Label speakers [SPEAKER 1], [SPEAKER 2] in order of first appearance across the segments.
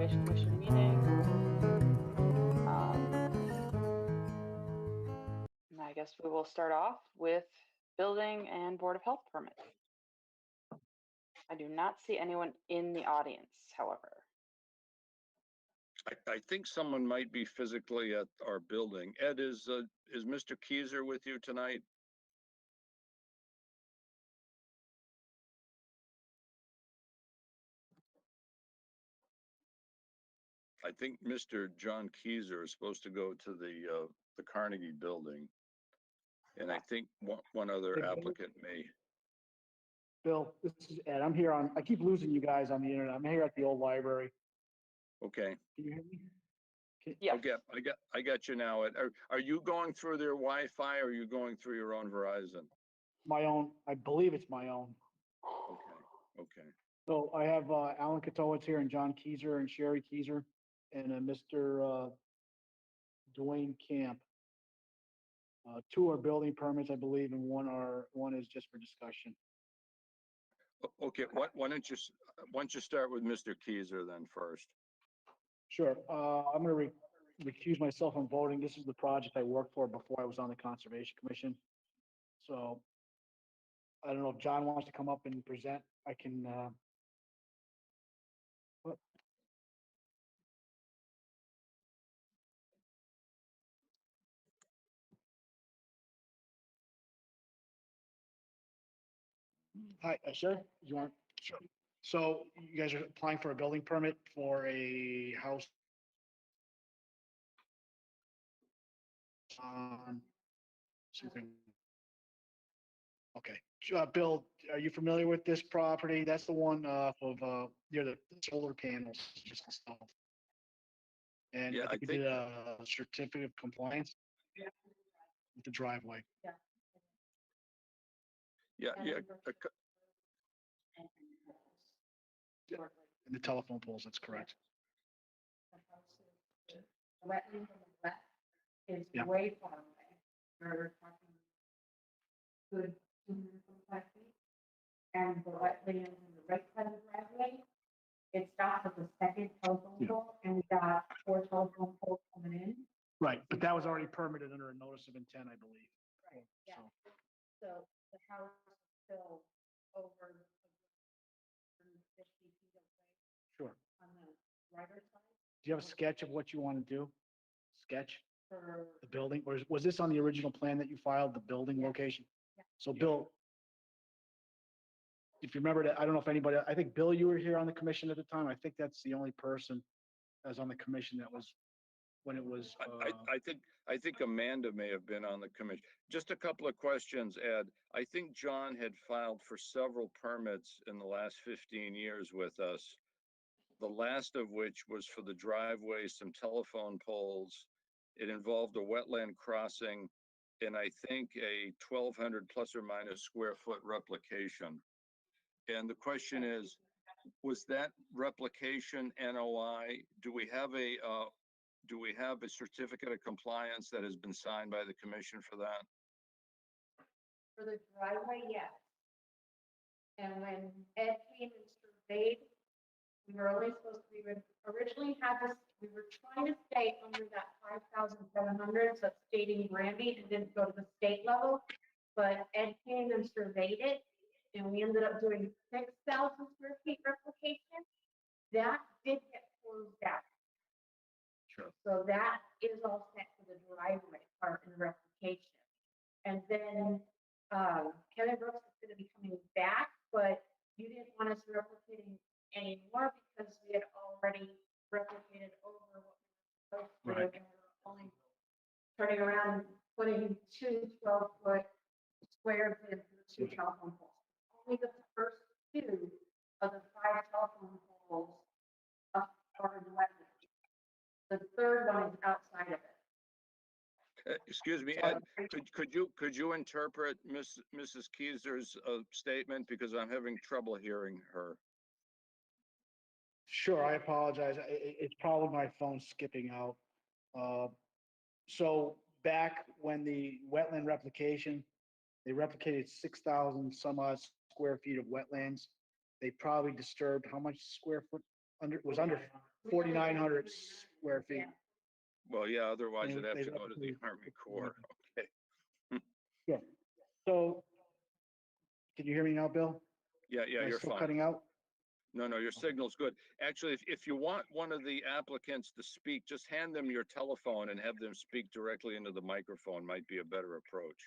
[SPEAKER 1] Conservation Commission meeting. And I guess we will start off with Building and Board of Health permit. I do not see anyone in the audience, however.
[SPEAKER 2] I think someone might be physically at our building. Ed, is Mr. Keyser with you tonight? I think Mr. John Keyser is supposed to go to the Carnegie building. And I think one other applicant may.
[SPEAKER 3] Bill, this is Ed. I'm here I keep losing you guys on the internet. I'm here at the old library.
[SPEAKER 2] Okay.
[SPEAKER 3] Can you hear me?
[SPEAKER 1] Yeah.
[SPEAKER 2] Okay, I got you now. Ed. Are you going through their Wi-Fi or are you going through your own Verizon?
[SPEAKER 3] My own, I believe it's my own.
[SPEAKER 2] Okay.
[SPEAKER 3] So I have Alan Katowitz here and John Keyser and Sherry Keyser and Mr. Dwayne Camp. Two are building permits, I believe, and one is just for discussion.
[SPEAKER 2] Okay, why don't you start with Mr. Keyser then first?
[SPEAKER 3] Sure. I'm going to recuse myself from voting. This is the project I worked for before I was on the Conservation Commission. So I don't know if John wants to come up and present. I can. Hi, sure. You want? Sure. So you guys are applying for a building permit for a house on something. Okay. Bill, are you familiar with this property? That's the one off of near the solar panels just installed. And
[SPEAKER 2] Yeah,
[SPEAKER 3] I think we did a certificate of compliance with the driveway.
[SPEAKER 2] Yeah.
[SPEAKER 3] And the telephone poles, that's correct.
[SPEAKER 4] Wetland on the left is
[SPEAKER 3] Yeah.
[SPEAKER 4] way far away. We're talking good 225 feet. And the wetland on the right side of the driveway, it stops at the second telephone pole, and we got 4 telephone poles coming in.
[SPEAKER 3] Right, but that was already permitted under a notice of intent, I believe.
[SPEAKER 4] Right, yeah. So the house is still over 150 feet away
[SPEAKER 3] Sure.
[SPEAKER 4] on the river side.
[SPEAKER 3] Do you have a sketch of what you want to do? Sketch
[SPEAKER 4] For
[SPEAKER 3] the building, or was this on the original plan that you filed, the building
[SPEAKER 4] Yeah.
[SPEAKER 3] location?
[SPEAKER 4] Yeah.
[SPEAKER 3] So Bill, if you remember that, I don't know if anybody, I think Bill, you were here on the commission at the time. I think that's the only person that was on the commission that was when it was.
[SPEAKER 2] I think Amanda may have been on the commission. Just a couple of questions, Ed. I think John had filed for several permits in the last 15 years with us. The last of which was for the driveway, some telephone poles. It involved a wetland crossing and I think a 1,200 plus or minus square foot replication. And the question is, was that replication NOI? Do we have a certificate of compliance that has been signed by the commission for that?
[SPEAKER 4] For the driveway, yes. And when Ed came and surveyed, we were only supposed to, we would originally had this, we were trying to stay under that 5,700, so it's stating Granby and didn't go to the state level. But Ed came and surveyed it, and we ended up doing 6,000 square feet replication. That did get closed out.
[SPEAKER 3] Sure.
[SPEAKER 4] So that is all set for the driveway part and replication. And then Kevin Brooks is going to be coming back, but you didn't want us replicating anymore because we had already replicated over what we were supposed to.
[SPEAKER 3] Right.
[SPEAKER 4] And we were only turning around and putting 2 12-foot squares in for the 2 telephone poles. Only the first 2 of the 5 telephone poles are in the wetland. The third one is outside of it.
[SPEAKER 2] Excuse me, Ed, could you interpret Mrs. Keyser's statement, because I'm having trouble hearing her.
[SPEAKER 3] Sure, I apologize. It's probably my phone skipping out. So back when the wetland replication, they replicated 6,000 some odd square feet of wetlands. They probably disturbed how much square foot under, it was under 4,900 square feet.
[SPEAKER 2] Well, yeah, otherwise
[SPEAKER 3] And
[SPEAKER 2] it'd have
[SPEAKER 3] they
[SPEAKER 2] to go to the
[SPEAKER 3] roughly-
[SPEAKER 2] Army Corps. Okay.
[SPEAKER 3] So, can you hear me now, Bill?
[SPEAKER 2] Yeah,
[SPEAKER 3] Am I
[SPEAKER 2] you're
[SPEAKER 3] still
[SPEAKER 2] fine.
[SPEAKER 3] cutting out?
[SPEAKER 2] No, your signal's good. Actually, if you want one of the applicants to speak, just hand them your telephone and have them speak directly into the microphone might be a better approach.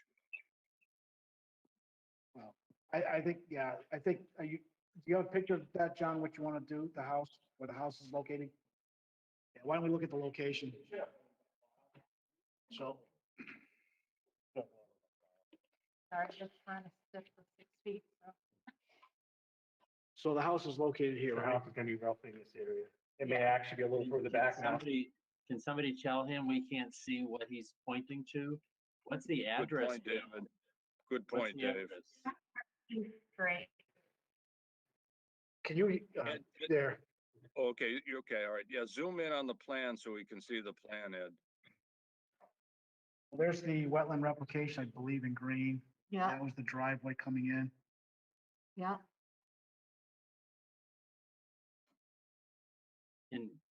[SPEAKER 3] I think, do you have a picture of that, John, what you want to do, the house, where the house is located? Yeah, why don't we look at the location? So,
[SPEAKER 4] Sorry, just trying to stick with 6 feet. So.
[SPEAKER 3] so the house is located here,
[SPEAKER 5] The
[SPEAKER 3] right?
[SPEAKER 5] house is gonna be roughly in this area. It may
[SPEAKER 4] Yeah.
[SPEAKER 5] actually be a little further back now.
[SPEAKER 6] Can somebody tell him we can't see what he's pointing to? What's the
[SPEAKER 2] Good
[SPEAKER 6] address?
[SPEAKER 2] point,
[SPEAKER 6] Bill?
[SPEAKER 2] David. Good
[SPEAKER 6] What's
[SPEAKER 2] point,
[SPEAKER 6] the
[SPEAKER 2] Dave.
[SPEAKER 6] address?
[SPEAKER 4] Great.
[SPEAKER 3] Can you,
[SPEAKER 2] Ed,
[SPEAKER 3] there,
[SPEAKER 2] Okay, you're okay, all right. Yeah, zoom in on the plan so we can see the plan, Ed.
[SPEAKER 3] there's the wetland replication, I believe in green.
[SPEAKER 4] Yeah,
[SPEAKER 3] That was the driveway coming in.
[SPEAKER 4] yeah.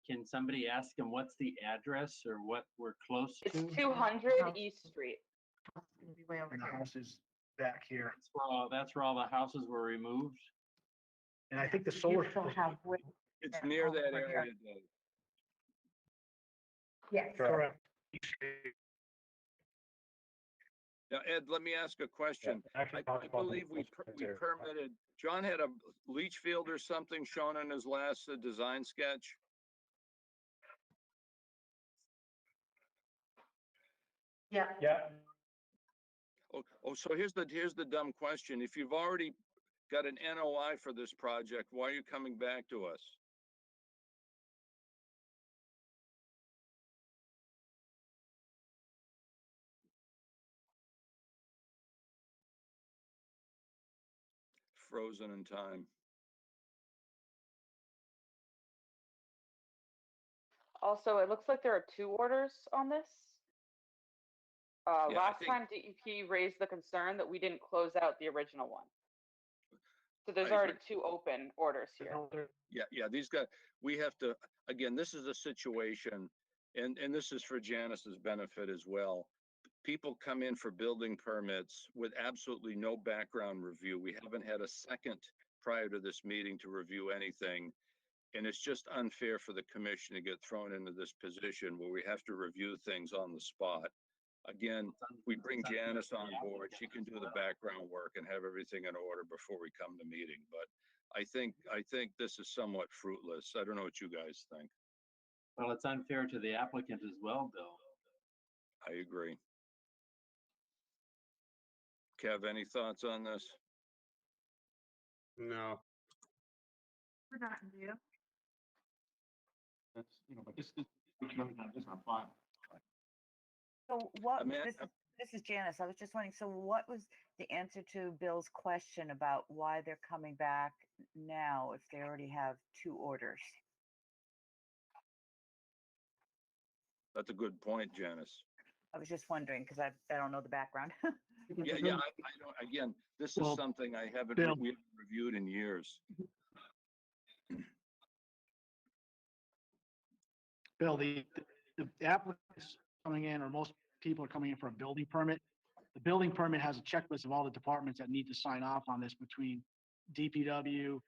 [SPEAKER 6] Can somebody ask him what's the address or what we're close to?
[SPEAKER 1] It's 200 East Street.
[SPEAKER 4] It's gonna be way over
[SPEAKER 3] And the
[SPEAKER 4] here.
[SPEAKER 3] house is back here.
[SPEAKER 6] That's where all the houses were removed.
[SPEAKER 3] And I think the
[SPEAKER 4] You
[SPEAKER 3] solar,
[SPEAKER 4] still have wood.
[SPEAKER 2] It's
[SPEAKER 4] Yeah,
[SPEAKER 2] near
[SPEAKER 4] oh,
[SPEAKER 2] that
[SPEAKER 4] over here.
[SPEAKER 2] area, Dave.
[SPEAKER 4] Yes.
[SPEAKER 3] correct.
[SPEAKER 2] Now, Ed, let me ask a question. I believe we permitted, John had a leach field or something shown in his last design sketch.
[SPEAKER 4] Yeah.
[SPEAKER 5] Yeah,
[SPEAKER 2] So here's the dumb question. If you've already got an NOI for this project, why are you coming back to us? Frozen in time.
[SPEAKER 1] Also, it looks like there are 2 orders on this.
[SPEAKER 2] I
[SPEAKER 1] Last
[SPEAKER 2] think-
[SPEAKER 1] time DEP raised the concern that we didn't close out the original one. So there's
[SPEAKER 2] I
[SPEAKER 1] already
[SPEAKER 2] agree.
[SPEAKER 1] 2 open orders here.
[SPEAKER 2] Yeah, these guys, we have to, again, this is a situation, and this is for Janice's benefit as well. People come in for building permits with absolutely no background review. We haven't had a second prior to this meeting to review anything. And it's just unfair for the commission to get thrown into this position where we have to review things on the spot. Again, we bring Janice on board, she can do the background work and have everything in order before we come to meeting, but I think this is somewhat fruitless. I don't know what you guys think.
[SPEAKER 6] Well, it's unfair to the applicant as well, Bill.
[SPEAKER 2] I agree. Kev, any thoughts on this?
[SPEAKER 5] no.
[SPEAKER 4] We're not in view.
[SPEAKER 3] That's, but this is not fine.
[SPEAKER 7] So what,
[SPEAKER 2] Amanda-
[SPEAKER 7] this is Janice. I was just wondering, so what was the answer to Bill's question about why they're coming back now if they already have 2 orders?
[SPEAKER 2] That's a good point, Janice.
[SPEAKER 7] I was just wondering because I don't know the background.
[SPEAKER 2] Yeah, I don't, again, this is
[SPEAKER 3] Well,
[SPEAKER 2] something I haven't,
[SPEAKER 3] Bill-
[SPEAKER 2] we haven't reviewed in years.
[SPEAKER 3] Bill, the applicants coming in, or most people are coming in for a building permit. The building permit has a checklist of all the departments that need to sign off on this between DPW,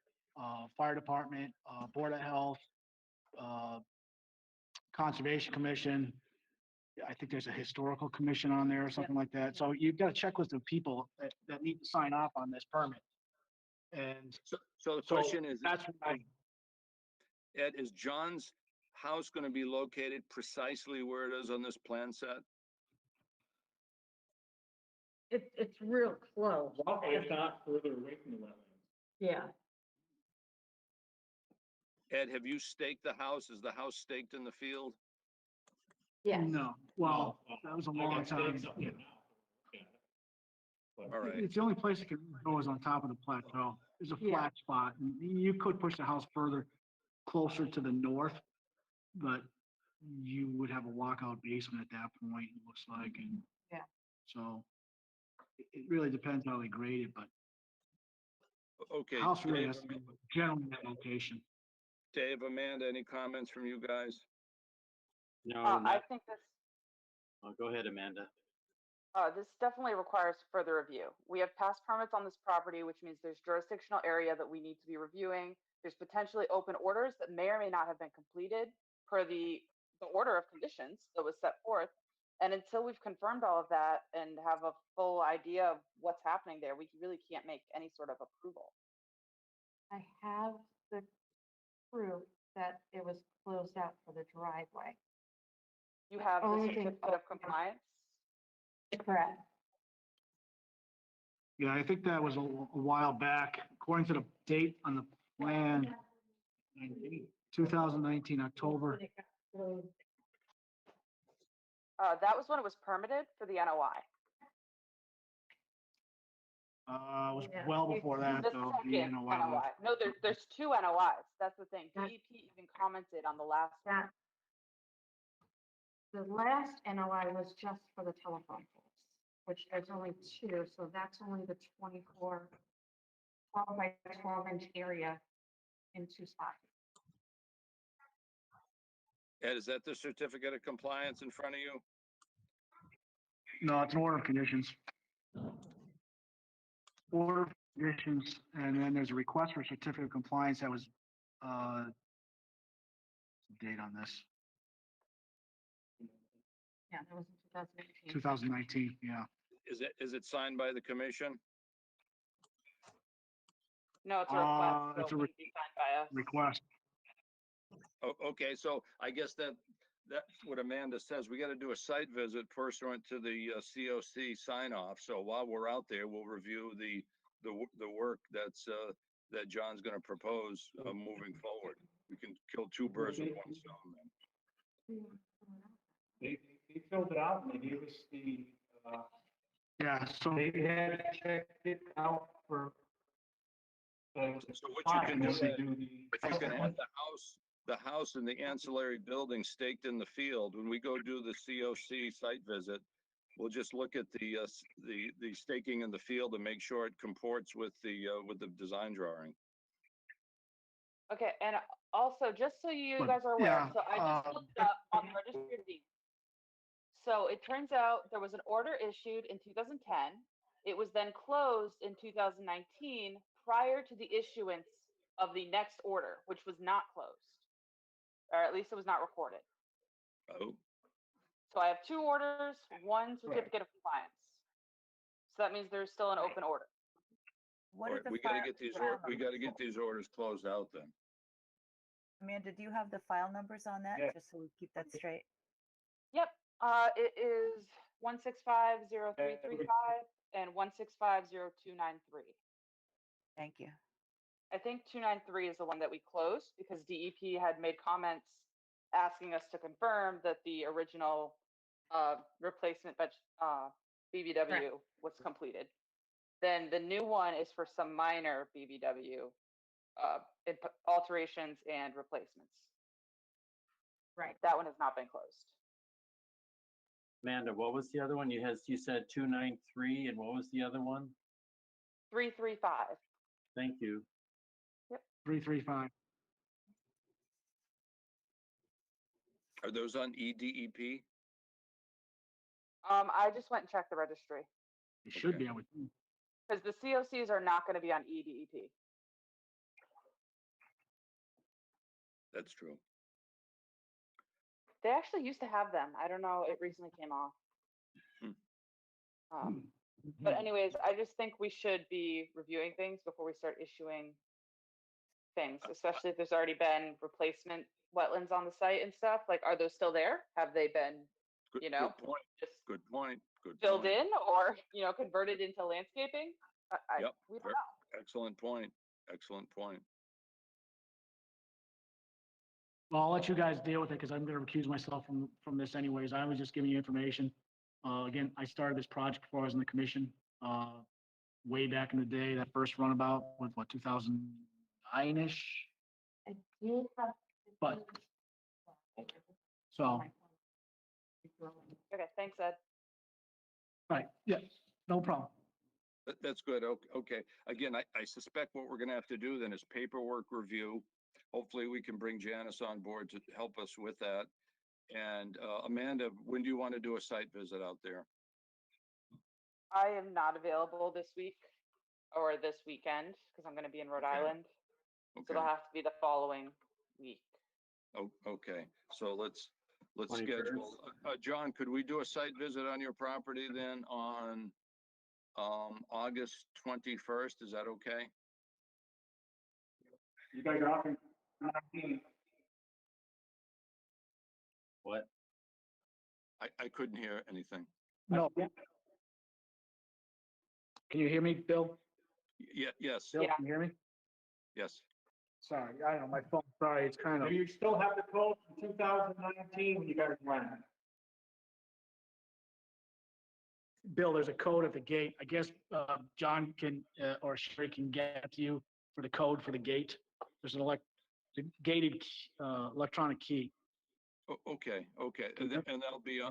[SPEAKER 3] Fire Department, Board of Health, Conservation Commission. I think there's a historical commission on there or something like that. So you've got a checklist of people that need to sign off on this permit. And
[SPEAKER 2] So the
[SPEAKER 3] so
[SPEAKER 2] question is,
[SPEAKER 3] that's why,
[SPEAKER 2] Ed, is John's house going to be located precisely where it is on this plan set?
[SPEAKER 4] It's real close.
[SPEAKER 5] If not further away from the wetlands.
[SPEAKER 4] Yeah.
[SPEAKER 2] Ed, have you staked the house? Is the house staked in the field?
[SPEAKER 4] Yes.
[SPEAKER 3] no, well, that was a long time. Yeah.
[SPEAKER 2] All right.
[SPEAKER 3] It's the only place it can go is on top of the plateau. There's a
[SPEAKER 4] Yeah.
[SPEAKER 3] flat spot, and you could push the house further, closer to the north, but you would have a walkout basement at that point, it looks like, and.
[SPEAKER 4] Yeah.
[SPEAKER 3] So it really depends how they grade it, but
[SPEAKER 2] Okay.
[SPEAKER 3] the house really
[SPEAKER 2] Dave,
[SPEAKER 3] has to be generally in that location.
[SPEAKER 2] Dave, Amanda, any comments from you guys?
[SPEAKER 6] No,
[SPEAKER 1] I
[SPEAKER 6] not,
[SPEAKER 1] think this
[SPEAKER 6] go ahead, Amanda.
[SPEAKER 1] This definitely requires further review. We have past permits on this property, which means there's jurisdictional area that we need to be reviewing. There's potentially open orders that may or may not have been completed per the order of conditions that was set forth. And until we've confirmed all of that and have a full idea of what's happening there, we really can't make any sort of approval.
[SPEAKER 4] I have the proof that it was closed out for the driveway.
[SPEAKER 1] You have the
[SPEAKER 4] Only thing-
[SPEAKER 1] certificate of compliance?
[SPEAKER 4] Correct.
[SPEAKER 3] Yeah, I think that was a while back, according to the date on the plan, 2019, October.
[SPEAKER 1] That was when it was permitted for the NOI.
[SPEAKER 3] It was
[SPEAKER 4] Yeah.
[SPEAKER 3] well before that,
[SPEAKER 1] The
[SPEAKER 3] though.
[SPEAKER 1] second
[SPEAKER 3] being a while back.
[SPEAKER 1] NOI. No, there's two NOIs. That's the thing.
[SPEAKER 4] That-
[SPEAKER 1] DEP even commented on the last one.
[SPEAKER 4] That, the last NOI was just for the telephone poles, which there's only two, so that's only the 12 by 12 inch area in two spots.
[SPEAKER 2] Ed, is that the certificate of compliance in front of you?
[SPEAKER 3] No, it's an order of conditions. Order of conditions, and then there's a request for certificate of compliance that was, date on this,
[SPEAKER 4] Yeah, that was in 2018.
[SPEAKER 3] 2019, yeah.
[SPEAKER 2] Is it signed by the commission?
[SPEAKER 1] No, it's a request,
[SPEAKER 3] It's
[SPEAKER 1] so
[SPEAKER 3] a
[SPEAKER 1] it wouldn't be signed by us.
[SPEAKER 3] Request.
[SPEAKER 2] Oh, okay, so I guess that's what Amanda says. We got to do a site visit pursuant to the COC sign off. So while we're out there, we'll review the work that John's going to propose moving forward. We can kill two birds with one stone then.
[SPEAKER 5] They filled it out and they gave us the,
[SPEAKER 3] Yeah, so
[SPEAKER 5] they had checked it out for.
[SPEAKER 2] So what you can do,
[SPEAKER 3] Fine.
[SPEAKER 2] if you can have the house and the ancillary building staked in the field, when we go do the COC site visit, we'll just look at the staking in the field and make sure it comports with the design drawing.
[SPEAKER 1] Okay, and also, just so you
[SPEAKER 3] But,
[SPEAKER 1] guys are aware,
[SPEAKER 3] yeah,
[SPEAKER 1] so I just looked up on the registry of deeds. So it turns out there was an order issued in 2010. It was then closed in 2019 prior to the issuance of the next order, which was not closed. Or at least it was not recorded.
[SPEAKER 2] Oh,
[SPEAKER 1] So I have two orders, one certificate of compliance. So that means there's still an open order.
[SPEAKER 7] What
[SPEAKER 2] all
[SPEAKER 7] are
[SPEAKER 2] right,
[SPEAKER 7] the
[SPEAKER 2] we got to
[SPEAKER 7] file-
[SPEAKER 2] get these,
[SPEAKER 7] file
[SPEAKER 2] we got to
[SPEAKER 7] numbers?
[SPEAKER 2] get these orders closed out then.
[SPEAKER 7] Amanda, do you have the file numbers on that,
[SPEAKER 5] Yeah.
[SPEAKER 7] just so we keep that straight?
[SPEAKER 1] Yep, it is 1650335 and 1650293.
[SPEAKER 7] Thank you.
[SPEAKER 1] I think 293 is the one that we closed because DEP had made comments asking us to confirm that the original replacement BBW was completed. Then the new one is for some minor BBW alterations and replacements.
[SPEAKER 4] Right.
[SPEAKER 1] That one has not been closed.
[SPEAKER 6] Amanda, what was the other one? You said 293 and what was the other one?
[SPEAKER 1] 335.
[SPEAKER 6] Thank you.
[SPEAKER 3] 335.
[SPEAKER 2] Are those on EDEP?
[SPEAKER 1] I just went and checked the registry
[SPEAKER 3] It should
[SPEAKER 2] Okay.
[SPEAKER 3] be, I would think.
[SPEAKER 1] because the COCs are not going to be on EDEP.
[SPEAKER 2] That's true.
[SPEAKER 1] They actually used to have them. I don't know. It recently came off. But anyways, I just think we should be reviewing things before we start issuing things, especially if there's already been replacement wetlands on the site and stuff. Like, are those still there? Have they been
[SPEAKER 2] Good,
[SPEAKER 1] You know,
[SPEAKER 2] good point.
[SPEAKER 1] just
[SPEAKER 2] Good point. Good
[SPEAKER 1] filled
[SPEAKER 2] point.
[SPEAKER 1] in or, converted into landscaping?
[SPEAKER 2] Yep,
[SPEAKER 1] We don't
[SPEAKER 2] ver-
[SPEAKER 1] know.
[SPEAKER 2] Excellent point. Excellent point.
[SPEAKER 3] Well, I'll let you guys deal with it because I'm going to recuse myself from this anyways. I was just giving you information. Again, I started this project before I was in the commission, way back in the day, that first runabout with 2009-ish.
[SPEAKER 4] I did have.
[SPEAKER 3] But- So,
[SPEAKER 1] Okay, thanks, Ed.
[SPEAKER 3] right, yeah, no problem.
[SPEAKER 2] That's good. Okay. Again, I suspect what we're going to have to do then is paperwork review, hopefully we can bring Janice on board to help us with that. And Amanda, when do you want to do a site visit out there?
[SPEAKER 1] I am not available this week or this weekend because I'm going to be in Rhode Island. So
[SPEAKER 2] Okay,
[SPEAKER 1] it'll have to be the following week.
[SPEAKER 2] oh, okay, so let's
[SPEAKER 6] 21st?
[SPEAKER 2] schedule. John, could we do a site visit on your property then on August 21st? Is that okay?
[SPEAKER 5] You guys are off in 19.
[SPEAKER 6] What?
[SPEAKER 2] I couldn't hear anything.
[SPEAKER 3] No. Can you hear me, Bill?
[SPEAKER 2] Yes,
[SPEAKER 3] Bill,
[SPEAKER 1] Yeah.
[SPEAKER 3] can you hear me?
[SPEAKER 2] yes.
[SPEAKER 3] Sorry, I don't know, my phone, sorry, it's kind
[SPEAKER 5] Do
[SPEAKER 3] of,
[SPEAKER 5] you still have the code from 2019 when you guys went?
[SPEAKER 3] Bill, there's a code at the gate. I guess John can, or Sherry can get to you for the code for the gate. There's an gated electronic key.
[SPEAKER 2] Okay,
[SPEAKER 3] Mhm.
[SPEAKER 2] and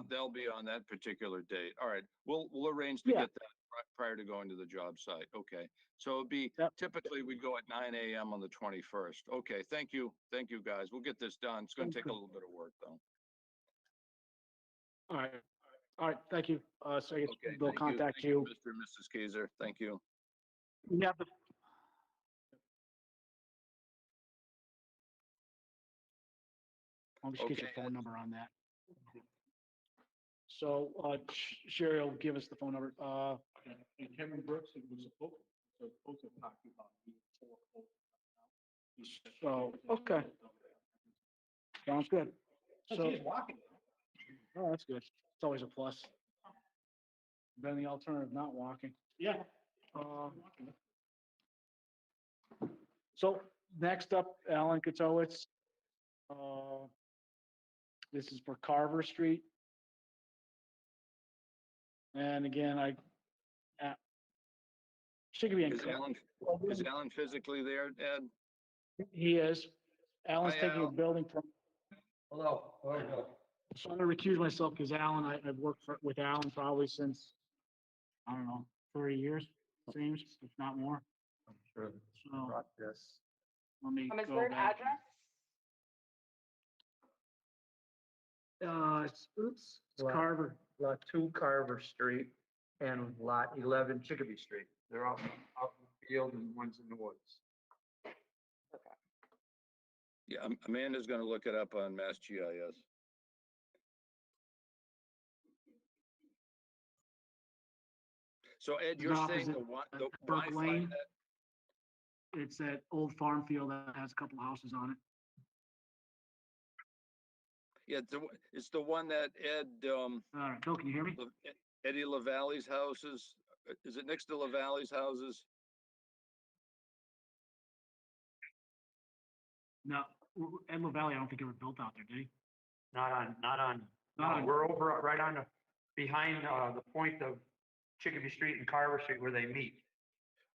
[SPEAKER 2] they'll be on that particular date. All right, we'll arrange to
[SPEAKER 3] Yeah.
[SPEAKER 2] get that prior to going to the job site. Okay, so it'd be,
[SPEAKER 3] Yep.
[SPEAKER 2] typically we go at 9 AM on the 21st. Okay, thank you, guys. We'll get this done. It's gonna take a little bit of work though.
[SPEAKER 3] All right, thank you. So I guess
[SPEAKER 2] Okay,
[SPEAKER 3] they'll
[SPEAKER 2] thank
[SPEAKER 3] contact
[SPEAKER 2] you,
[SPEAKER 3] you.
[SPEAKER 2] Mr. and Mrs. Kaiser. Thank you.
[SPEAKER 3] Yeah. I'll just get your
[SPEAKER 2] Okay,
[SPEAKER 3] phone number on that. So Sherry will give us the phone number.
[SPEAKER 5] And Kevin Brooks, it was supposed to talk to you about
[SPEAKER 3] So, okay, sounds good. So,
[SPEAKER 5] He's walking.
[SPEAKER 3] oh, that's good. It's always a plus. Then the alternative, not walking.
[SPEAKER 5] Yeah.
[SPEAKER 3] So next up, Alan Katowitz. This is for Carver Street. And again, she could be in.
[SPEAKER 2] Is Alan physically there, Ed?
[SPEAKER 3] He is. Alan's
[SPEAKER 2] Hi,
[SPEAKER 3] taking a
[SPEAKER 2] Al.
[SPEAKER 3] building from.
[SPEAKER 5] Hello.
[SPEAKER 3] So I'm gonna recuse myself because Alan, I've worked with Alan probably since, I don't know, 30 years, seems, if not more.
[SPEAKER 5] I'm sure.
[SPEAKER 3] So
[SPEAKER 5] This.
[SPEAKER 3] let me
[SPEAKER 1] Is
[SPEAKER 3] go
[SPEAKER 1] there an
[SPEAKER 3] back.
[SPEAKER 1] address?
[SPEAKER 3] It's
[SPEAKER 5] Lot-
[SPEAKER 3] Carver.
[SPEAKER 5] Lot 2 Carver Street and Lot 11 Chicopee Street. They're out in the field and one's in the woods.
[SPEAKER 1] Okay.
[SPEAKER 2] Yeah, Amanda's gonna look it up on Mass GIS. So Ed, you're saying
[SPEAKER 3] opposite,
[SPEAKER 2] the
[SPEAKER 3] Burke
[SPEAKER 2] Wi-Fi
[SPEAKER 3] Lane.
[SPEAKER 2] net,
[SPEAKER 3] It's that old farm field that has a couple houses on it.
[SPEAKER 2] yeah, it's the one that Ed,
[SPEAKER 3] All right, Bill, can you hear me?
[SPEAKER 2] Eddie LaValle's houses, is it next to LaValle's houses?
[SPEAKER 3] No, Edlow Valley, I don't think ever built out there, did he?
[SPEAKER 5] Not on,
[SPEAKER 3] Not
[SPEAKER 5] no,
[SPEAKER 3] on-
[SPEAKER 5] we're over right on the, behind the point of Chicopee Street and Carver Street where they meet.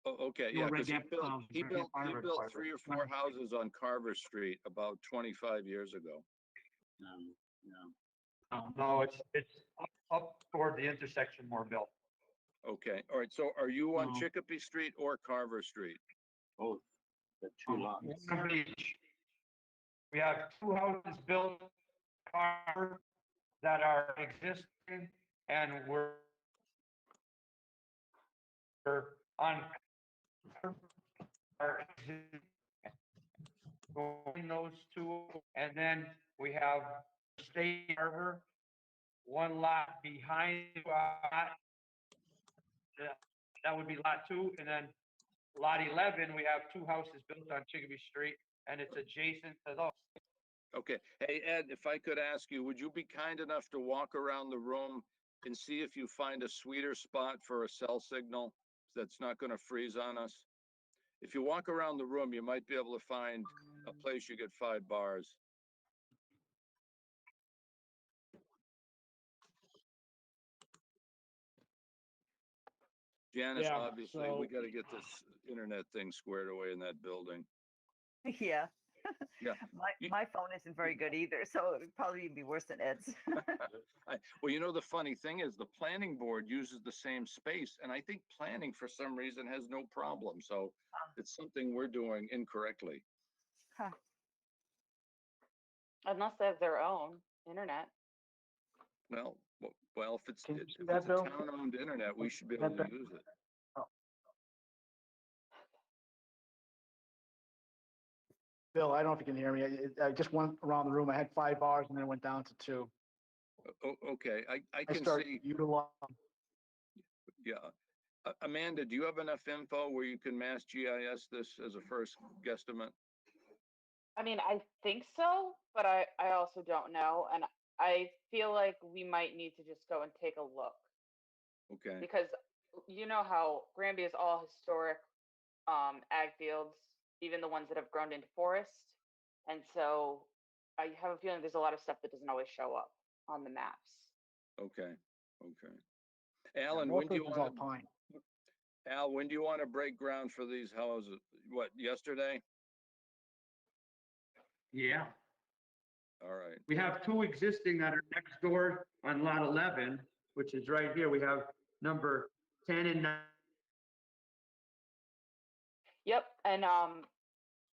[SPEAKER 2] Oh, okay,
[SPEAKER 3] You
[SPEAKER 2] yeah,
[SPEAKER 3] know, Red
[SPEAKER 2] because
[SPEAKER 3] Gap,
[SPEAKER 2] he
[SPEAKER 3] Red
[SPEAKER 2] built
[SPEAKER 3] Gap Farm.
[SPEAKER 2] 3 or 4 houses on Carver Street about 25 years ago.
[SPEAKER 6] No.
[SPEAKER 5] No, it's up toward the intersection more, Bill.
[SPEAKER 2] Okay, all right, so are you on
[SPEAKER 3] No.
[SPEAKER 2] Chicopee Street or Carver Street?
[SPEAKER 6] Both, the
[SPEAKER 3] Oh.
[SPEAKER 6] two lots.
[SPEAKER 5] One of each. We have 2 houses built Carver that are existing and we're on our going those 2, and then we have State Harbor, 1 lot behind that would be lot 2, and then lot 11, we have 2 houses built on Chicopee Street, and it's adjacent to those.
[SPEAKER 2] Okay, hey Ed, if I could ask you, would you be kind enough to walk around the room and see if you find a sweeter spot for a cell signal that's not gonna freeze on us? If you walk around the room, you might be able to find a place you get 5 bars. Janice,
[SPEAKER 3] Yeah,
[SPEAKER 2] obviously, we
[SPEAKER 3] so-
[SPEAKER 2] gotta get this internet thing squared away in that building.
[SPEAKER 7] Yeah.
[SPEAKER 2] Yeah. You-
[SPEAKER 7] My phone isn't very good either, so it would probably be worse than Ed's.
[SPEAKER 2] Well, you know, the funny thing is the planning board uses the same space and I think planning for some reason has no problem. So it's something we're doing incorrectly.
[SPEAKER 7] Huh.
[SPEAKER 1] Unless they have their own internet.
[SPEAKER 2] Well, if it's,
[SPEAKER 3] Can you
[SPEAKER 2] if
[SPEAKER 3] see that,
[SPEAKER 2] it's a
[SPEAKER 3] Bill?
[SPEAKER 2] town-owned internet, we should be able to use it.
[SPEAKER 3] Bill, I don't know if you can hear me. I just went around the room. I had 5 bars and then it went down to 2.
[SPEAKER 2] Okay, I
[SPEAKER 3] I
[SPEAKER 2] can
[SPEAKER 3] started
[SPEAKER 2] see,
[SPEAKER 3] utilizing.
[SPEAKER 2] yeah. Amanda, do you have enough info where you can mass GIS this as a first guesstimate?
[SPEAKER 1] I mean, I think so, but I also don't know. And I feel like we might need to just go and take a look
[SPEAKER 2] Okay,
[SPEAKER 1] because you know how Granby is all historic ag fields, even the ones that have grown into forest. And so I have a feeling there's a lot of stuff that doesn't always show up on the maps.
[SPEAKER 2] okay.
[SPEAKER 3] Yeah,
[SPEAKER 2] Alan,
[SPEAKER 3] most
[SPEAKER 2] when do
[SPEAKER 3] of
[SPEAKER 2] you
[SPEAKER 3] it was
[SPEAKER 2] want
[SPEAKER 3] all
[SPEAKER 2] to,
[SPEAKER 3] pine.
[SPEAKER 2] Al, when do you want to break ground for these houses? What, yesterday?
[SPEAKER 5] Yeah,
[SPEAKER 2] All right,
[SPEAKER 5] we have 2 existing that are next door on lot 11, which is right here. We have number 10 and 9.
[SPEAKER 1] Yep. And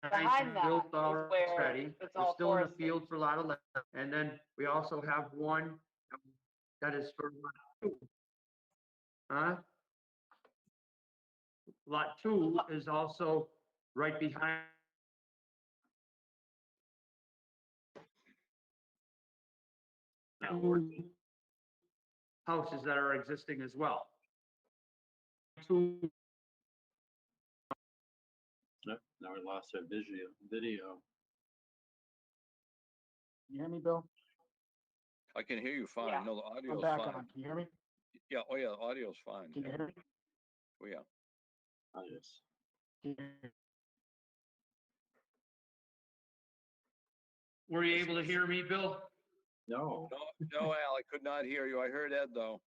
[SPEAKER 1] behind that
[SPEAKER 5] Built
[SPEAKER 1] is
[SPEAKER 5] already.
[SPEAKER 1] where it's
[SPEAKER 5] We're
[SPEAKER 1] all
[SPEAKER 5] still in the
[SPEAKER 1] forested.
[SPEAKER 5] field for lot 11. And then we also have one that is for lot 2. Huh? Lot 2 is also right behind.
[SPEAKER 6] Not working.
[SPEAKER 5] Houses that are existing as well. 2.
[SPEAKER 6] Nope, now we lost our video.
[SPEAKER 3] Can you hear me, Bill?
[SPEAKER 2] I can hear you fine.
[SPEAKER 1] Yeah.
[SPEAKER 2] No, the
[SPEAKER 3] I'm
[SPEAKER 2] audio's
[SPEAKER 3] back
[SPEAKER 2] fine.
[SPEAKER 3] on. Can you hear me?
[SPEAKER 2] Yeah, oh yeah, the audio's fine.
[SPEAKER 3] Can you
[SPEAKER 2] Yeah.
[SPEAKER 3] hear me?
[SPEAKER 2] Oh, yeah.
[SPEAKER 6] Oh, yes.
[SPEAKER 3] Can you hear me?
[SPEAKER 5] Were you able to hear me, Bill?
[SPEAKER 6] No,
[SPEAKER 2] No, Al, I could not hear you. I heard Ed though.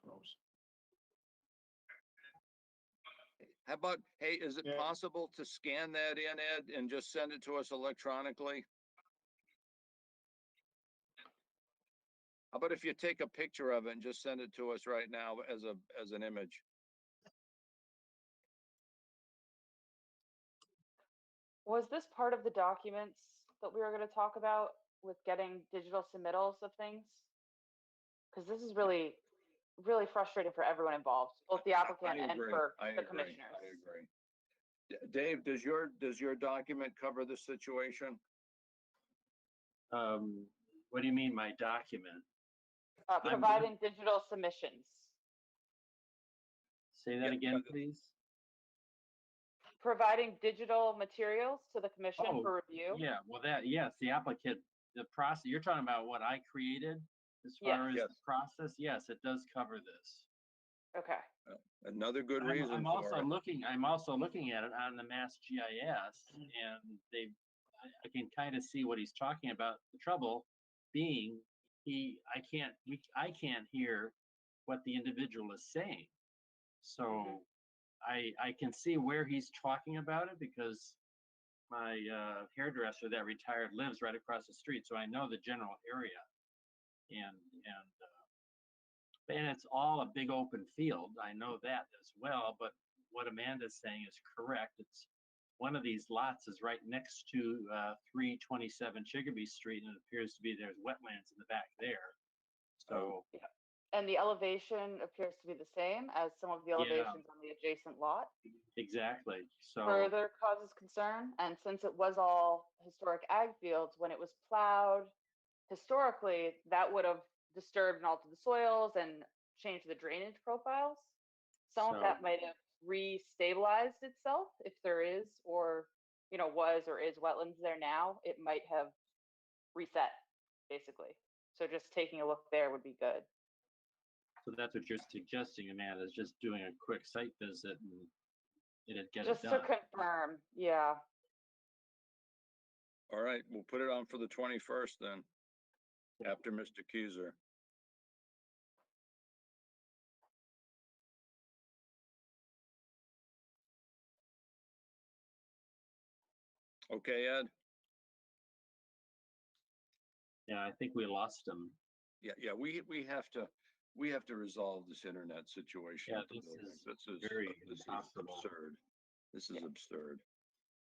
[SPEAKER 3] Froze.
[SPEAKER 2] How about, hey, is it
[SPEAKER 3] Yeah.
[SPEAKER 2] possible to scan that in, Ed, and just send it to us electronically? How about if you take a picture of it and just send it to us right now as an image?
[SPEAKER 1] Was this part of the documents that we were going to talk about with getting digital submittals of things? Because this is really, really frustrating for everyone involved, both the applicant and for the commissioners.
[SPEAKER 2] I agree. Dave, does your document cover this situation?
[SPEAKER 6] what do you mean, my document?
[SPEAKER 1] Providing digital submissions.
[SPEAKER 6] Say that
[SPEAKER 2] Yeah,
[SPEAKER 6] again, please.
[SPEAKER 1] Providing digital materials to the commission
[SPEAKER 6] Oh,
[SPEAKER 1] for review.
[SPEAKER 6] Yeah, well, yes, the applicant, the process, you're talking about what I created as far as
[SPEAKER 2] Yes.
[SPEAKER 6] the process? Yes, it does cover this.
[SPEAKER 1] Okay.
[SPEAKER 2] Another good reason
[SPEAKER 6] I'm
[SPEAKER 2] for
[SPEAKER 6] also
[SPEAKER 2] it.
[SPEAKER 6] I'm also looking at it on the Mass GIS, and I can kind of see what he's talking about. The trouble being, I can't hear what the individual is saying. So I can see where he's talking about it because my hairdresser that retired lives right across the street, so I know the general area. And it's all a big open field. I know that as well, but what Amanda's saying is correct. It's one of these lots is right next to 327 Chicopee Street, and it appears to be there's wetlands in the back there. So
[SPEAKER 1] Yeah. And the elevation appears to be the same as some of the elevations on the adjacent lot.
[SPEAKER 6] exactly. So
[SPEAKER 1] Further causes concern. And since it was all historic ag fields, when it was plowed, historically, that would have disturbed and altered the soils and changed the drainage profiles. Some of
[SPEAKER 6] So-
[SPEAKER 1] that might have restabilized itself if there is, or, was or is wetlands there now. It might have reset, basically. So just taking a look there would be good.
[SPEAKER 6] So that's what you're suggesting, Amanda, is just doing a quick site visit and it'd get
[SPEAKER 1] Just
[SPEAKER 6] it
[SPEAKER 1] to
[SPEAKER 6] done.
[SPEAKER 1] confirm, yeah.
[SPEAKER 2] All right, we'll put it on for the 21st then, after Mr. Keyser. Okay, Ed?
[SPEAKER 6] Yeah, I think we lost him.
[SPEAKER 2] Yeah, we have to resolve this internet situation.
[SPEAKER 6] Yeah,
[SPEAKER 2] at the
[SPEAKER 6] this
[SPEAKER 2] building.
[SPEAKER 6] is very
[SPEAKER 2] This is
[SPEAKER 6] impossible.
[SPEAKER 2] absurd. This is absurd.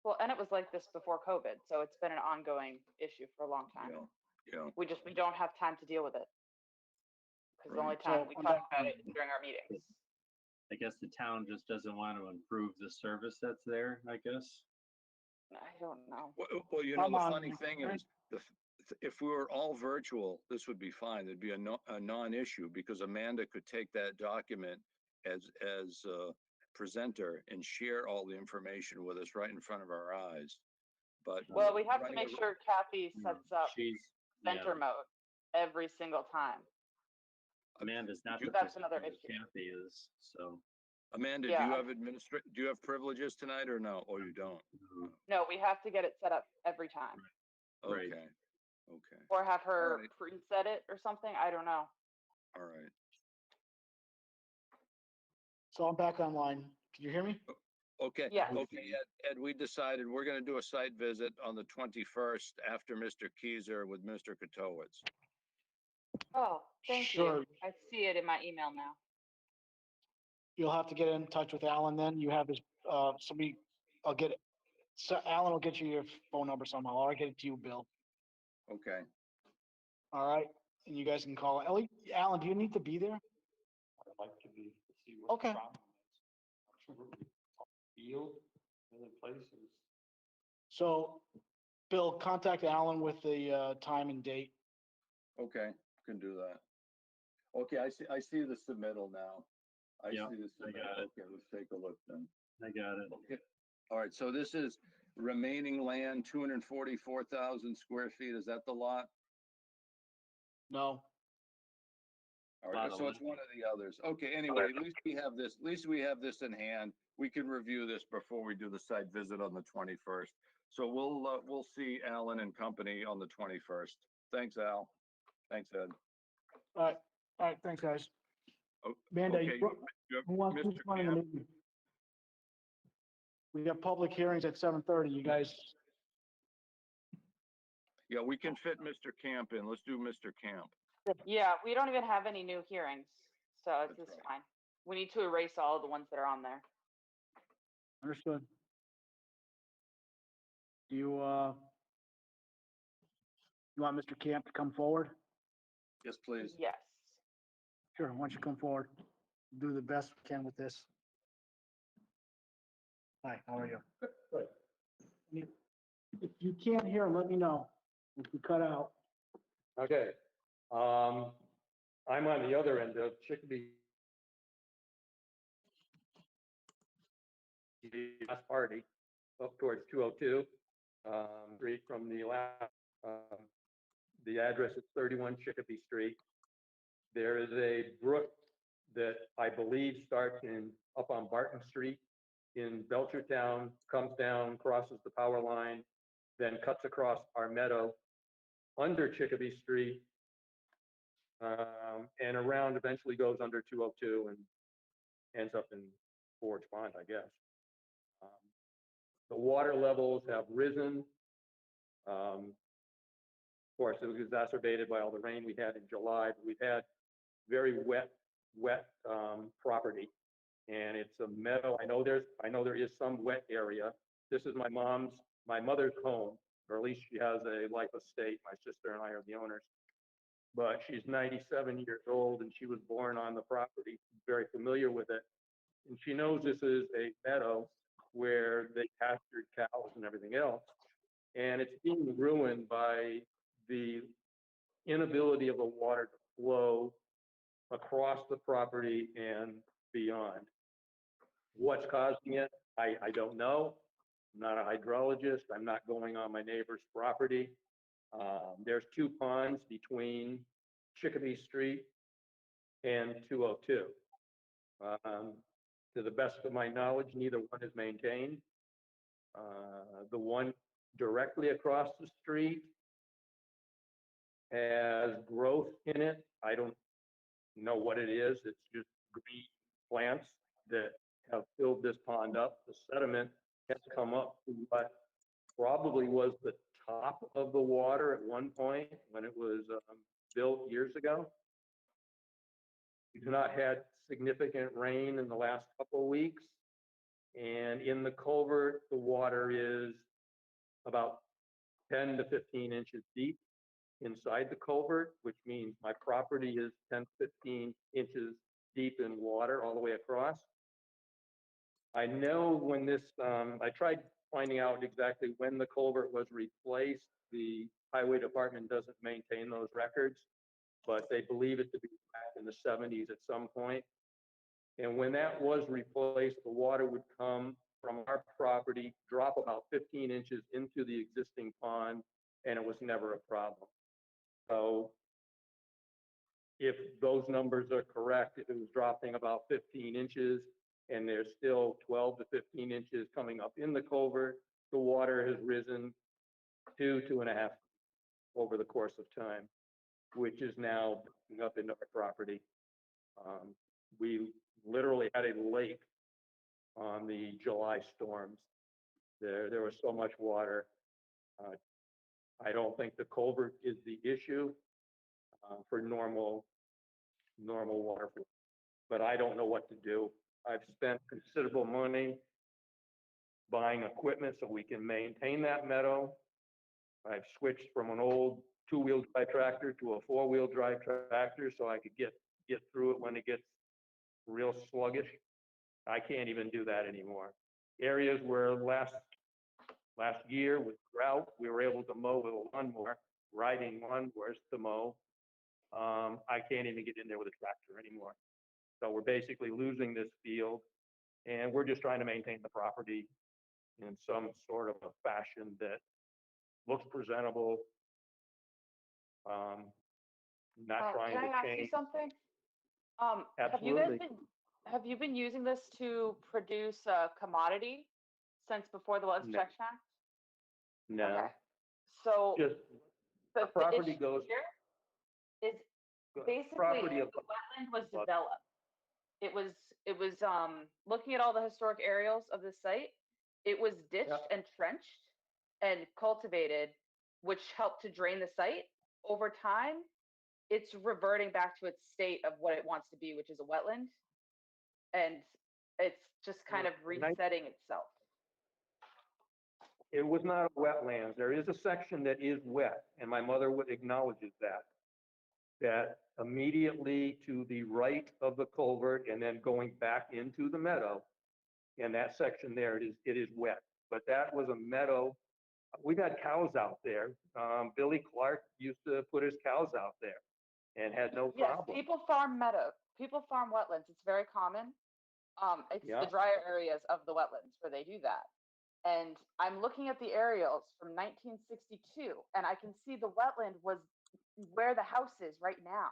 [SPEAKER 1] Well, and it was like this before COVID, so it's been an ongoing issue for a long time.
[SPEAKER 2] Yeah.
[SPEAKER 1] We don't have time to deal with it. Because the only
[SPEAKER 2] Right.
[SPEAKER 1] time
[SPEAKER 3] So
[SPEAKER 1] we
[SPEAKER 3] on
[SPEAKER 1] talk
[SPEAKER 3] that-
[SPEAKER 1] about it is during our meetings.
[SPEAKER 6] I guess the town just doesn't want to improve the service that's there, I guess.
[SPEAKER 1] I don't know.
[SPEAKER 2] Well, you know,
[SPEAKER 3] I'm
[SPEAKER 2] the
[SPEAKER 3] on,
[SPEAKER 2] funny thing
[SPEAKER 3] right?
[SPEAKER 2] is, if we were all virtual, this would be fine. There'd be a non-issue because Amanda could take that document as a presenter and share all the information with us right in front of our eyes. But
[SPEAKER 1] Well, we have to
[SPEAKER 2] running
[SPEAKER 1] make
[SPEAKER 2] a-
[SPEAKER 1] sure Kathy sets up
[SPEAKER 6] She's,
[SPEAKER 1] center mode every single time.
[SPEAKER 6] Amanda's not. the
[SPEAKER 1] That's another
[SPEAKER 6] presenter,
[SPEAKER 1] issue.
[SPEAKER 6] Kathy is, so.
[SPEAKER 2] Amanda,
[SPEAKER 1] Yeah.
[SPEAKER 2] do you have privileges tonight or no? Or you don't?
[SPEAKER 1] No, we have to get it set up every time.
[SPEAKER 6] Right.
[SPEAKER 2] Okay. Okay.
[SPEAKER 1] Or have her
[SPEAKER 2] Alright.
[SPEAKER 1] preset it or something. I don't know.
[SPEAKER 2] All right.
[SPEAKER 3] So I'm back online. Can you hear me?
[SPEAKER 2] Okay.
[SPEAKER 1] Yes.
[SPEAKER 2] Okay, Ed, we decided we're gonna do a site visit on the 21st after Mr. Keyser with Mr. Katowitz.
[SPEAKER 1] Oh, thank
[SPEAKER 3] Sure.
[SPEAKER 1] you. I see it in my email now.
[SPEAKER 3] You'll have to get in touch with Alan then. You have his, I'll get it. So Alan will get you your phone number somehow. I'll get it to you, Bill.
[SPEAKER 2] Okay.
[SPEAKER 3] All right? And you guys can call Ellie. Alan, do you need to be there?
[SPEAKER 5] I'd like to be, to see what
[SPEAKER 3] Okay.
[SPEAKER 5] the problem is. Absolutely. Field, other places.
[SPEAKER 3] So, Bill, contact Alan with the time and date.
[SPEAKER 2] Okay, can do that. Okay, I see the submittal now. I
[SPEAKER 6] Yeah,
[SPEAKER 2] see the
[SPEAKER 6] I
[SPEAKER 2] submittal.
[SPEAKER 6] got it.
[SPEAKER 2] Okay, let's take a look then.
[SPEAKER 6] I got it.
[SPEAKER 2] Okay. All right, so this is remaining land, 244,000 square feet. Is that the lot?
[SPEAKER 3] No.
[SPEAKER 2] All right,
[SPEAKER 6] Lot
[SPEAKER 2] so it's one of the others. Okay, anyway, at least we have this in hand. We can review this before we do the site visit on the 21st. So we'll see Alan and company on the 21st. Thanks, Al. Thanks, Ed.
[SPEAKER 3] All right, thanks, guys.
[SPEAKER 2] Oh,
[SPEAKER 3] Amanda,
[SPEAKER 2] okay, you have
[SPEAKER 3] who wants
[SPEAKER 2] Mr.
[SPEAKER 3] who's running the
[SPEAKER 2] Camp.
[SPEAKER 3] meeting? We have public hearings at 7:30. You guys,
[SPEAKER 2] Yeah, we can fit Mr. Camp in. Let's do Mr. Camp.
[SPEAKER 1] Yeah, we don't even have any new hearings, so
[SPEAKER 2] That's
[SPEAKER 1] it's
[SPEAKER 2] right.
[SPEAKER 1] fine. We need to erase all of the ones that are on there.
[SPEAKER 3] understood. You want Mr. Camp to come forward?
[SPEAKER 2] Yes, please.
[SPEAKER 1] Yes.
[SPEAKER 3] Sure, why don't you come forward? Do the best we can with this. Hi, how are you? Good. If you can't hear, let me know. If you cut out.
[SPEAKER 5] Okay, I'm on the other end of Chicopee. Last party, up towards 202, street from the last, the address is 31 Chicopee Street. There is a brook that I believe starts up on Barton Street in Belchertown, comes down, crosses the power line, then cuts across our meadow under Chicopee Street, and around, eventually goes under 202 and ends up in Forge Pond, I guess. The water levels have risen. Of course, it was exacerbated by all the rain we had in July, but we've had very wet property. And it's a meadow. I know there is some wet area. This is my mother's home, or at least she has a life estate. My sister and I are the owners. But she's 97 years old and she was born on the property, very familiar with it. And she knows this is a meadow where they pastured cows and everything else. And it's being ruined by the inability of the water to flow across the property and beyond. What's causing it? I don't know. I'm not a hydrologist. I'm not going on my neighbor's property. There's two ponds between Chicopee Street and 202. To the best of my knowledge, neither one is maintained. The one directly across the street has growth in it. I don't know what it is. It's just green plants that have filled this pond up. The sediment has come up to what probably was the top of the water at one point when it was built years ago. We've not had significant rain in the last couple of weeks. And in the culvert, the water is about 10 to 15 inches deep inside the culvert, which means my property is 10, 15 inches deep in water all the way across. I know when this, I tried finding out exactly when the culvert was replaced. The highway department doesn't maintain those records, but they believe it to be back in the 70s at some point. And when that was replaced, the water would come from our property, drop about 15 inches into the existing pond, and it was never a problem. So if those numbers are correct, if it was dropping about 15 inches and there's still 12 to 15 inches coming up in the culvert, the water has risen 2.5 over the course of time, which is now backing up into our property. We literally had a lake on the July storms. There was so much water. I don't think the culvert is the issue for normal water flow, but I don't know what to do. I've spent considerable money buying equipment so we can maintain that meadow. I've switched from an old 2-wheel drive tractor to a 4-wheel drive tractor so I could get through it when it gets real sluggish. I can't even do that anymore. Areas where last year with drought, we were able to mow with a lawnmower, riding lawnmowers to mow. I can't even get in there with a tractor anymore. So we're basically losing this field, and we're just trying to maintain the property in some sort of a fashion that looks presentable. Not trying
[SPEAKER 1] Can I
[SPEAKER 5] to
[SPEAKER 1] ask you
[SPEAKER 5] change.
[SPEAKER 1] something?
[SPEAKER 5] Absolutely.
[SPEAKER 1] Have you been using this to produce a commodity since before the Wetland
[SPEAKER 5] No.
[SPEAKER 1] Protection Act?
[SPEAKER 5] No,
[SPEAKER 1] Okay. So
[SPEAKER 5] just
[SPEAKER 1] the
[SPEAKER 5] property
[SPEAKER 1] issue
[SPEAKER 5] goes.
[SPEAKER 1] here is basically
[SPEAKER 5] Property
[SPEAKER 1] the
[SPEAKER 5] of.
[SPEAKER 1] wetland was developed. It was looking at all the historic aerials of the site. It was ditched and trenched and cultivated, which helped to drain the site. Over time, it's reverting back to its state of what it wants to be, which is a wetland. And it's just kind of resetting itself.
[SPEAKER 5] It was not a wetlands. There is a section that is wet, and my mother acknowledges that. That immediately to the right of the culvert and then going back into the meadow, and that section there, it is wet. But that was a meadow. We've had cows out there. Billy Clark used to put his cows out there and had no problem.
[SPEAKER 1] Yes, people farm meadow. People farm wetlands. It's very common. It's
[SPEAKER 5] Yeah.
[SPEAKER 1] the drier areas of the wetlands where they do that. And I'm looking at the aerials from 1962, and I can see the wetland was where the house is right now.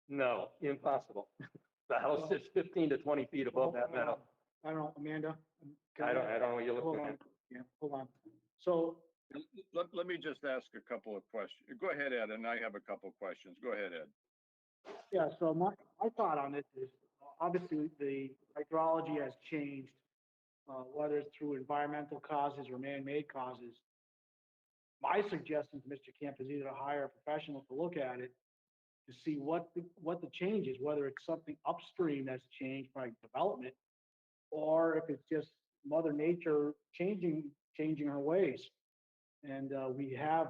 [SPEAKER 5] No, impossible. The house is 15 to 20 feet above that meadow.
[SPEAKER 3] I don't know, Amanda.
[SPEAKER 5] I don't know what you're
[SPEAKER 3] Hold
[SPEAKER 5] looking
[SPEAKER 3] on.
[SPEAKER 5] at.
[SPEAKER 3] Yeah, hold on. So
[SPEAKER 2] Let me just ask a couple of questions. Go ahead, Ed, and I have a couple of questions. Go ahead, Ed.
[SPEAKER 3] yeah, so my thought on this is obviously the hydrology has changed, whether it's through environmental causes or man-made causes. My suggestion to Mr. Camp is either to hire a professional to look at it to see what the change is, whether it's something upstream that's changed by development, or if it's just Mother Nature changing her ways. And we have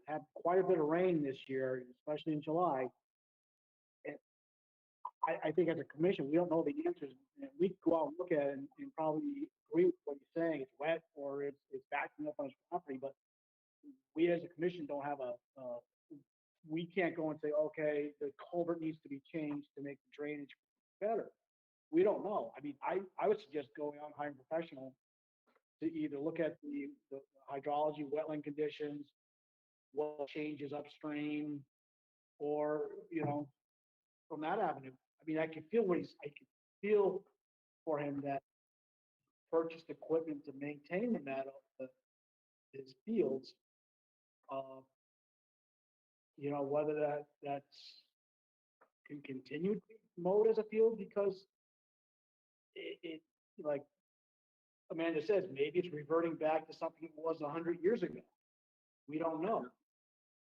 [SPEAKER 3] had quite a bit of rain this year, especially in July. And I think as a commission, we don't know the answers. And we could go out and look at it and probably agree with what he's saying. It's wet or it's backing up on his property, but we as a commission don't have we can't go and say, okay, the culvert needs to be changed to make the drainage better. We don't know. I mean, I would suggest going out and hiring a professional to either look at the hydrology, wetland conditions, what changes upstream, or, from that avenue. I mean, I can feel for him that purchased equipment to maintain the meadow, his fields, whether that's can continue to be mowed as a field because it like Amanda says, maybe it's reverting back to something it was 100 years ago. We don't know.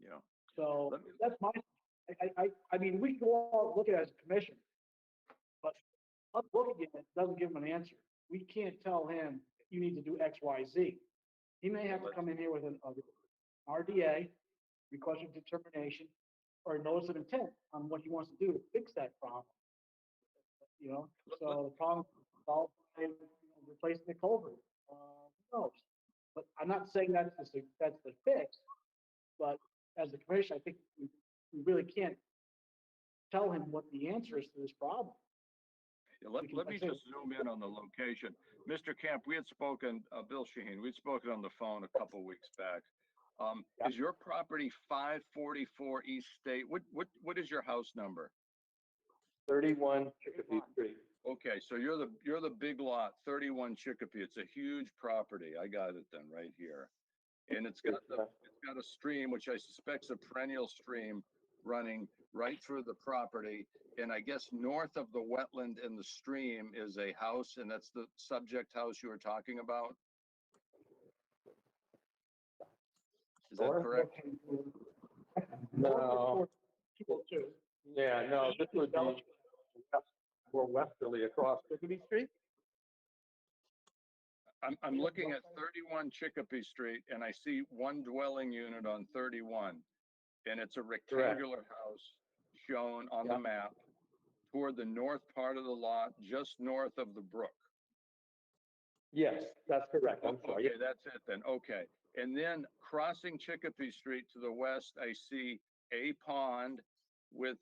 [SPEAKER 2] Yeah.
[SPEAKER 3] So that's my, I mean, we can go out and look at it as a commission, but us looking at it doesn't give them an answer. we can't tell him, you need to do X, Y, Z. He may have to come in here with an RDA, request of determination, or a notice of intent on what he wants to do to fix that problem. You know, so the problem solved by, you know, replacing the culvert. Who knows? But I'm not saying that's the fix, but as a commission, I think we really can't tell him what the answer is to this problem.
[SPEAKER 2] Yeah, let me just zoom in on the location. Mr. Camp, we had spoken, Bill Shaheen, we'd spoken on the phone a couple weeks back.
[SPEAKER 3] Yeah.
[SPEAKER 2] Is your property 544 East State? What is your house number?
[SPEAKER 5] 31 Chicopee Street.
[SPEAKER 2] Okay, so you're the big lot, 31 Chicopee. It's a huge property. I got it then right here. And it's got a stream, which I suspect is a perennial stream running right through the property. And I guess north of the wetland and the stream is a house, and that's the subject house you were talking about? Is that correct?
[SPEAKER 5] No. Yeah, no, this would be more westerly across Chicopee Street.
[SPEAKER 2] I'm looking at 31 Chicopee Street, and I see one dwelling unit on 31. And it's a rectangular house shown on the map toward the north part of the lot, just north of the brook.
[SPEAKER 5] Yes, that's correct. I'm sorry.
[SPEAKER 2] Okay, that's it then. Okay. And then crossing Chicopee Street to the west, I see a pond with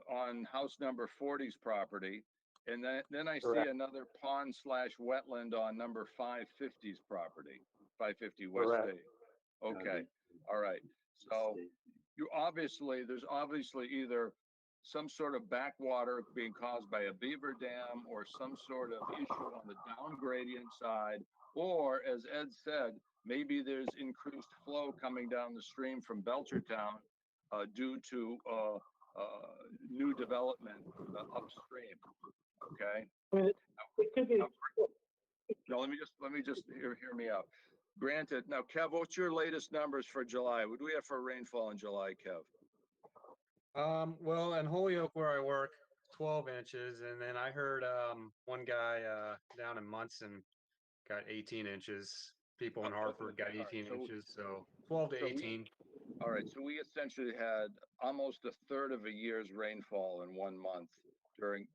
[SPEAKER 2] on house number 40's property. And then I see another pond / wetland on number 550's property, 550 West State. Okay. All right. So there's obviously either some sort of backwater being caused by a beaver dam or some sort of issue on the down gradient side, or as Ed said, maybe there's increased flow coming down the stream from Belchertown due to new development upstream. Okay.
[SPEAKER 3] I mean, it could be.
[SPEAKER 2] No, let me just hear me out. Granted, now Kev, what's your latest numbers for July? What do we have for rainfall in July, Kev?
[SPEAKER 8] Well, in Holyoke where I work, 12 inches, and then I heard one guy down in Munson got 18 inches. People in Hartford got 18 inches, so 12 to 18.
[SPEAKER 2] All right, so we essentially had almost a third of a year's rainfall in 1 month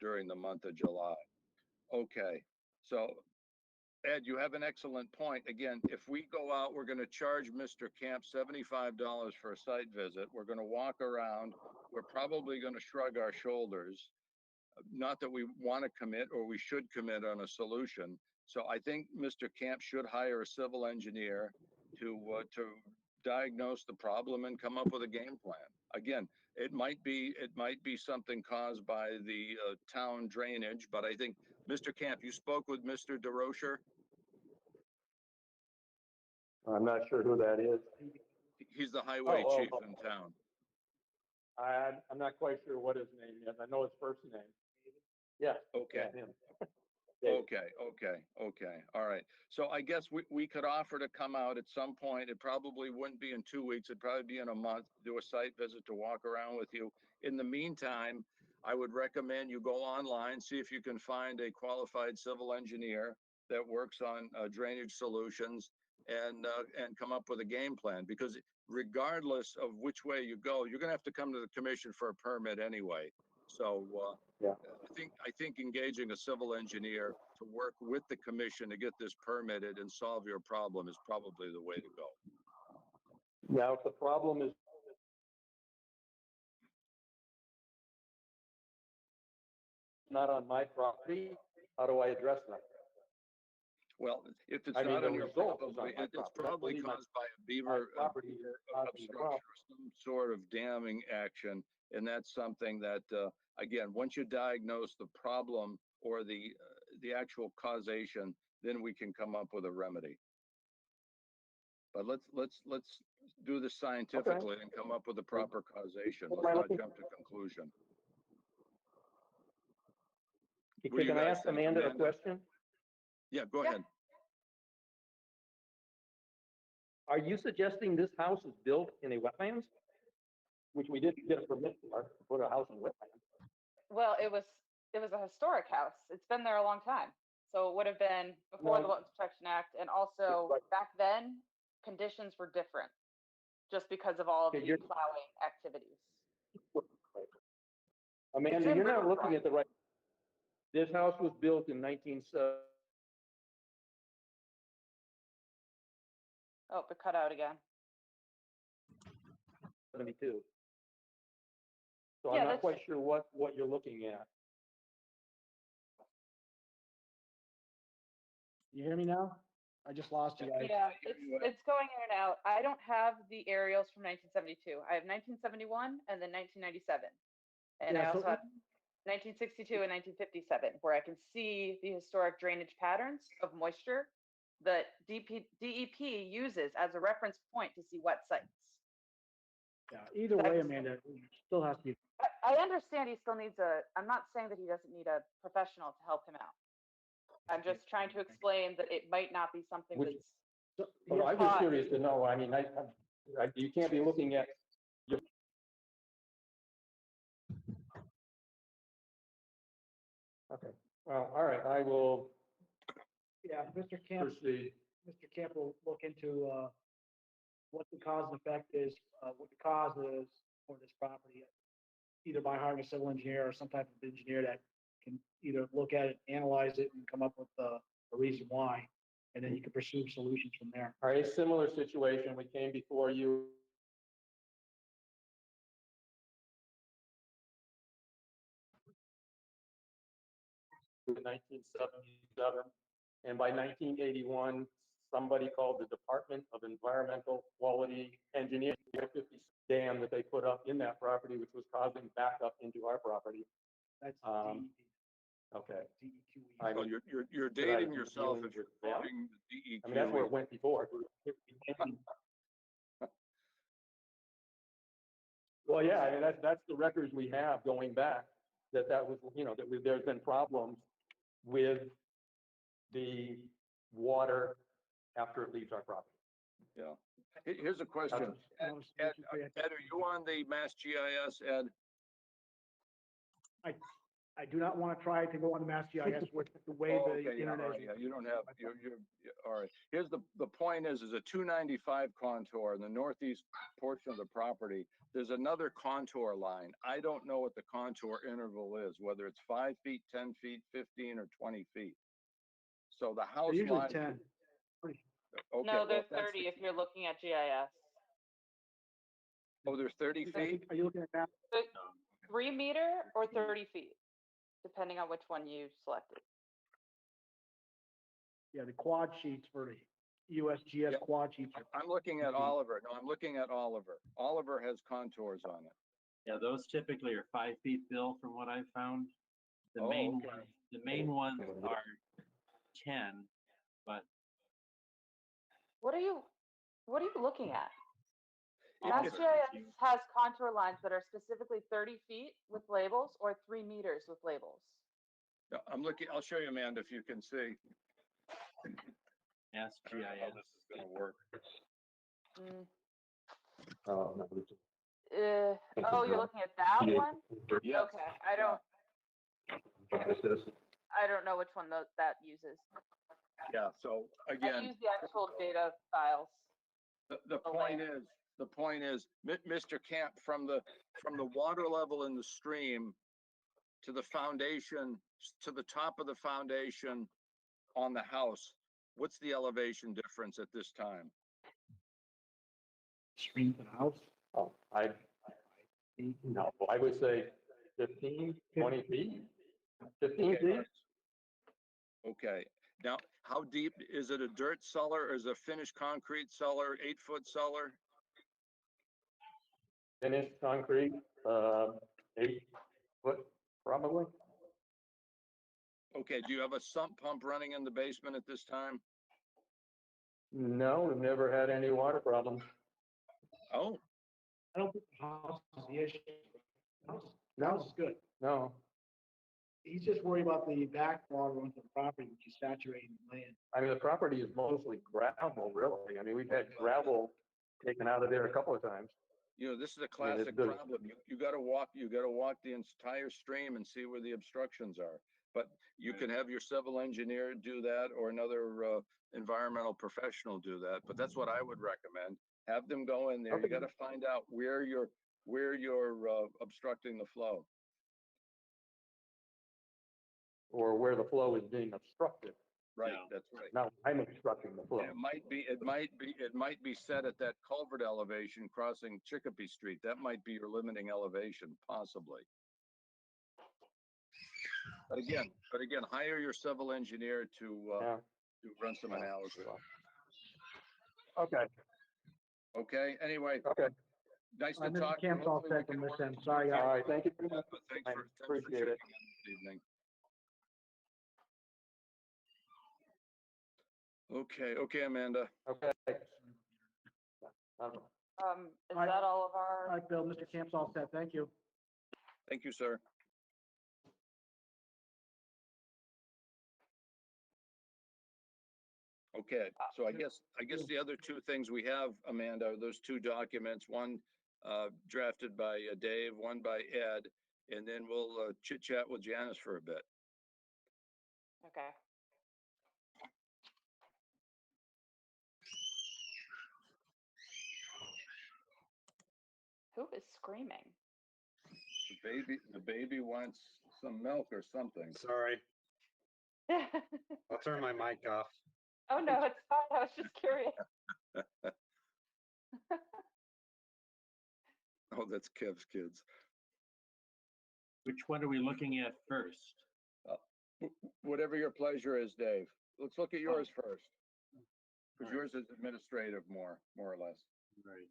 [SPEAKER 2] during the month of July. Okay, so Ed, you have an excellent point. Again, if we go out, we're going to charge Mr. Camp $75 for a site visit. We're going to walk around. We're probably going to shrug our shoulders. Not that we want to commit or we should commit on a solution. So I think Mr. Camp should hire a civil engineer to diagnose the problem and come up with a game plan. Again, it might be something caused by the town drainage, but I think, Mr. Camp, you spoke with Mr. DeRocher?
[SPEAKER 5] I'm not sure who that is.
[SPEAKER 2] He's the highway chief in town.
[SPEAKER 5] I'm not quite sure what his name is. I know his first name. Yeah.
[SPEAKER 2] Okay.
[SPEAKER 5] Yeah, him.
[SPEAKER 2] Okay. All right. So I guess we could offer to come out at some point. It probably wouldn't be in 2 weeks. It'd probably be in a month, do a site visit to walk around with you. In the meantime, I would recommend you go online, see if you can find a qualified civil engineer that works on drainage solutions and come up with a game plan, because regardless of which way you go, you're gonna have to come to the commission for a permit anyway. So I think engaging a civil engineer to work with the commission to get this permitted and solve your problem is probably the way to go.
[SPEAKER 5] Now, if the problem is not on my property, how do I address that?
[SPEAKER 2] Well, if it's
[SPEAKER 5] I mean,
[SPEAKER 2] not
[SPEAKER 5] the
[SPEAKER 2] on your
[SPEAKER 5] result
[SPEAKER 2] property,
[SPEAKER 5] is on my
[SPEAKER 2] it's
[SPEAKER 5] property.
[SPEAKER 2] probably
[SPEAKER 5] That's
[SPEAKER 2] caused by a
[SPEAKER 5] My
[SPEAKER 2] beaver
[SPEAKER 5] property is causing the
[SPEAKER 2] obstruction
[SPEAKER 5] problem.
[SPEAKER 2] or some sort of damming action. And that's something that, again, once you diagnose the problem or the actual causation, then we can come up with a remedy. But let's do this scientifically and come up with the proper causation. Let's not jump to conclusion. What do you
[SPEAKER 5] Can I
[SPEAKER 2] guys
[SPEAKER 5] ask
[SPEAKER 2] think,
[SPEAKER 5] Amanda a
[SPEAKER 2] Amanda?
[SPEAKER 5] question?
[SPEAKER 2] Yeah, go ahead.
[SPEAKER 5] Are you suggesting this house is built in a wetlands? Which we didn't get a permit for, to put a house in wetlands.
[SPEAKER 1] Well, it was a historic house. It's been there a long time. So it would have been before the Wetlands Protection Act, and also back then, conditions were different, just because of all of
[SPEAKER 5] Okay,
[SPEAKER 1] the
[SPEAKER 5] you're-
[SPEAKER 1] plowing activities.
[SPEAKER 5] Amanda, you're not looking at the right. This house was built in 1972.
[SPEAKER 1] Oh, it cut out again.
[SPEAKER 5] So
[SPEAKER 1] Yeah,
[SPEAKER 5] I'm not
[SPEAKER 1] that's-
[SPEAKER 5] quite sure what you're looking at.
[SPEAKER 3] You hear me now? I just lost you guys.
[SPEAKER 1] Yeah, it's going in and out. I don't have the aerials from 1972. I have 1971 and then 1997. And I
[SPEAKER 3] Yeah,
[SPEAKER 1] also
[SPEAKER 3] so-
[SPEAKER 1] have 1962 and 1957, where I can see the historic drainage patterns of moisture that DEP uses as a reference point to see wet sites.
[SPEAKER 3] Yeah, either way, Amanda, it still has to be.
[SPEAKER 1] I understand he still needs I'm not saying that he doesn't need a professional to help him out. I'm just trying to explain that it might not be something
[SPEAKER 5] Which-
[SPEAKER 1] that's.
[SPEAKER 5] Well, I'm just curious to know, I mean, you can't be looking at your. Okay, well, all right, I will
[SPEAKER 3] Yeah, Mr. Camp,
[SPEAKER 5] proceed.
[SPEAKER 3] Mr. Camp will look into, what the cause and effect is, what the cause is for this property. Either by hiring a civil engineer or some type of engineer that can either look at it, analyze it, and come up with a reason why. And then you can pursue solutions from there.
[SPEAKER 5] All right, similar situation, we came before you. In 1977, and by 1981, somebody called the Department of Environmental Quality Engineering, 50 dam that they put up in that property, which was causing backup into our property.
[SPEAKER 3] That's
[SPEAKER 5] Okay.
[SPEAKER 3] DEQ.
[SPEAKER 5] I
[SPEAKER 2] Well,
[SPEAKER 5] mean,
[SPEAKER 2] you're
[SPEAKER 5] Should I
[SPEAKER 2] dating
[SPEAKER 5] be
[SPEAKER 2] yourself
[SPEAKER 5] dealing
[SPEAKER 2] if you're
[SPEAKER 5] with them?
[SPEAKER 2] quoting the DEQ.
[SPEAKER 5] I mean, that's where it went before. Well, yeah, I mean, that's the records we have going back, that was, there's been problems with the water after it leaves our property.
[SPEAKER 2] Yeah. Here's a question. Ed, are you on the Mass GIS, Ed?
[SPEAKER 3] I do not want to try to go on the Mass GIS with the way
[SPEAKER 2] Oh,
[SPEAKER 3] the
[SPEAKER 2] okay, yeah, all
[SPEAKER 3] internet
[SPEAKER 2] right,
[SPEAKER 3] is.
[SPEAKER 2] yeah, you don't have, all right. Here's the point is a 295 contour in the northeast portion of the property. There's another contour line. I don't know what the contour interval is, whether it's 5 feet, 10 feet, 15, or 20 feet. So the house
[SPEAKER 3] They're usually
[SPEAKER 2] line.
[SPEAKER 3] 10.
[SPEAKER 2] Okay,
[SPEAKER 1] No,
[SPEAKER 2] well,
[SPEAKER 1] they're
[SPEAKER 2] if that's
[SPEAKER 1] 30
[SPEAKER 2] the-
[SPEAKER 1] if you're looking at GIS.
[SPEAKER 2] Oh, they're 30 feet?
[SPEAKER 3] Are you looking at that?
[SPEAKER 1] 3 meter or 30 feet, depending on which one you selected.
[SPEAKER 3] Yeah, the quad sheets for the USGS
[SPEAKER 2] Yeah.
[SPEAKER 3] quad sheets.
[SPEAKER 2] I'm looking at Oliver. No, I'm looking at Oliver. Oliver has contours on it.
[SPEAKER 6] Yeah, those typically are 5 feet, Bill, from what I've found. The
[SPEAKER 2] Oh,
[SPEAKER 6] main
[SPEAKER 2] okay.
[SPEAKER 6] ones, the main ones are 10, but
[SPEAKER 1] What are you looking at?
[SPEAKER 6] I'll
[SPEAKER 1] Mass
[SPEAKER 6] send it to
[SPEAKER 1] GIS
[SPEAKER 6] you.
[SPEAKER 1] has contour lines that are specifically 30 feet with labels or 3 meters with labels.
[SPEAKER 2] No, I'm looking, I'll show you, Amanda, if you can see.
[SPEAKER 6] Mass
[SPEAKER 2] I don't know how
[SPEAKER 6] GIS.
[SPEAKER 2] this is gonna work.
[SPEAKER 1] Mm,
[SPEAKER 5] Oh, no,
[SPEAKER 1] oh, you're looking at that one?
[SPEAKER 2] Yes.
[SPEAKER 1] Okay, I don't know which one that uses.
[SPEAKER 2] Yeah, so
[SPEAKER 1] I
[SPEAKER 2] again,
[SPEAKER 1] use the actual data files.
[SPEAKER 2] the point is, Mr. Camp, from the water level in the stream to the foundation, to the top of the foundation on the house, what's the elevation difference at this time?
[SPEAKER 3] Stream to the house.
[SPEAKER 5] Oh, no, I would say 15, 20 feet, 15
[SPEAKER 2] Okay,
[SPEAKER 5] feet.
[SPEAKER 2] Okay, now, how deep, is it a dirt cellar or is it a finished concrete cellar, 8-foot cellar?
[SPEAKER 5] Finished concrete, 8 foot, probably.
[SPEAKER 2] Okay, do you have a sump pump running in the basement at this time?
[SPEAKER 5] No, we've never had any water problems.
[SPEAKER 2] Oh,
[SPEAKER 3] I don't think the house is the issue. The
[SPEAKER 5] No.
[SPEAKER 3] house is good.
[SPEAKER 5] No,
[SPEAKER 3] He's just worried about the backwater onto the property, which is saturating the land.
[SPEAKER 5] I mean, the property is mostly gravel, really. I mean, we've had gravel taken out of there a couple of times.
[SPEAKER 2] this is a
[SPEAKER 5] I mean,
[SPEAKER 2] classic
[SPEAKER 5] there's-
[SPEAKER 2] problem. You gotta walk the entire stream and see where the obstructions are. But you can have your civil engineer do that or another environmental professional do that, but that's what I would recommend. Have them go in there. You
[SPEAKER 5] Okay.
[SPEAKER 2] gotta find out where you're obstructing the flow.
[SPEAKER 5] Or where the flow is being obstructed.
[SPEAKER 2] Right,
[SPEAKER 6] Yeah.
[SPEAKER 2] that's right.
[SPEAKER 5] Now I'm obstructing the flow.
[SPEAKER 2] It might be set at that culvert elevation crossing Chicopee Street. That might be your limiting elevation, possibly. But again, hire your civil engineer to
[SPEAKER 5] Yeah.
[SPEAKER 2] run some analysis.
[SPEAKER 5] Okay,
[SPEAKER 2] Okay, anyway,
[SPEAKER 5] okay.
[SPEAKER 2] nice to
[SPEAKER 3] Mr.
[SPEAKER 2] talk to you.
[SPEAKER 3] Camp's all
[SPEAKER 2] Hopefully we
[SPEAKER 3] set from
[SPEAKER 2] can
[SPEAKER 3] this
[SPEAKER 2] work
[SPEAKER 3] end.
[SPEAKER 2] with
[SPEAKER 3] Sorry,
[SPEAKER 2] you.
[SPEAKER 5] All right, thank you very much.
[SPEAKER 2] But thanks
[SPEAKER 5] I
[SPEAKER 2] for
[SPEAKER 5] appreciate
[SPEAKER 2] checking
[SPEAKER 5] it.
[SPEAKER 2] in this evening. Okay, Amanda.
[SPEAKER 5] Okay.
[SPEAKER 1] Is
[SPEAKER 3] Alright.
[SPEAKER 1] that all of
[SPEAKER 3] All
[SPEAKER 1] our?
[SPEAKER 3] right, Bill, Mr. Camp's all set. Thank you.
[SPEAKER 2] Thank you, sir. Okay, so I guess the other two things we have, Amanda, are those two documents, one drafted by Dave, one by Ed, and then we'll chit chat with Janice for a bit.
[SPEAKER 1] Okay. Who is screaming?
[SPEAKER 2] The baby wants some milk or something.
[SPEAKER 8] Sorry, I'll turn my mic off.
[SPEAKER 1] Oh, no, it's fine. I was just curious.
[SPEAKER 2] Oh, that's Kev's kids.
[SPEAKER 6] Which one are we looking at first?
[SPEAKER 2] Whatever your pleasure is, Dave. Let's look at yours first. Because yours is administrative more or less.
[SPEAKER 6] Right.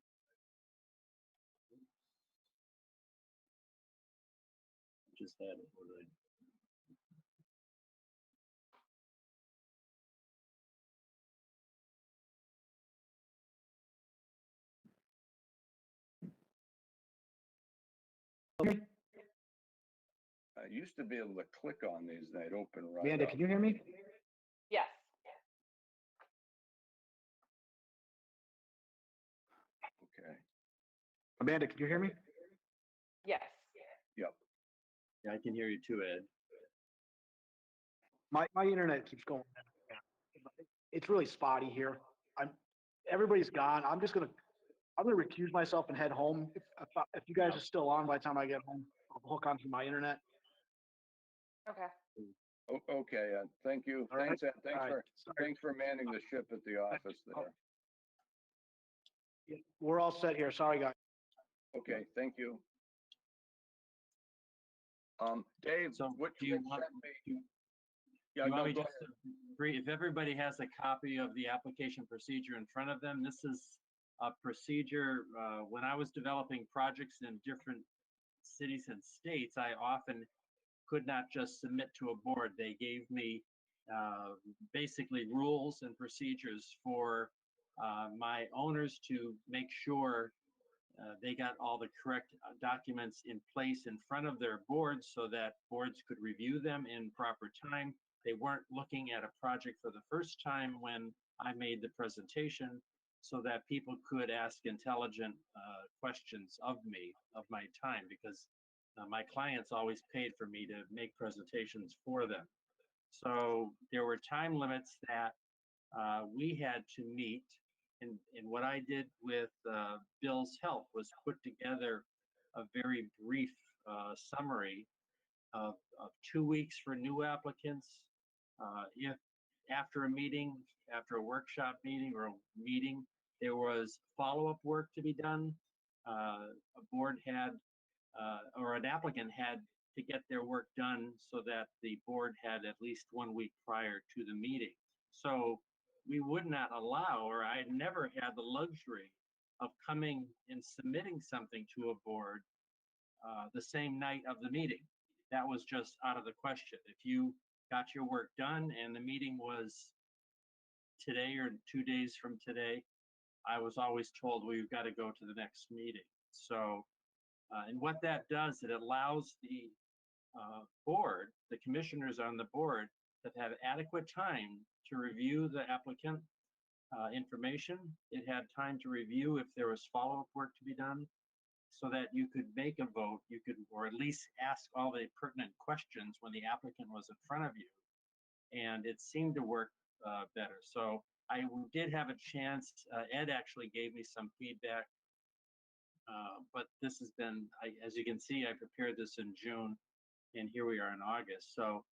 [SPEAKER 6] Just had it. What did I-
[SPEAKER 2] I used to be able to click on these and they'd open right
[SPEAKER 3] Amanda,
[SPEAKER 2] up.
[SPEAKER 3] can you hear me?
[SPEAKER 1] Yes.
[SPEAKER 2] Okay,
[SPEAKER 3] Amanda, can you hear me?
[SPEAKER 1] Yes.
[SPEAKER 2] yep.
[SPEAKER 6] Yeah, I can hear you too, Ed.
[SPEAKER 3] My internet keeps going. It's really spotty here. Everybody's gone. I'm gonna recuse myself and head home. If you guys are still on by the time I get home, I'll hook onto my internet.
[SPEAKER 1] Okay.
[SPEAKER 2] Okay, Ed, thank you.
[SPEAKER 3] All right.
[SPEAKER 2] Thanks, Ed.
[SPEAKER 3] All right. Sorry.
[SPEAKER 2] Thanks for manning the ship at the office there.
[SPEAKER 3] Yeah, we're all set here. Sorry, guys.
[SPEAKER 2] Okay, thank you. Dave,
[SPEAKER 6] So
[SPEAKER 2] what
[SPEAKER 6] do
[SPEAKER 2] you
[SPEAKER 6] you
[SPEAKER 2] had
[SPEAKER 6] want-
[SPEAKER 2] sent me? Yeah,
[SPEAKER 6] You want
[SPEAKER 2] no,
[SPEAKER 6] me
[SPEAKER 2] go
[SPEAKER 6] just
[SPEAKER 2] ahead.
[SPEAKER 6] to if everybody has a copy of the application procedure in front of them, this is a procedure, when I was developing projects in different cities and states, I often could not just submit to a board. They gave me basically rules and procedures for my owners to make sure they got all the correct documents in place in front of their boards so that boards could review them in proper time. They weren't looking at a project for the first time when I made the presentation, so that people could ask intelligent questions of me, of my time, because my clients always paid for me to make presentations for them. So there were time limits that we had to meet. And what I did with Bill's help was put together a very brief summary of 2 weeks for new applicants. If after a meeting, after a workshop meeting or a meeting, there was follow-up work to be done, a board had, or an applicant had to get their work done so that the board had at least 1 week prior to the meeting. So we would not allow, or I never had the luxury of coming and submitting something to a board the same night of the meeting. That was just out of the question. If you got your work done and the meeting was today or 2 days from today, I was always told, well, you've got to go to the next meeting. So, and what that does, it allows the board, the commissioners on the board, that have adequate time to review the applicant information. It had time to review if there was follow-up work to be done. so that you could make a vote, you could, or at least ask all the pertinent questions when the applicant was in front of you. And it seemed to work better. So I did have a chance, Ed actually gave me some feedback, but this has been, as you can see, I prepared this in June, and here we are in August. So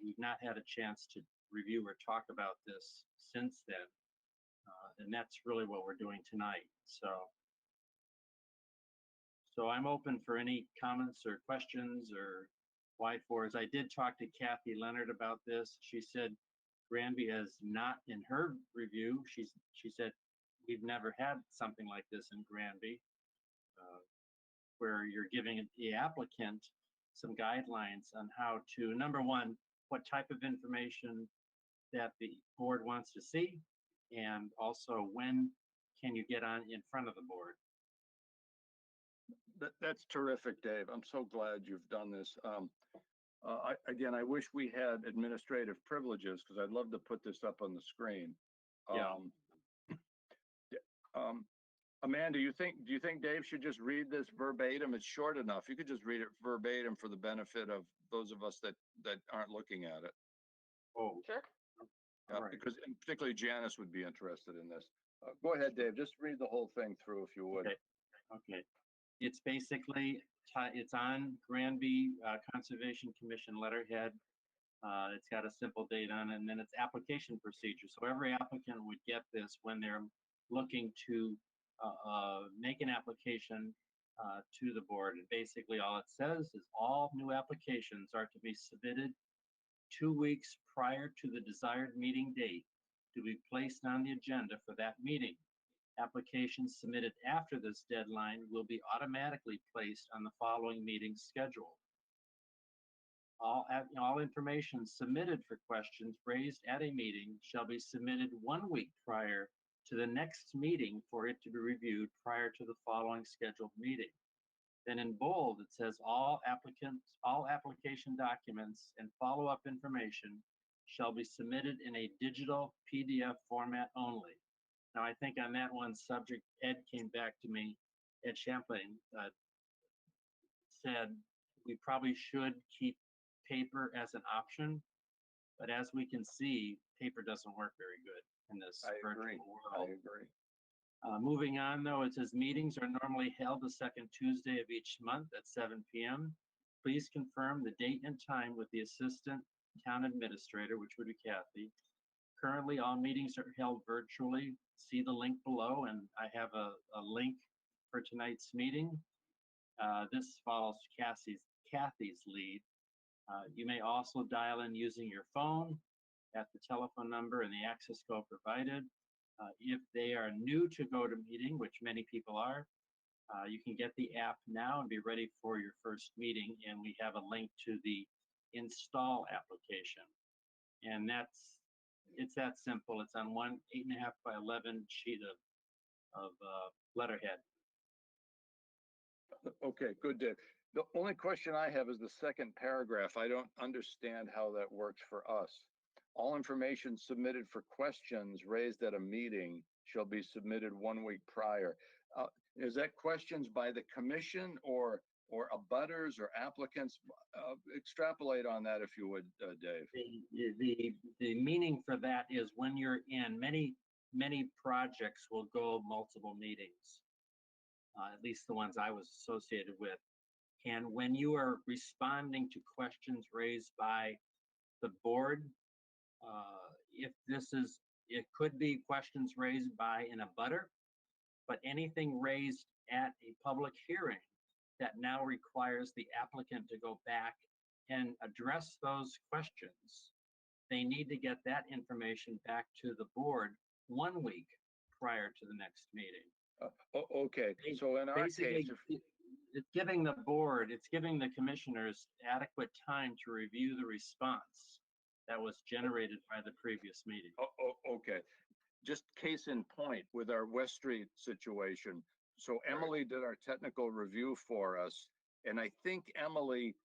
[SPEAKER 6] we've not had a chance to review or talk about this since then. And that's really what we're doing tonight. So I'm open for any comments or questions or why fours. I did talk to Kathy Leonard about this. She said Granby has not, in her review, she said we've never had something like this in Granby, where you're giving the applicant some guidelines on how to, number one, what type of information that the board wants to see, and also when can you get on in front of the board.
[SPEAKER 2] That's terrific, Dave. I'm so glad you've done this. Again, I wish we had administrative privileges because I'd love to put this up on the screen.
[SPEAKER 6] Yeah.
[SPEAKER 2] Amanda, do you think Dave should just read this verbatim? It's short enough. You could just read it verbatim for the benefit of those of us that aren't looking at it.
[SPEAKER 6] Oh,
[SPEAKER 1] Sure.
[SPEAKER 2] Yeah,
[SPEAKER 6] right.
[SPEAKER 2] because and particularly Janice would be interested in this. Go ahead, Dave. Just read the whole thing through if you would.
[SPEAKER 6] Okay. It's basically, it's on Granby Conservation Commission letterhead. It's got a simple date on it, and then it's application procedure. So every applicant would get this when they're looking to make an application to the board. And basically all it says is all new applications are to be submitted 2 weeks prior to the desired meeting date to be placed on the agenda for that meeting. Applications submitted after this deadline will be automatically placed on the following meeting schedule. All information submitted for questions raised at a meeting shall be submitted 1 week prior to the next meeting for it to be reviewed prior to the following scheduled meeting. Then in bold, it says all application documents and follow-up information shall be submitted in a digital PDF format only. Now, I think on that one subject, Ed came back to me, Ed Champlain said we probably should keep paper as an option, but as we can see, paper doesn't work very good in this virtual world.
[SPEAKER 2] I agree.
[SPEAKER 6] Moving on though, it says meetings are normally held the second Tuesday of each month at 7 p.m. Please confirm the date and time with the assistant town administrator, which would be Kathy. Currently, all meetings are held virtually. See the link below, and I have a link for tonight's meeting. This follows Kathy's lead. You may also dial in using your phone at the telephone number and the access code provided. If they are new to GoToMeeting, which many people are, you can get the app now and be ready for your first meeting. And we have a link to the install application. And it's that simple. It's on one 8.5 by 11 sheet of letterhead.
[SPEAKER 2] Okay, good, Dave. The only question I have is the second paragraph. I don't understand how that works for us. All information submitted for questions raised at a meeting shall be submitted 1 week prior. Is that questions by the commission or abutters or applicants? Extrapolate on that if you would, Dave.
[SPEAKER 6] The meaning for that is when you're in, many projects will go multiple meetings, at least the ones I was associated with. And when you are responding to questions raised by the board, it could be questions raised by an abutter, but anything raised at a public hearing that now requires the applicant to go back and address those questions, they need to get that information back to the board 1 week prior to the next meeting.
[SPEAKER 2] Okay, so in our case,
[SPEAKER 6] it's giving the board, it's giving the commissioners adequate time to review the response that was generated by the previous meeting.
[SPEAKER 2] Okay, just case in point with our West Street situation. So Emily did our technical review for us, and I think Emily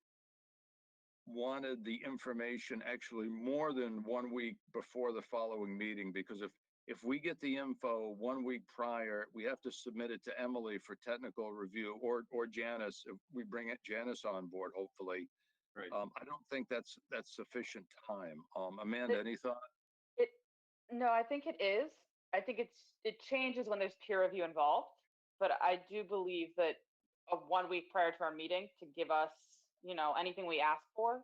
[SPEAKER 2] wanted the information actually more than 1 week before the following meeting, because if we get the info 1 week prior, we have to submit it to Emily for technical review, or Janice, if we bring Janice on board, hopefully.
[SPEAKER 6] Right.
[SPEAKER 2] I don't think that's sufficient time. Amanda, any thought?
[SPEAKER 1] No, I think it is. I think it changes when there's peer review involved, but I do believe that a 1 week prior to our meeting to give us, anything we ask for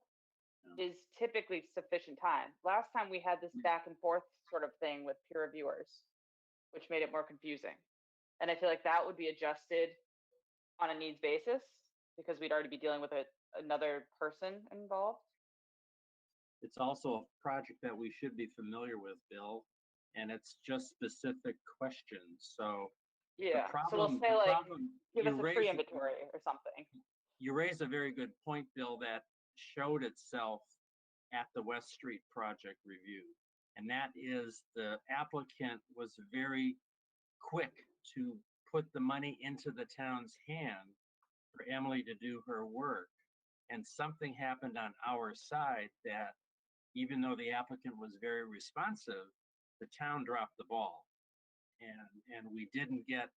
[SPEAKER 1] is typically sufficient time. Last time we had this back and forth sort of thing with peer reviewers, which made it more confusing. And I feel like that would be adjusted on a needs basis because we'd already be dealing with another person involved.
[SPEAKER 6] It's also a project that we should be familiar with, Bill, and it's just specific questions. So
[SPEAKER 1] Yeah.
[SPEAKER 6] problem,
[SPEAKER 1] so we'll say
[SPEAKER 6] the
[SPEAKER 1] like,
[SPEAKER 6] problem
[SPEAKER 1] give us
[SPEAKER 6] you
[SPEAKER 1] a
[SPEAKER 6] raise-
[SPEAKER 1] free inventory or something.
[SPEAKER 6] You raise a very good point, Bill, that showed itself at the West Street project review. And that is the applicant was very quick to put the money into the town's hand for Emily to do her work. And something happened on our side that even though the applicant was very responsive, the town dropped the ball. And we didn't get,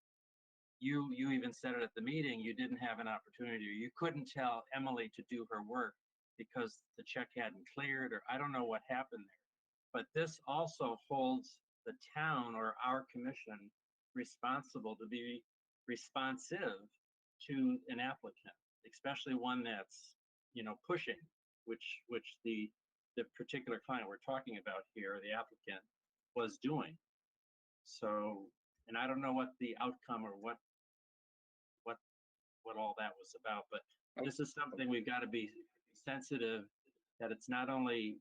[SPEAKER 6] you even said it at the meeting, you didn't have an opportunity, or you couldn't tell Emily to do her work because the check hadn't cleared, or I don't know what happened there. But this also holds the town or our commission responsible to be responsive to an applicant, especially one that's, pushing, which the particular client we're talking about here, the applicant, was doing. So, and I don't know what the outcome or what all that was about, but this is something we've got to be sensitive that it's not only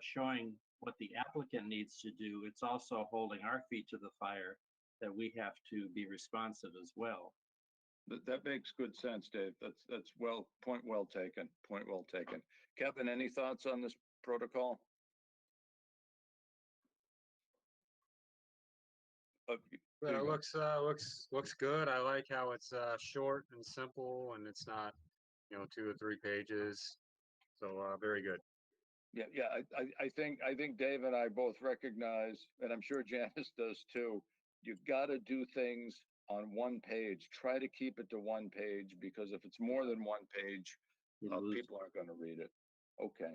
[SPEAKER 6] showing what the applicant needs to do, it's also holding our feet to the fire that we have to be responsive as well.
[SPEAKER 2] That makes good sense, Dave. That's point well taken. Point well taken. Kevin, any thoughts on this protocol?
[SPEAKER 8] Yeah, it looks good. I like how it's short and simple, and it's not 2 or 3 pages. So very good.
[SPEAKER 2] Yeah. I think Dave and I both recognize, and I'm sure Janice does too, you've got to do things on 1 page. Try to keep it to 1 page, because if it's more than 1 page, people aren't going to read it. Okay.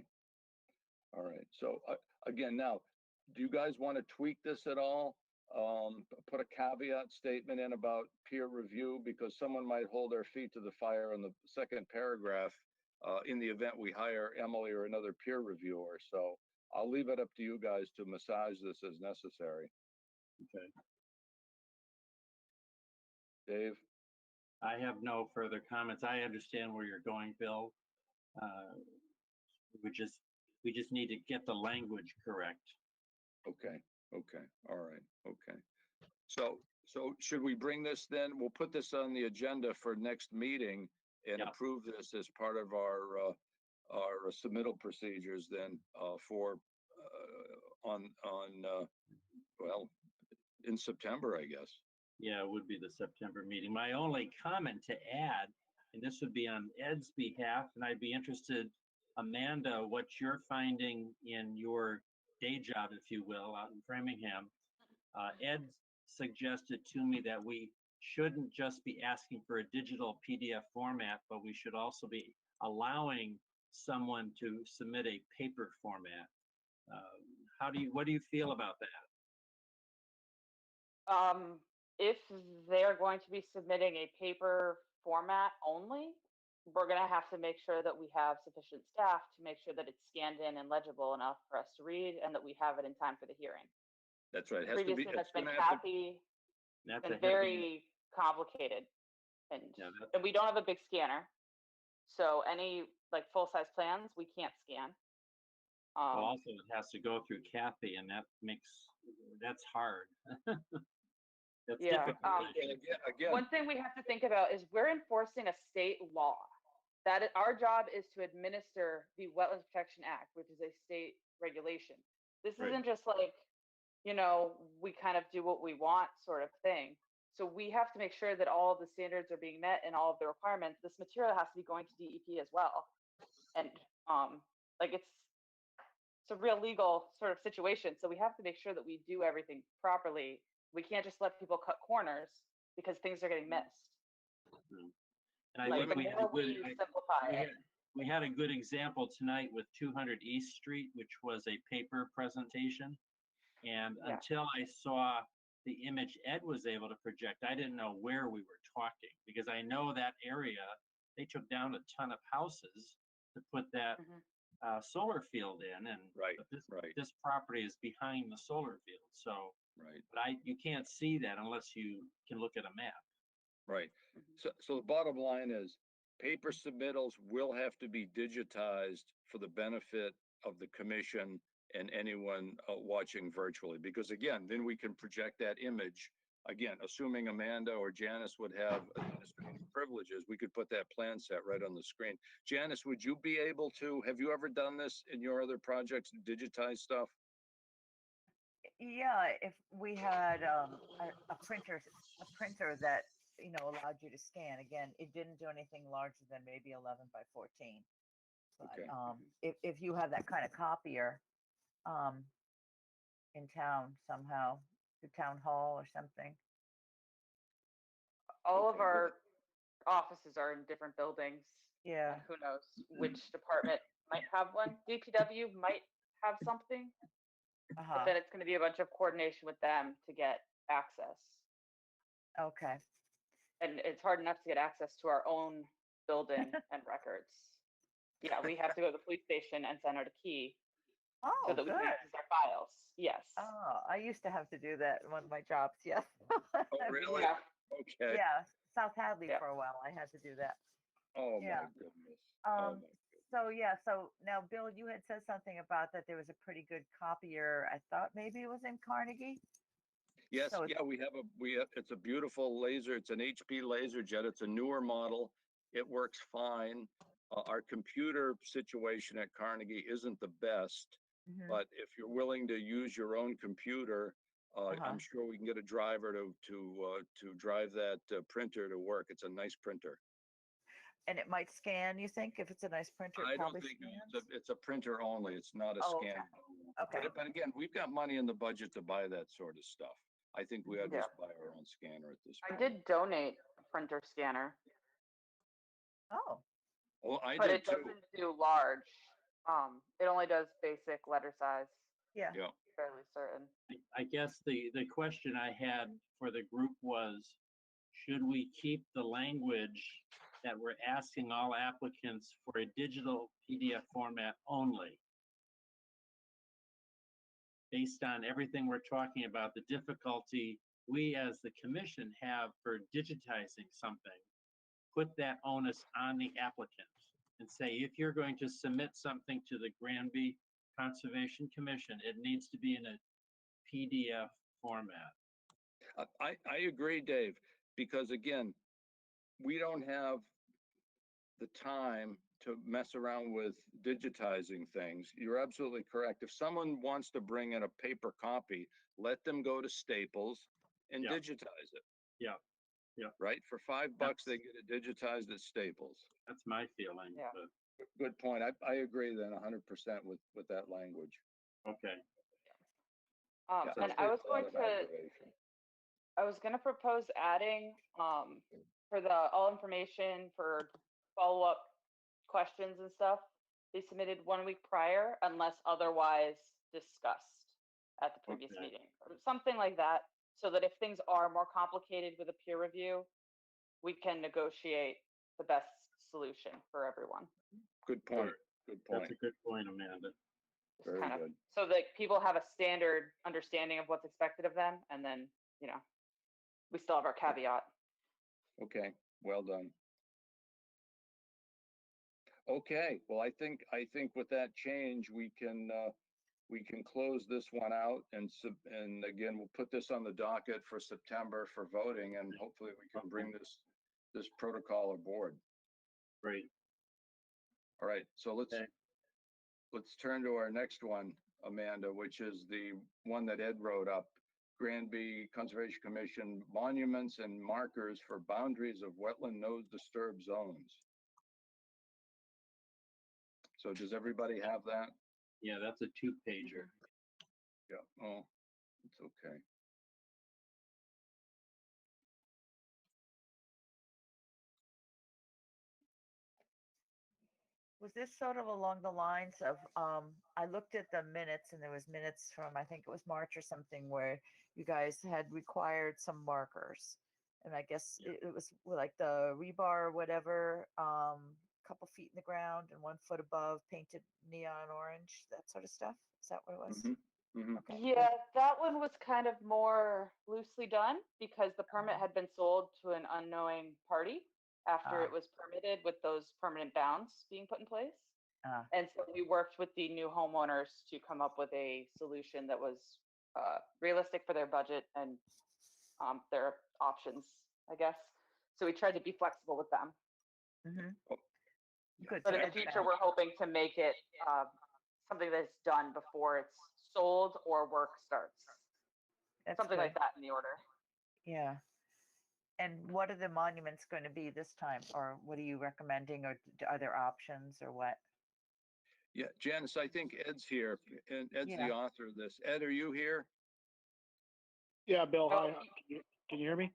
[SPEAKER 2] All right. So again, now, do you guys want to tweak this at all? Put a caveat statement in about peer review, because someone might hold their feet to the fire in the second paragraph in the event we hire Emily or another peer reviewer. So I'll leave it up to you guys to massage this as necessary.
[SPEAKER 6] Okay.
[SPEAKER 2] Dave?
[SPEAKER 6] I have no further comments. I understand where you're going, Bill. We just need to get the language correct.
[SPEAKER 2] Okay. All right. Okay. So should we bring this then? We'll put this on the agenda for next meeting and approve this as part of our submittal procedures then in September, I guess.
[SPEAKER 6] Yeah, it would be the September meeting. My only comment to add, and this would be on Ed's behalf, and I'd be interested, Amanda, what you're finding in your day job, if you will, out in Framingham. Ed suggested to me that we shouldn't just be asking for a digital PDF format, but we should also be allowing someone to submit a paper format. What do you feel about that?
[SPEAKER 1] If they're going to be submitting a paper format only, we're going to have to make sure that we have sufficient staff to make sure that it's scanned in and legible enough for us to read, and that we have it in time for the hearing.
[SPEAKER 2] That's right. It has
[SPEAKER 1] Previously,
[SPEAKER 2] to be,
[SPEAKER 1] that's been Kathy, and very complicated, and we don't have a big scanner, so any like full-size plans we can't scan.
[SPEAKER 6] Also, it has to go through Kathy, and that's hard. That's difficult.
[SPEAKER 2] Again,
[SPEAKER 1] one thing we have to think about is we're enforcing a state law. Our job is to administer the Wetlands Protection Act, which is a state regulation. This isn't just like, we kind of do what we want sort of thing. So we have to make sure that all of the standards are being met and all of the requirements. This material has to be going to DEP as well. And it's a real legal sort of situation. So we have to make sure that we do everything properly. We can't just let people cut corners because things are getting missed.
[SPEAKER 6] And I
[SPEAKER 1] Like
[SPEAKER 6] think
[SPEAKER 1] the
[SPEAKER 6] we had
[SPEAKER 1] more
[SPEAKER 6] a good,
[SPEAKER 1] we simplify it.
[SPEAKER 6] we had a good example tonight with 200 East Street, which was a paper presentation. And
[SPEAKER 1] Yeah.
[SPEAKER 6] until I saw the image Ed was able to project, I didn't know where we were talking, because I know that area, they took down a ton of houses to put that
[SPEAKER 1] Mhm.
[SPEAKER 6] solar field in, and
[SPEAKER 2] Right,
[SPEAKER 6] but this,
[SPEAKER 2] right.
[SPEAKER 6] this property is behind the solar field, so,
[SPEAKER 2] Right,
[SPEAKER 6] but you can't see that unless you can look at a map.
[SPEAKER 2] right.
[SPEAKER 1] Mhm.
[SPEAKER 2] So the bottom line is, paper submittals will have to be digitized for the benefit of the commission and anyone watching virtually, because again, then we can project that image. Again, assuming Amanda or Janice would have administrative privileges, we could put that plan set right on the screen. Janice, would you be able to, have you ever done this in your other projects, digitize stuff?
[SPEAKER 7] Yeah, if we had a printer that, you know, allowed you to scan. Again, it didn't do anything larger than maybe 11 by 14. But
[SPEAKER 2] Okay.
[SPEAKER 7] if you have that kind of copier in town somehow, the town hall or something.
[SPEAKER 1] All of
[SPEAKER 2] Okay, well,
[SPEAKER 1] our offices are in different buildings.
[SPEAKER 7] Yeah.
[SPEAKER 1] And who knows which department might have one. DPW might have something, but
[SPEAKER 7] Uh-huh.
[SPEAKER 1] then it's going to be a bunch of coordination with them to get access.
[SPEAKER 7] Okay.
[SPEAKER 1] And it's hard enough to get access to our own building and records. Yeah, we have to go to the police station and send out a key so
[SPEAKER 7] Oh,
[SPEAKER 1] that we can
[SPEAKER 7] good.
[SPEAKER 1] access our files. Yes.
[SPEAKER 7] Oh, I used to have to do that in one of my jobs. Yes.
[SPEAKER 2] Oh, really?
[SPEAKER 1] Yeah.
[SPEAKER 2] Okay.
[SPEAKER 7] Yeah. South Hadley
[SPEAKER 1] Yeah.
[SPEAKER 7] for a while. I had to do that.
[SPEAKER 2] Oh, my
[SPEAKER 7] Yeah.
[SPEAKER 2] goodness. Oh,
[SPEAKER 7] Um,
[SPEAKER 2] my.
[SPEAKER 7] so yeah, so now Bill, you had said something about that there was a pretty good copier. I thought maybe it was in Carnegie.
[SPEAKER 2] Yes,
[SPEAKER 7] So
[SPEAKER 2] yeah, it's a beautiful laser. It's an HP laser jet. It's a newer model. It works fine. Our computer situation at Carnegie isn't the best,
[SPEAKER 7] Mhm.
[SPEAKER 2] but if you're willing to use your own computer,
[SPEAKER 7] Uh-huh.
[SPEAKER 2] I'm sure we can get a driver to drive that printer to work. It's a nice printer.
[SPEAKER 7] And it might scan, you think, if it's a nice printer, it
[SPEAKER 2] I don't
[SPEAKER 7] probably
[SPEAKER 2] think
[SPEAKER 7] scans?
[SPEAKER 2] it's a printer only. It's not a
[SPEAKER 7] Oh,
[SPEAKER 2] scan.
[SPEAKER 7] Okay.
[SPEAKER 2] But again, we've got money in the budget to buy that sort of stuff. I think we ought to
[SPEAKER 1] Yeah.
[SPEAKER 2] just buy our own scanner at this
[SPEAKER 1] I
[SPEAKER 2] point.
[SPEAKER 1] did donate a printer scanner,
[SPEAKER 7] Oh,
[SPEAKER 2] Well, I
[SPEAKER 1] but
[SPEAKER 2] did
[SPEAKER 1] it
[SPEAKER 2] too.
[SPEAKER 1] doesn't do large. It only does basic letter size,
[SPEAKER 7] yeah.
[SPEAKER 2] Yeah.
[SPEAKER 1] fairly certain.
[SPEAKER 6] I guess the question I had for the group was, should we keep the language that we're asking all applicants for a digital PDF format only? Based on everything we're talking about, the difficulty we as the commission have for digitizing something, put that onus on the applicant and say, if you're going to submit something to the Granby Conservation Commission, it needs to be in a PDF format.
[SPEAKER 2] I agree, Dave, because again, we don't have the time to mess around with digitizing things. You're absolutely correct. If someone wants to bring in a paper copy, let them go to Staples and
[SPEAKER 6] Yeah.
[SPEAKER 2] digitize it.
[SPEAKER 6] Yeah, yeah.
[SPEAKER 2] Right? For $5, they get it digitized at Staples.
[SPEAKER 6] That's my feeling,
[SPEAKER 1] Yeah.
[SPEAKER 6] but,
[SPEAKER 2] Good point. I agree then 100% with that language.
[SPEAKER 6] okay.
[SPEAKER 2] Yeah,
[SPEAKER 1] And
[SPEAKER 2] that's
[SPEAKER 1] I
[SPEAKER 2] a
[SPEAKER 1] was going
[SPEAKER 2] valid
[SPEAKER 1] to
[SPEAKER 2] observation.
[SPEAKER 1] I was going to propose adding for the all information for follow-up questions and stuff be submitted 1 week prior unless otherwise discussed at the previous
[SPEAKER 6] Okay.
[SPEAKER 1] meeting or something like that, so that if things are more complicated with a peer review, we can negotiate the best solution for everyone.
[SPEAKER 2] Good point.
[SPEAKER 6] Sure.
[SPEAKER 2] Good
[SPEAKER 6] That's
[SPEAKER 2] point.
[SPEAKER 6] a good point, Amanda.
[SPEAKER 1] Just
[SPEAKER 2] Very
[SPEAKER 1] kind of
[SPEAKER 2] good.
[SPEAKER 1] so that people have a standard understanding of what's expected of them, and then we still have our caveat.
[SPEAKER 2] Okay, well done. Okay, well, I think with that change, we can close this one out and again, we'll put this on the docket for September for voting, and hopefully we can bring this protocol aboard.
[SPEAKER 6] Great.
[SPEAKER 2] All right, so
[SPEAKER 6] Okay.
[SPEAKER 2] let's turn to our next one, Amanda, which is the one that Ed wrote up. Granby Conservation Commission monuments and markers for boundaries of wetland no disturb zones. So does everybody have that?
[SPEAKER 6] Yeah, that's a 2-pager.
[SPEAKER 2] Yeah, oh, it's okay.
[SPEAKER 7] Was this sort of along the lines of, I looked at the minutes and there was minutes from, I think it was March or something, where you guys had required some markers. And I guess it was like the rebar or whatever, couple feet in the ground and 1 foot above painted neon orange, that sort of stuff. Is that what it was?
[SPEAKER 2] Mhm, mhm.
[SPEAKER 7] Okay,
[SPEAKER 1] Yeah, that one was kind of more loosely done because the permit
[SPEAKER 7] Mhm.
[SPEAKER 1] had been sold to an unknowing party after
[SPEAKER 7] Ah.
[SPEAKER 1] it was permitted with those permanent bounds being put in place.
[SPEAKER 7] Ah.
[SPEAKER 1] And so we worked with the new homeowners to come up with a solution that was realistic for their budget and their options, I guess. So we tried to be flexible with them.
[SPEAKER 7] Mhm.
[SPEAKER 2] Oh,
[SPEAKER 7] Good.
[SPEAKER 1] But in the
[SPEAKER 7] good
[SPEAKER 1] future,
[SPEAKER 7] match.
[SPEAKER 1] we're hoping to make it something that's done before it's sold or work starts.
[SPEAKER 7] That's
[SPEAKER 1] Something like
[SPEAKER 7] good.
[SPEAKER 1] that in the order.
[SPEAKER 7] Yeah. And what are the monuments going to be this time? Or what are you recommending? Or are there options or what?
[SPEAKER 2] Yeah, Janice, I think Ed's here, and Ed's
[SPEAKER 7] Yeah.
[SPEAKER 2] the author of this. Ed, are you here?
[SPEAKER 3] Yeah, Bill,
[SPEAKER 1] Oh,
[SPEAKER 3] hi. Can you hear me?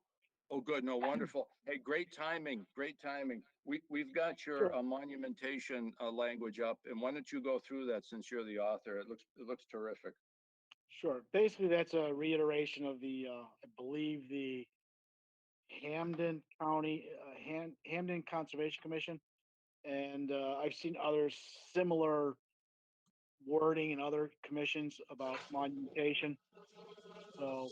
[SPEAKER 2] Oh, good, no, wonderful. Hey, great timing, great timing. We've got your
[SPEAKER 3] Sure.
[SPEAKER 2] monumentation language up, and why don't you go through that since you're the author? It looks terrific.
[SPEAKER 3] Sure. Basically, that's a reiteration of the, I believe, the Hamden County, Hamden Conservation Commission. And I've seen other similar wording in other commissions about monumentation. So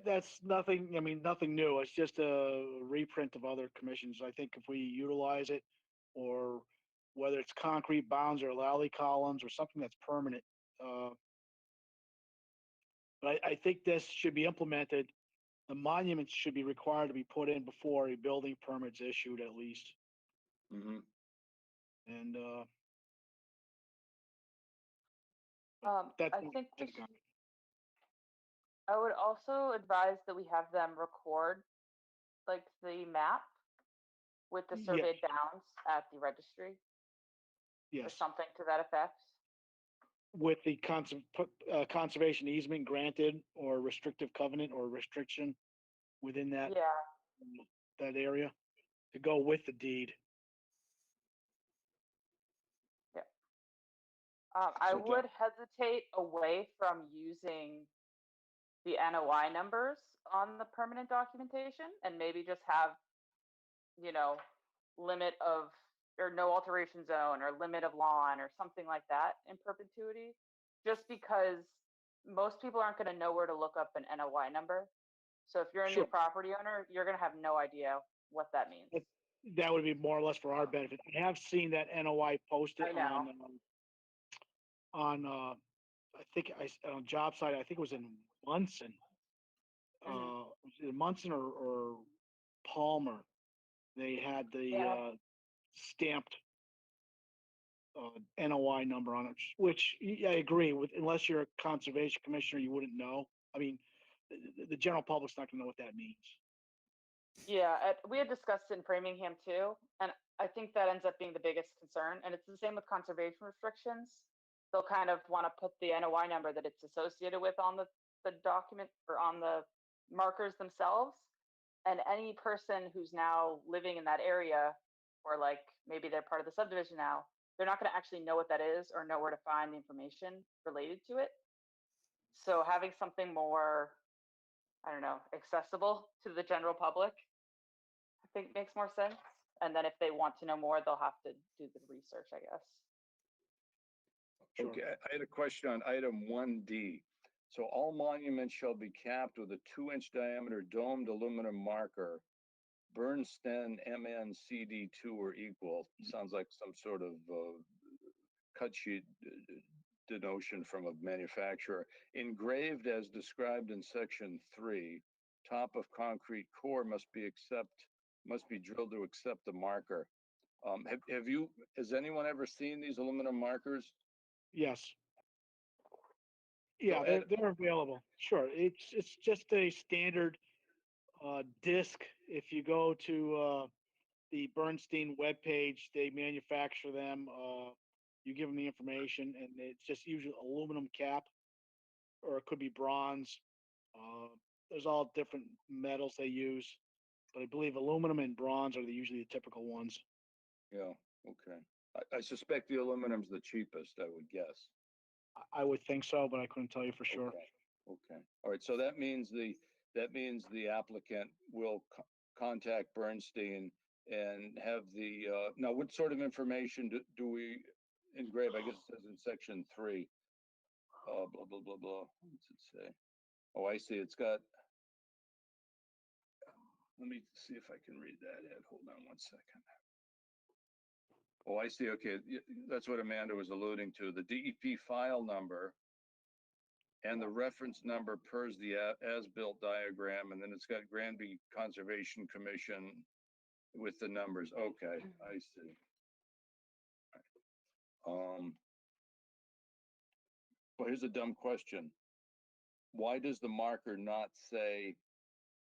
[SPEAKER 3] that's nothing, I mean, nothing new. It's just a reprint of other commissions. I think if we utilize it, or whether it's concrete bounds or lally columns or something that's permanent. But I think this should be implemented. The monuments should be required to be put in before a building permit's issued at least.
[SPEAKER 2] Mhm.
[SPEAKER 3] And
[SPEAKER 1] I
[SPEAKER 3] that's
[SPEAKER 1] think I would also advise that we have them record like the map with the
[SPEAKER 3] yes,
[SPEAKER 1] surveyed bounds at the registry or
[SPEAKER 3] yes.
[SPEAKER 1] something to that effect.
[SPEAKER 3] With the conservation easement granted or restrictive covenant or restriction within that,
[SPEAKER 1] Yeah.
[SPEAKER 3] that area to go with the deed.
[SPEAKER 1] Yeah. I
[SPEAKER 2] So,
[SPEAKER 1] would hesitate away from using the NOI numbers on the permanent documentation and maybe just have, you know, limit of or no alteration zone or limit of lawn or something like that in perpetuity, just because most people aren't going to know where to look up an NOI number. So if you're a new
[SPEAKER 3] Sure.
[SPEAKER 1] property owner, you're going to have no idea what that means.
[SPEAKER 3] That would be more or less for our benefit. I have seen that NOI posted
[SPEAKER 1] I know.
[SPEAKER 3] on I think on job site. I think it was in Munson. Was it Munson or Palmer? They had the
[SPEAKER 1] Yeah.
[SPEAKER 3] stamped NOI number on it, which I agree with. Unless you're a conservation commissioner, you wouldn't know. I mean, the general public's not going to know what that means.
[SPEAKER 1] Yeah, we had discussed it in Framingham too, and I think that ends up being the biggest concern. And it's the same with conservation restrictions. They'll kind of want to put the NOI number that it's associated with on the document or on the markers themselves. And any person who's now living in that area, or like maybe they're part of the subdivision now, they're not going to actually know what that is or know where to find the information related to it. So having something more, I don't know, accessible to the general public, I think makes more sense. And then if they want to know more, they'll have to do the research, I guess.
[SPEAKER 3] Sure.
[SPEAKER 2] okay, I had a question on item 1D. So all monuments shall be capped with a 2-inch diameter domed aluminum marker. Bernstein MNCD2 or equal. Sounds like some sort of cut sheet denotion from a manufacturer. Engraved as described in section 3. Top of concrete core must be drilled to accept the marker. Has anyone ever seen these aluminum markers?
[SPEAKER 3] Yes. Yeah,
[SPEAKER 2] Ed-
[SPEAKER 3] they're available. Sure. It's just a standard disc. If you go to the Bernstein webpage, they manufacture them. you give them the information, and it's just usually aluminum cap, or it could be bronze. There's all different metals they use, but I believe aluminum and bronze are usually the typical ones.
[SPEAKER 2] Yeah, okay. I suspect the aluminum's the cheapest, I would guess.
[SPEAKER 3] I would think so, but I couldn't tell you for sure.
[SPEAKER 2] Okay, okay. All right, so that means the applicant will contact Bernstein and have the, now what sort of information do we engrave? I guess it says in section 3. Blah, blah, blah, blah. What's it say? Oh, I see. It's got, let me see if I can read that, Ed. Hold on one second. Oh, I see. Okay, that's what Amanda was alluding to. The DEP file number and the reference number pers the as-built diagram, and then it's got Granby Conservation Commission with the numbers. Okay, I see. Well, here's a dumb question. Why does the marker not say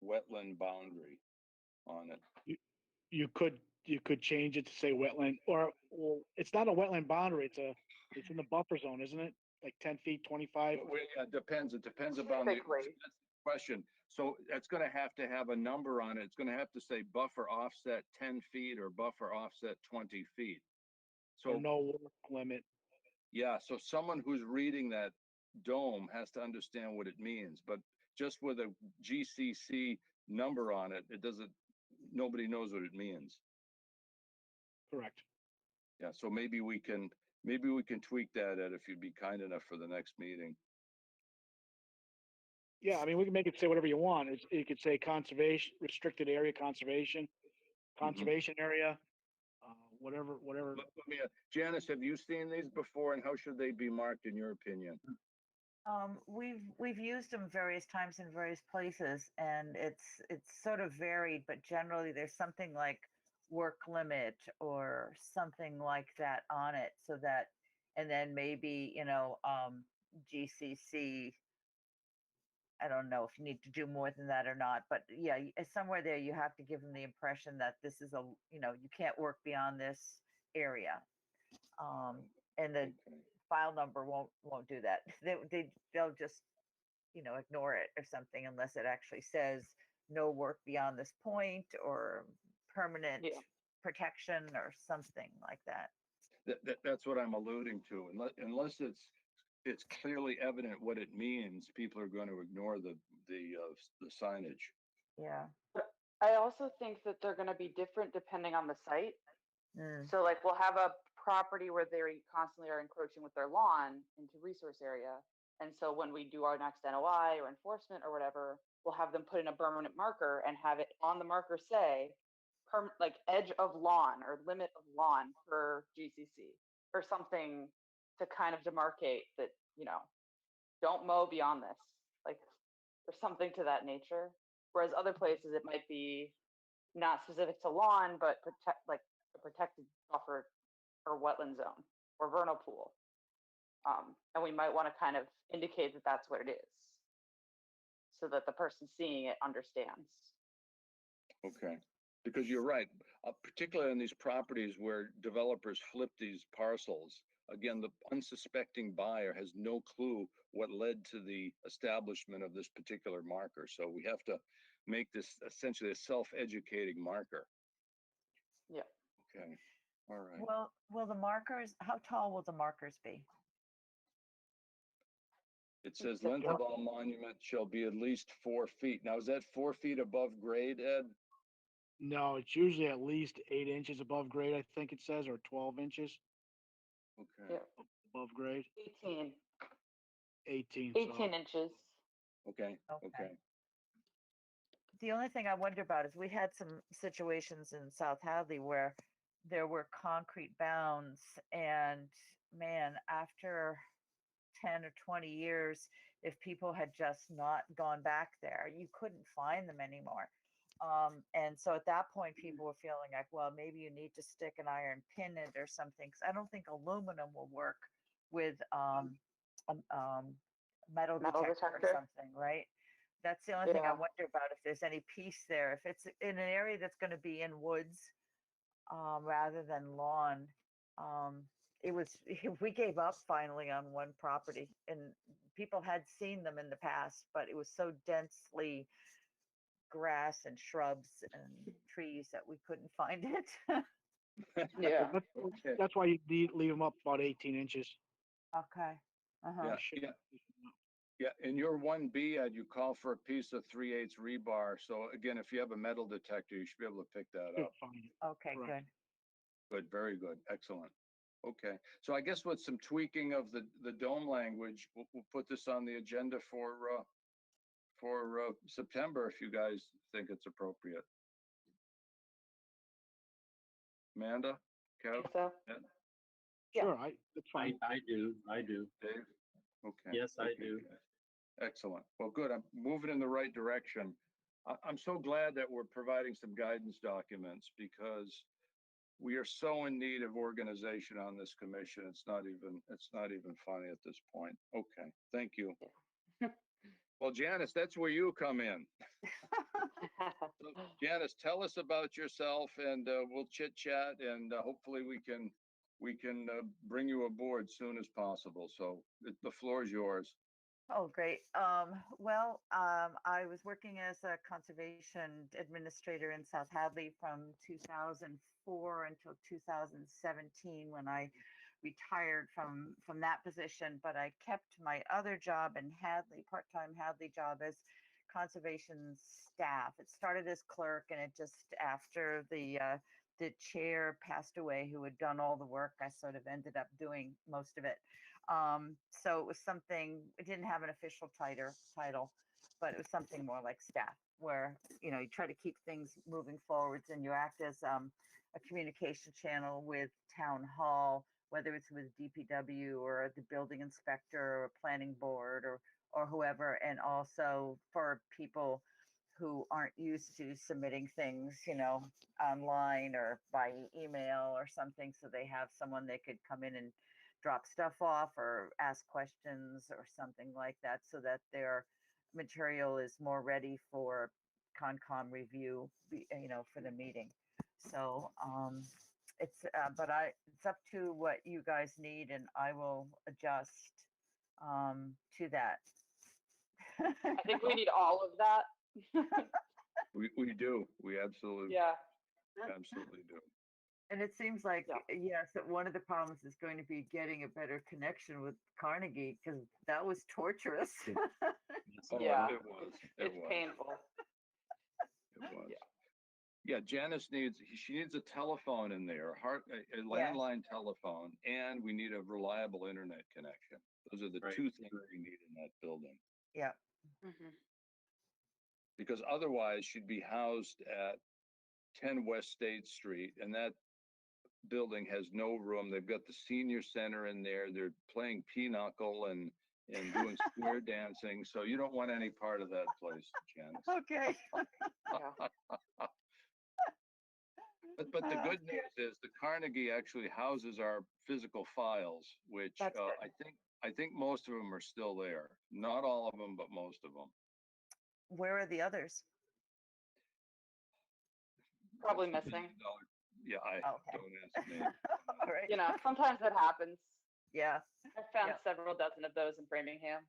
[SPEAKER 2] wetland boundary on it?
[SPEAKER 3] You could change it to say wetland, or well, it's not a wetland boundary. It's in the buffer zone, isn't it? Like 10 feet, 25.
[SPEAKER 2] It depends. It depends upon the
[SPEAKER 1] Typically.
[SPEAKER 2] question. So it's going to have a number on it. It's going to have to say buffer offset 10 feet or buffer offset 20 feet. So
[SPEAKER 3] Or no work limit.
[SPEAKER 2] yeah, so someone who's reading that dome has to understand what it means, but just with a GCC number on it, nobody knows what it means.
[SPEAKER 3] Correct.
[SPEAKER 2] Yeah, so maybe we can tweak that, Ed, if you'd be kind enough for the next meeting.
[SPEAKER 3] Yeah, I mean, we can make it say whatever you want. You could say conservation, restricted area conservation, conservation area, whatever.
[SPEAKER 2] Let me, Janice, have you seen these before, and how should they be marked in your opinion?
[SPEAKER 7] We've used them various times in various places, and it's sort of varied, but generally there's something like work limit or something like that on it, so that, and then maybe, GCC. I don't know if you need to do more than that or not, but yeah, somewhere there you have to give them the impression that this is you can't work beyond this area. And the file number won't do that. They'll just, ignore it or something unless it actually says no work beyond this point or permanent protection or something like that.
[SPEAKER 2] That's what I'm alluding to. Unless it's clearly evident what it means, people are going to ignore the signage.
[SPEAKER 7] Yeah.
[SPEAKER 1] I also think that they're going to be different depending on the site.
[SPEAKER 7] Mm.
[SPEAKER 1] So like we'll have a property where they constantly are encroaching with their lawn into resource area. And so when we do our next NOI or enforcement or whatever, we'll have them put in a permanent marker and have it on the marker say like edge of lawn or limit of lawn per GCC or something to kind of demarcate that, don't mow beyond this, like, or something to that nature. Whereas other places it might be not specific to lawn, but like a protected buffer or wetland zone or vernal pool. And we might want to kind of indicate that that's what it is so that the person seeing it understands.
[SPEAKER 2] Okay, because you're right, particularly on these properties where developers flip these parcels. Again, the unsuspecting buyer has no clue what led to the establishment of this particular marker. So we have to make this essentially a self-educating marker.
[SPEAKER 1] Yeah.
[SPEAKER 2] Okay, all right.
[SPEAKER 7] Will the markers, how tall will the markers be?
[SPEAKER 2] It says length of all monuments shall be at least 4 feet. Now, is that 4 feet above grade, Ed?
[SPEAKER 3] No, it's usually at least 8 inches above grade, I think it says, or 12 inches
[SPEAKER 2] Okay.
[SPEAKER 1] Yeah.
[SPEAKER 3] above grade.
[SPEAKER 1] 18.
[SPEAKER 3] 18.
[SPEAKER 1] 18 inches.
[SPEAKER 2] Okay. Okay.
[SPEAKER 7] The only thing I wonder about is we had some situations in South Hadley where there were concrete bounds, and man, after 10 or 20 years, if people had just not gone back there, you couldn't find them anymore. And so at that point, people were feeling like, well, maybe you need to stick an iron pin in it or something, because I don't think aluminum will work with metal detector or something, right? That's the only thing I wonder about, if there's any piece there. If it's in an area that's going to be in woods rather than lawn, it was, we gave up finally on one property, and people had seen them in the past, but it was so densely grass and shrubs and trees that we couldn't find it.
[SPEAKER 1] Yeah.
[SPEAKER 2] Okay.
[SPEAKER 3] That's why you leave them up about 18 inches.
[SPEAKER 7] Okay. Uh-huh.
[SPEAKER 2] Yeah,
[SPEAKER 3] Should-
[SPEAKER 2] yeah. Yeah, in your 1B ad, you call for a piece of 3/8 rebar. So again, if you have a metal detector, you should be able to pick that
[SPEAKER 3] should
[SPEAKER 2] up.
[SPEAKER 3] find it.
[SPEAKER 7] Okay,
[SPEAKER 3] Correct.
[SPEAKER 7] good.
[SPEAKER 2] Good, very good, excellent. Okay, so I guess with some tweaking of the dome language, we'll put this on the agenda for September if you guys think it's appropriate. Amanda, Kev,
[SPEAKER 1] So, Yeah.
[SPEAKER 3] Sure, that's fine.
[SPEAKER 6] I do.
[SPEAKER 2] Dave? Okay.
[SPEAKER 6] Yes, I
[SPEAKER 2] okay,
[SPEAKER 6] do.
[SPEAKER 2] guys. Excellent. Well, good. I'm moving in the right direction. I'm so glad that we're providing some guidance documents because we are so in need of organization on this commission. It's not even funny at this point. Okay, thank you. Well, Janice, that's where you come in. So, Janice, tell us about yourself and we'll chit chat and hopefully we can bring you aboard soon as possible. So the floor is yours.
[SPEAKER 7] Oh, great. Well, I was working as a conservation administrator in South Hadley from 2004 until 2017 when I retired from that position, but I kept my other job in Hadley, part-time Hadley job as conservation staff. It started as clerk and it just after the chair passed away who had done all the work, I sort of ended up doing most of it. So it was something, it didn't have an official title, but it was something more like staff where, you know, you try to keep things moving forwards and you act as a communication channel with town hall, whether it's with DPW or the building inspector or planning board or whoever, and also for people who aren't used to submitting things, you know, online or by email or something, so they have someone they could come in and drop stuff off or ask questions or something like that so that their material is more ready for Concom review, you know, for the meeting. So it's up to what you guys need and I will adjust to that.
[SPEAKER 1] I think we need all of that.
[SPEAKER 2] We do. We absolutely
[SPEAKER 1] Yeah.
[SPEAKER 2] do.
[SPEAKER 7] And it seems like,
[SPEAKER 1] Yeah.
[SPEAKER 7] yes, that one of the problems is going to be getting a better connection with Carnegie because that was torturous.
[SPEAKER 2] Oh,
[SPEAKER 1] Yeah.
[SPEAKER 2] it was. It
[SPEAKER 1] It's
[SPEAKER 2] was.
[SPEAKER 1] painful.
[SPEAKER 2] It was. Yeah, Janice she needs a telephone in there, a landline telephone, and we need a reliable internet connection. Those are the
[SPEAKER 6] Right.
[SPEAKER 2] two things we need in that building.
[SPEAKER 7] Yeah.
[SPEAKER 1] Mhm.
[SPEAKER 2] Because otherwise she'd be housed at 10 West State Street and that building has no room. They've got the senior center in there. They're playing pinochle and doing square dancing. So you don't want any part of that place, Janice.
[SPEAKER 7] Okay.
[SPEAKER 1] Yeah.
[SPEAKER 2] But the good news is the Carnegie actually houses our physical files, which
[SPEAKER 1] That's good.
[SPEAKER 2] I think most of them are still there. Not all of them, but most of them.
[SPEAKER 7] Where are the others?
[SPEAKER 1] Probably
[SPEAKER 2] That's
[SPEAKER 1] missing.
[SPEAKER 2] Yeah, I
[SPEAKER 7] Okay.
[SPEAKER 2] don't ask me.
[SPEAKER 7] All right.
[SPEAKER 1] You know, sometimes that happens.
[SPEAKER 7] Yeah.
[SPEAKER 1] I found
[SPEAKER 7] Yeah.
[SPEAKER 1] several dozen of those in Framingham.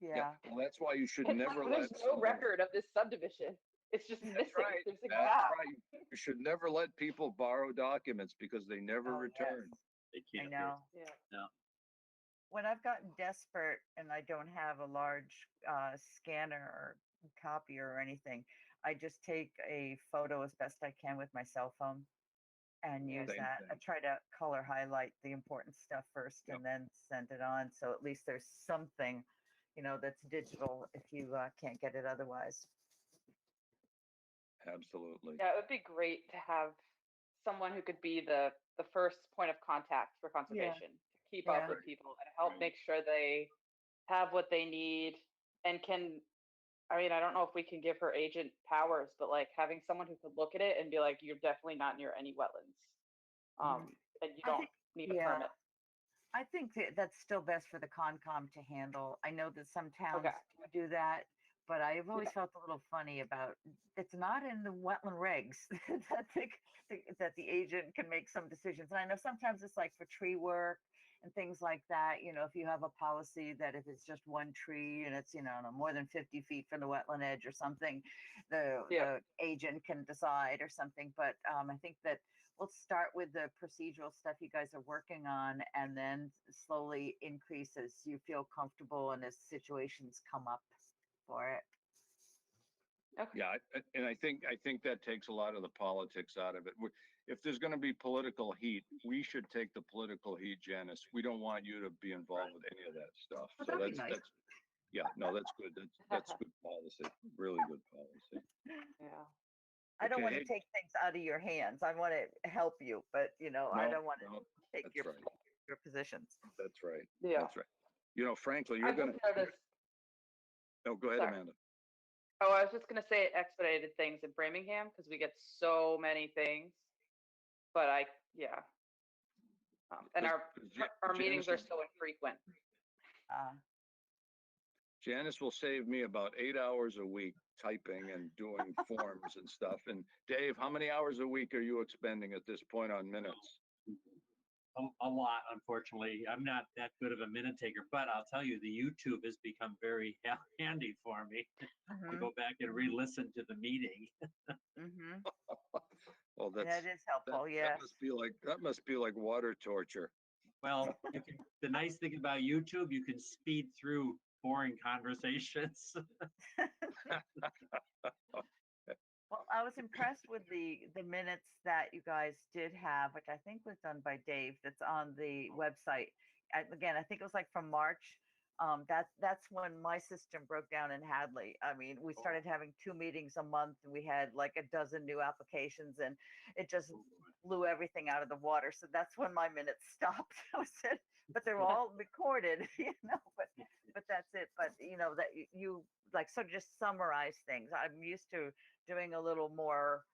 [SPEAKER 7] Yeah.
[SPEAKER 2] Well, that's why you should
[SPEAKER 1] It's
[SPEAKER 2] never
[SPEAKER 1] like
[SPEAKER 2] let.
[SPEAKER 1] there's no record of this subdivision. It's just
[SPEAKER 2] That's
[SPEAKER 1] missing.
[SPEAKER 2] right.
[SPEAKER 1] There's a
[SPEAKER 2] That's
[SPEAKER 1] gap.
[SPEAKER 2] right. You should never let people borrow documents because they never
[SPEAKER 7] Oh,
[SPEAKER 2] return.
[SPEAKER 7] yes.
[SPEAKER 6] They
[SPEAKER 7] I
[SPEAKER 6] can't.
[SPEAKER 7] know.
[SPEAKER 1] Yeah.
[SPEAKER 7] When I've gotten desperate and I don't have a large scanner or copier or anything, I just take a photo as best I can with my cell phone and use
[SPEAKER 2] Same
[SPEAKER 7] that. I
[SPEAKER 2] thing.
[SPEAKER 7] try to color highlight the important stuff first
[SPEAKER 2] Yep.
[SPEAKER 7] and then send it on. So at least there's something, you know, that's digital if you can't get it otherwise.
[SPEAKER 2] Absolutely.
[SPEAKER 1] Yeah, it would be great to have someone who could be the first point of contact for conservation, to keep up
[SPEAKER 7] Yeah.
[SPEAKER 1] with people and help
[SPEAKER 2] Right.
[SPEAKER 1] make sure they have what they need and can. I mean, I don't know if we can give her agent powers, but like having someone who could look at it and be like, you're definitely not near any wetlands. And you
[SPEAKER 7] I
[SPEAKER 1] don't
[SPEAKER 7] think-
[SPEAKER 1] need a
[SPEAKER 7] yeah.
[SPEAKER 1] permit.
[SPEAKER 7] I think that's still best for the Concom to handle. I know that some towns
[SPEAKER 1] Okay.
[SPEAKER 7] do that, but I've always felt a little funny about, it's not in the wetland regs that the agent can make some decisions. And I know sometimes it's like for tree work and things like that, you know, if you have a policy that if it's just one tree and it's, you know, no more than 50 feet from the wetland edge or something, the agent can decide or something. But I think that we'll start with the procedural stuff you guys are working on and then slowly increase as you feel comfortable and as situations come up for it.
[SPEAKER 1] Okay.
[SPEAKER 2] Yeah, and I think that takes a lot of the politics out of it. If there's going to be political heat, we should take the political heat, Janice. We don't want you to be involved with any of that stuff.
[SPEAKER 7] Well,
[SPEAKER 2] So
[SPEAKER 7] that'd be nice.
[SPEAKER 2] that's yeah, no, that's good. That's good policy. Really good policy.
[SPEAKER 1] Yeah.
[SPEAKER 7] I don't want to
[SPEAKER 2] Okay.
[SPEAKER 7] take things out of your hands. I want to help you, but you know, I
[SPEAKER 2] No,
[SPEAKER 7] don't want to
[SPEAKER 2] no,
[SPEAKER 7] take
[SPEAKER 2] that's
[SPEAKER 7] your
[SPEAKER 2] right.
[SPEAKER 7] your positions.
[SPEAKER 2] That's right.
[SPEAKER 1] Yeah.
[SPEAKER 2] That's right. You know, frankly,
[SPEAKER 1] I
[SPEAKER 2] you're going
[SPEAKER 1] just
[SPEAKER 2] to.
[SPEAKER 1] noticed.
[SPEAKER 2] No, go ahead,
[SPEAKER 1] Sorry.
[SPEAKER 2] Amanda.
[SPEAKER 1] Oh, I was just gonna say it expedited things in Framingham because we get so many things. But yeah. And our meetings are so infrequent.
[SPEAKER 2] Janice will save me about 8 hours a week typing and doing forms and stuff. And Dave, how many hours a week are you expending at this point on minutes?
[SPEAKER 6] A lot, unfortunately. I'm not that good of a minute taker, but I'll tell you, the YouTube has become very handy for me to go back and re-listen to the meeting.
[SPEAKER 2] Well,
[SPEAKER 7] That is helpful.
[SPEAKER 2] that must be like water torture.
[SPEAKER 6] Well, the nice thing about YouTube, you can speed through boring conversations.
[SPEAKER 7] Well, I was impressed with the minutes that you guys did have, which I think was done by Dave. That's on the website. Again, I think it was like from March. That's when my system broke down in Hadley. I mean, we started having 2 meetings a month, and we had like a dozen new applications, and it just blew everything out of the water. So that's when my minutes stopped. But they're all recorded, you know. But that's it. But you know that you like sort of just summarize things. I'm used to doing a little more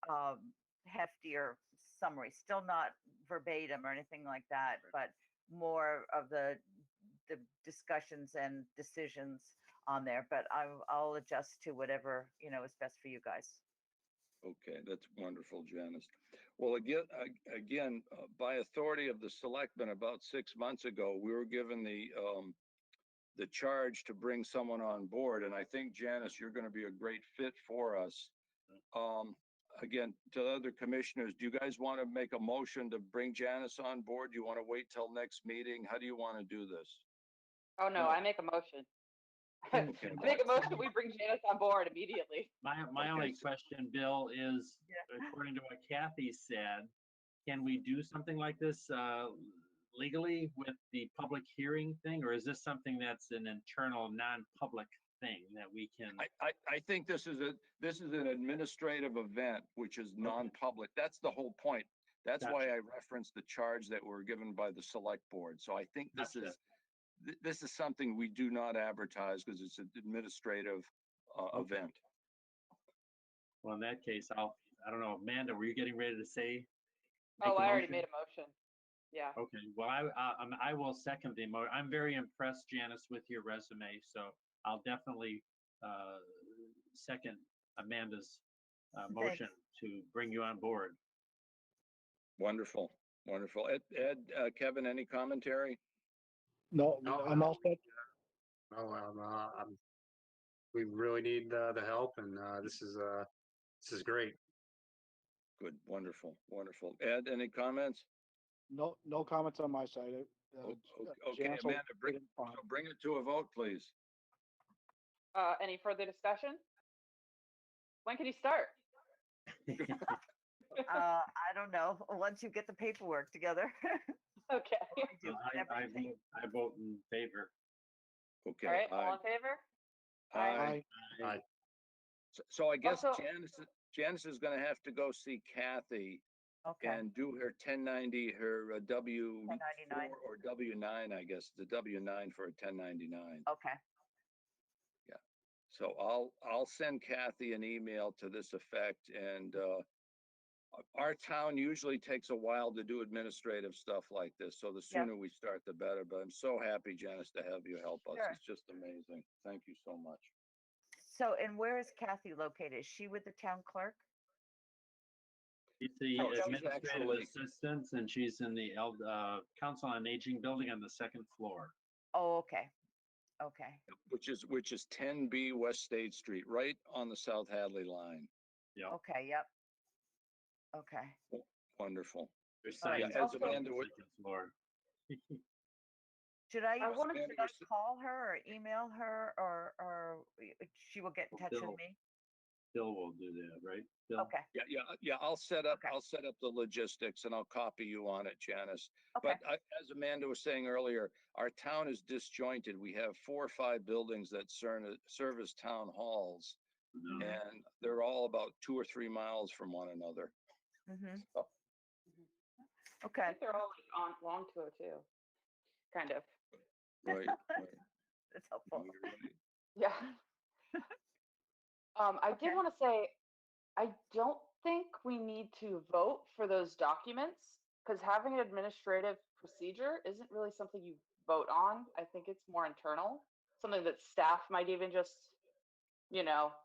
[SPEAKER 7] heftier summary, still not verbatim or anything like that, but more of the discussions and decisions on there. But I'll adjust to whatever, you know, is best for you guys.
[SPEAKER 2] Okay, that's wonderful, Janice. Well, again, by authority of the selectmen, about 6 months ago, we were given the charge to bring someone on board. And I think, Janice, you're going to be a great fit for us. Again, to the other commissioners, do you guys want to make a motion to bring Janice on board? Do you want to wait till next meeting? How do you want to do this?
[SPEAKER 1] Oh no, I make a motion.
[SPEAKER 2] Okay.
[SPEAKER 1] I make a motion. We bring Janice on board immediately.
[SPEAKER 6] My only question, Bill, is according to what Kathy said, can we do something like this legally with the public hearing thing, or is this something that's an internal non-public thing that we can?
[SPEAKER 2] I think this is an administrative event, which is non-public. That's the whole point. That's why I referenced the charge that were given by the select board. So I think this is something we do not advertise because it's an administrative event.
[SPEAKER 6] Well, in that case, I don't know, Amanda, were you getting ready to say?
[SPEAKER 1] Oh, I already made a motion. Yeah.
[SPEAKER 6] Okay, well, I will second the motion. I'm very impressed, Janice, with your resume, so I'll definitely second Amanda's motion to bring you on board.
[SPEAKER 2] Wonderful, wonderful. Ed, Kevin, any commentary?
[SPEAKER 3] No, I'm all set.
[SPEAKER 8] No, we really need the help, and this is great.
[SPEAKER 2] Good, wonderful, wonderful. Ed, any comments?
[SPEAKER 3] No comments on my side.
[SPEAKER 2] Okay,
[SPEAKER 3] Janice will
[SPEAKER 2] Amanda,
[SPEAKER 3] get it fine.
[SPEAKER 2] bring it to a vote, please.
[SPEAKER 1] Any further discussion? When can you start?
[SPEAKER 7] I don't know. Once you get the paperwork together.
[SPEAKER 1] Okay.
[SPEAKER 6] I vote in favor.
[SPEAKER 2] Okay.
[SPEAKER 1] All right. All in favor?
[SPEAKER 2] Aye.
[SPEAKER 8] Aye.
[SPEAKER 2] So I guess
[SPEAKER 1] Also-
[SPEAKER 2] Janice is going to have to go see Kathy
[SPEAKER 7] Okay.
[SPEAKER 2] and do her 1090, her W4
[SPEAKER 7] 1099.
[SPEAKER 2] or W9, I guess, the W9 for a 1099.
[SPEAKER 7] Okay.
[SPEAKER 2] So I'll send Kathy an email to this effect, and our town usually takes a while to do administrative stuff like this. So the sooner we start, the better. But I'm so happy, Janice, to have you help us.
[SPEAKER 7] Sure.
[SPEAKER 2] It's just amazing. Thank you so much.
[SPEAKER 7] So, and where is Kathy located? Is she with the town clerk?
[SPEAKER 6] She's the
[SPEAKER 2] No, she's
[SPEAKER 6] administrative
[SPEAKER 2] actually-
[SPEAKER 6] assistant, and she's in the Council on Aging building on the second floor.
[SPEAKER 7] Oh, okay. Okay.
[SPEAKER 2] which is 10B West State Street, right on the South Hadley line.
[SPEAKER 6] Yeah,
[SPEAKER 7] Okay. Yep. Okay.
[SPEAKER 2] Wonderful.
[SPEAKER 6] there's
[SPEAKER 1] Yeah,
[SPEAKER 6] signs
[SPEAKER 2] as
[SPEAKER 6] up on the
[SPEAKER 2] Amanda would-
[SPEAKER 6] second floor.
[SPEAKER 7] Should I,
[SPEAKER 1] I wanted
[SPEAKER 7] should
[SPEAKER 2] to-
[SPEAKER 7] I call her or email her or she will get in touch
[SPEAKER 6] Bill.
[SPEAKER 7] with me?
[SPEAKER 6] Bill will do that, right? Bill?
[SPEAKER 7] Okay.
[SPEAKER 2] Yeah, I'll set up
[SPEAKER 7] Okay.
[SPEAKER 2] the logistics and I'll copy you on it, Janice.
[SPEAKER 7] Okay.
[SPEAKER 2] But as Amanda was saying earlier, our town is disjointed. We have 4 or 5 buildings that serve as town halls,
[SPEAKER 6] No.
[SPEAKER 2] and they're all about 2 or 3 miles from one another.
[SPEAKER 7] Mm-hmm.
[SPEAKER 2] So,
[SPEAKER 1] I
[SPEAKER 7] Okay.
[SPEAKER 1] think they're all like on long 202, kind of.
[SPEAKER 2] right, right.
[SPEAKER 7] That's helpful.
[SPEAKER 2] You're right.
[SPEAKER 1] Yeah. I
[SPEAKER 7] Okay.
[SPEAKER 1] did want to say, I don't think we need to vote for those documents because having an administrative procedure isn't really something you vote on. I think it's more internal, something that staff might even just,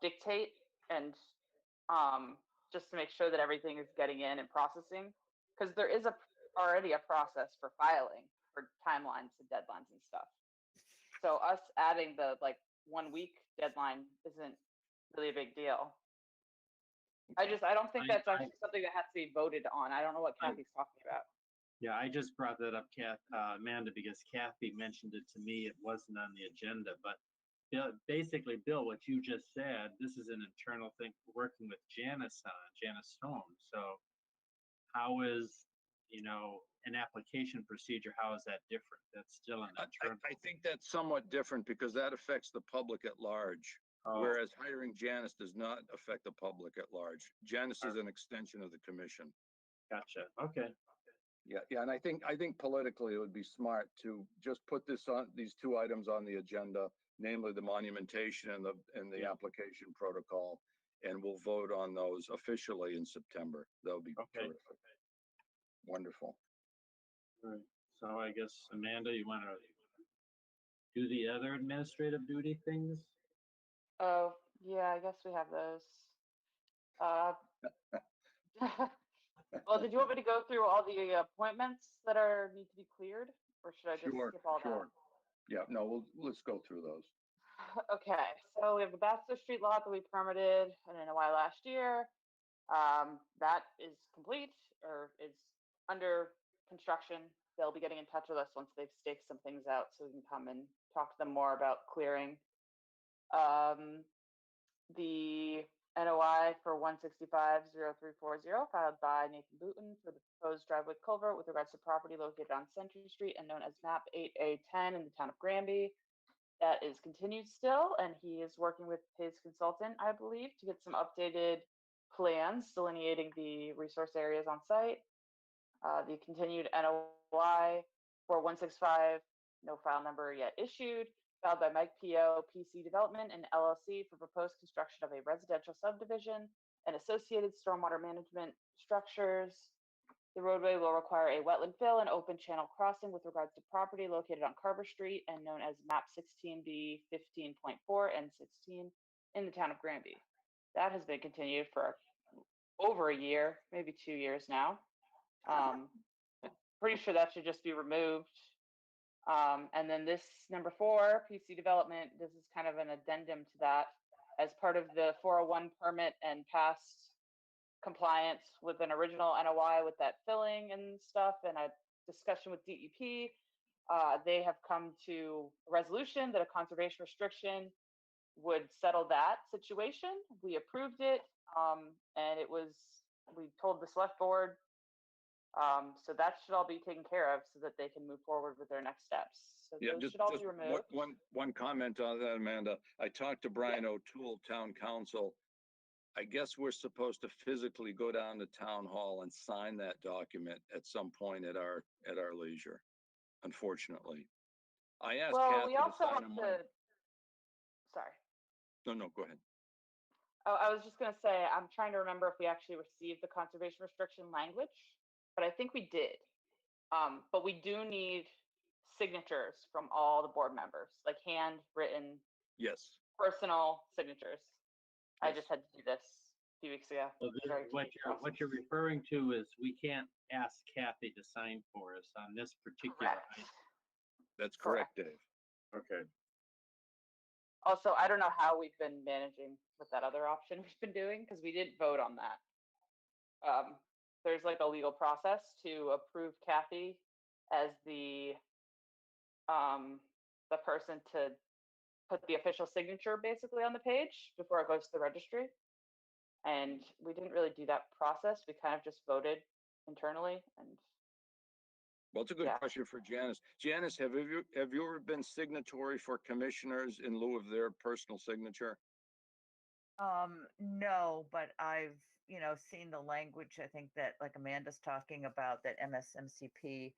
[SPEAKER 1] dictate and just to make sure that everything is getting in and processing. Because there is already a process for filing for timelines and deadlines and stuff. So us adding the 1 week deadline isn't really a big deal. I don't think that's actually something that has to be voted on. I don't know what Kathy's talking about.
[SPEAKER 6] Yeah, I just brought that up, Amanda, because Kathy mentioned it to me. It wasn't on the agenda, but basically, Bill, what you just said, this is an internal thing working with Janice Stone. So how is, an application procedure, how is that different? That's still an internal.
[SPEAKER 2] I think that's somewhat different because that affects the public at large.
[SPEAKER 6] Oh,
[SPEAKER 2] Whereas hiring Janice does not affect the public at large. Janice is an extension of the commission.
[SPEAKER 6] gotcha. Okay.
[SPEAKER 2] Yeah, and I think politically it would be smart to just put these 2 items on the agenda, namely the monumentation and the
[SPEAKER 6] Yeah.
[SPEAKER 2] application protocol, and we'll vote on those officially in September. That would be
[SPEAKER 6] Okay.
[SPEAKER 2] terrific. Wonderful.
[SPEAKER 6] All right. So I guess, Amanda, you want to do the other administrative duty things?
[SPEAKER 1] Oh, yeah, I guess we have those. Uh, well, did you want me to go through all the appointments that need to be cleared, or should I just skip all
[SPEAKER 2] Sure. Yeah, no, let's go through those.
[SPEAKER 1] that? Okay, so we have the Bachelor Street lot that we permitted in NOI last year. That is complete or is under construction. They'll be getting in touch with us once they've staked some things out so we can come and talk to them more about clearing. The NOI for 165-0340 filed by Nathan Booton for the proposed driveway culvert with regards to property located on Century Street and known as map 8A10 in the town of Granby. That is continued still, and he is working with his consultant, I believe, to get some updated plans delineating the resource areas on site. The continued NOI for 165, no file number yet issued, filed by Mike P.O., PC Development and LLC for proposed construction of a residential subdivision and associated stormwater management structures. The roadway will require a wetland fill and open channel crossing with regards to property located on Carver Street and known as map 16B 15.4 and 16 in the town of Granby. That has been continued for over a year, maybe 2 years now. Pretty sure that should just be removed. And then this number 4, PC Development, this is kind of an addendum to that as part of the 401 permit and past compliance with an original NOI with that filling and stuff and a discussion with DEP. They have come to a resolution that a conservation restriction would settle that situation. We approved it, and we told the select board. So that should all be taken care of so that they can move forward with their next steps. So
[SPEAKER 2] Yeah,
[SPEAKER 1] those
[SPEAKER 2] just
[SPEAKER 1] should all be removed.
[SPEAKER 2] one comment on that, Amanda. I talked to Brian O'Toole, town council. I guess we're supposed to physically go down to town hall and sign that document at some point at our leisure, unfortunately. I asked
[SPEAKER 1] Well,
[SPEAKER 2] Kathy
[SPEAKER 1] we
[SPEAKER 2] to
[SPEAKER 1] also
[SPEAKER 2] sign
[SPEAKER 1] have
[SPEAKER 2] them.
[SPEAKER 1] to, sorry.
[SPEAKER 2] No, go ahead.
[SPEAKER 1] Oh, I was just gonna say, I'm trying to remember if we actually received the conservation restriction language, but I think we did. But we do need signatures from all the board members, like handwritten
[SPEAKER 2] Yes.
[SPEAKER 1] personal signatures. I
[SPEAKER 2] Yes.
[SPEAKER 1] just had to do this a few weeks ago.
[SPEAKER 6] So this-
[SPEAKER 1] Very
[SPEAKER 6] what
[SPEAKER 1] tedious
[SPEAKER 6] what you're
[SPEAKER 1] process.
[SPEAKER 6] referring to is we can't ask Kathy to sign for us on this particular
[SPEAKER 1] Correct.
[SPEAKER 6] item.
[SPEAKER 2] That's correct, Dave.
[SPEAKER 6] Okay.
[SPEAKER 1] Also, I don't know how we've been managing with that other option we've been doing because we didn't vote on that. There's like a legal process to approve Kathy as the person to put the official signature basically on the page before it goes to the registry. And we didn't really do that process. We kind of just voted internally and
[SPEAKER 2] Well, it's a good
[SPEAKER 1] Yeah.
[SPEAKER 2] question for Janice. Janice, have you ever been signatory for commissioners in lieu of their personal signature?
[SPEAKER 7] No, but I've, seen the language, I think that like Amanda's talking about that MSMCP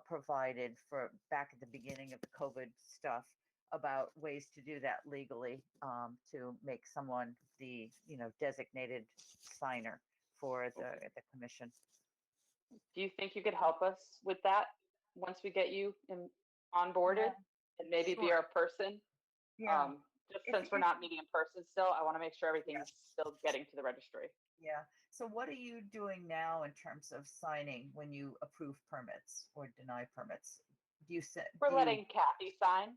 [SPEAKER 7] provided for back at the beginning of the COVID stuff about ways to do that legally, to make someone the, designated signer for the commission.
[SPEAKER 1] do you think you could help us with that once we get you onboarded and maybe be
[SPEAKER 7] Sure.
[SPEAKER 1] our person?
[SPEAKER 7] Yeah,
[SPEAKER 1] Just
[SPEAKER 7] If-
[SPEAKER 1] since we're
[SPEAKER 7] if-
[SPEAKER 1] not meeting in person still, I want to make sure everything's still getting to the registry.
[SPEAKER 7] yeah. So what are you doing now in terms of signing when you approve permits or deny permits? Do you set?
[SPEAKER 1] We're letting Kathy sign.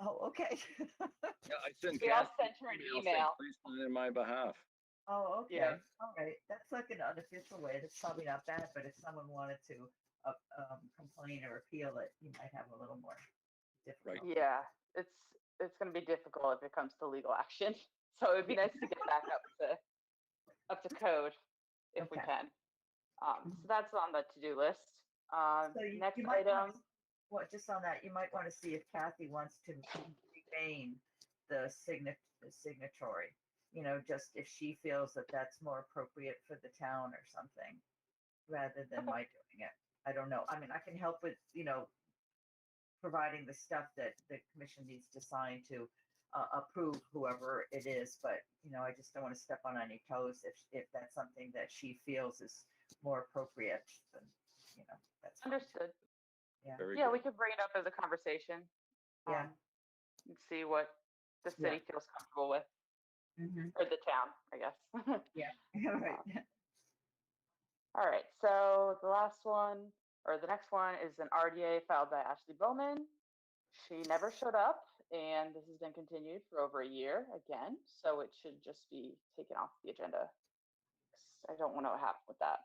[SPEAKER 7] Oh, okay.
[SPEAKER 2] Yeah, I sent
[SPEAKER 1] We all
[SPEAKER 2] Kathy
[SPEAKER 1] sent her an
[SPEAKER 2] saying,
[SPEAKER 1] email.
[SPEAKER 2] Please sign in my behalf.
[SPEAKER 7] Oh, okay.
[SPEAKER 1] Yeah.
[SPEAKER 7] All right. That's like an unofficial way. That's probably not bad, but if someone wanted to complain or appeal it, you might have a little more difficult.
[SPEAKER 1] Yeah, it's going to be difficult if it comes to legal action. So it'd be nice to get back up to code if we
[SPEAKER 7] Okay.
[SPEAKER 1] can. So that's on the to-do list.
[SPEAKER 7] So
[SPEAKER 1] Next
[SPEAKER 7] you might
[SPEAKER 1] item.
[SPEAKER 7] What, just on that, you might want to see if Kathy wants to remain the signatory, just if she feels that that's more appropriate for the town or something, rather than
[SPEAKER 1] Okay.
[SPEAKER 7] my doing it. I don't know. I mean, I can help with, providing the stuff that the commission needs to sign to approve whoever it is, but, I just don't want to step on any toes if that's something that she feels is more appropriate, then, that's fine.
[SPEAKER 1] Understood.
[SPEAKER 7] Yeah.
[SPEAKER 2] Very
[SPEAKER 1] Yeah,
[SPEAKER 2] good.
[SPEAKER 1] we could bring it up as a conversation.
[SPEAKER 7] Yeah.
[SPEAKER 1] And see what the
[SPEAKER 7] Yeah.
[SPEAKER 1] city feels comfortable with,
[SPEAKER 7] Mm-hmm.
[SPEAKER 1] or the town, I guess.
[SPEAKER 7] Yeah. Right.
[SPEAKER 1] All right, so the last one, or the next one, is an RDA filed by Ashley Bowman. She never showed up, and this has been continued for over a year again, so it should just be taken off the agenda. I don't know what happened with that.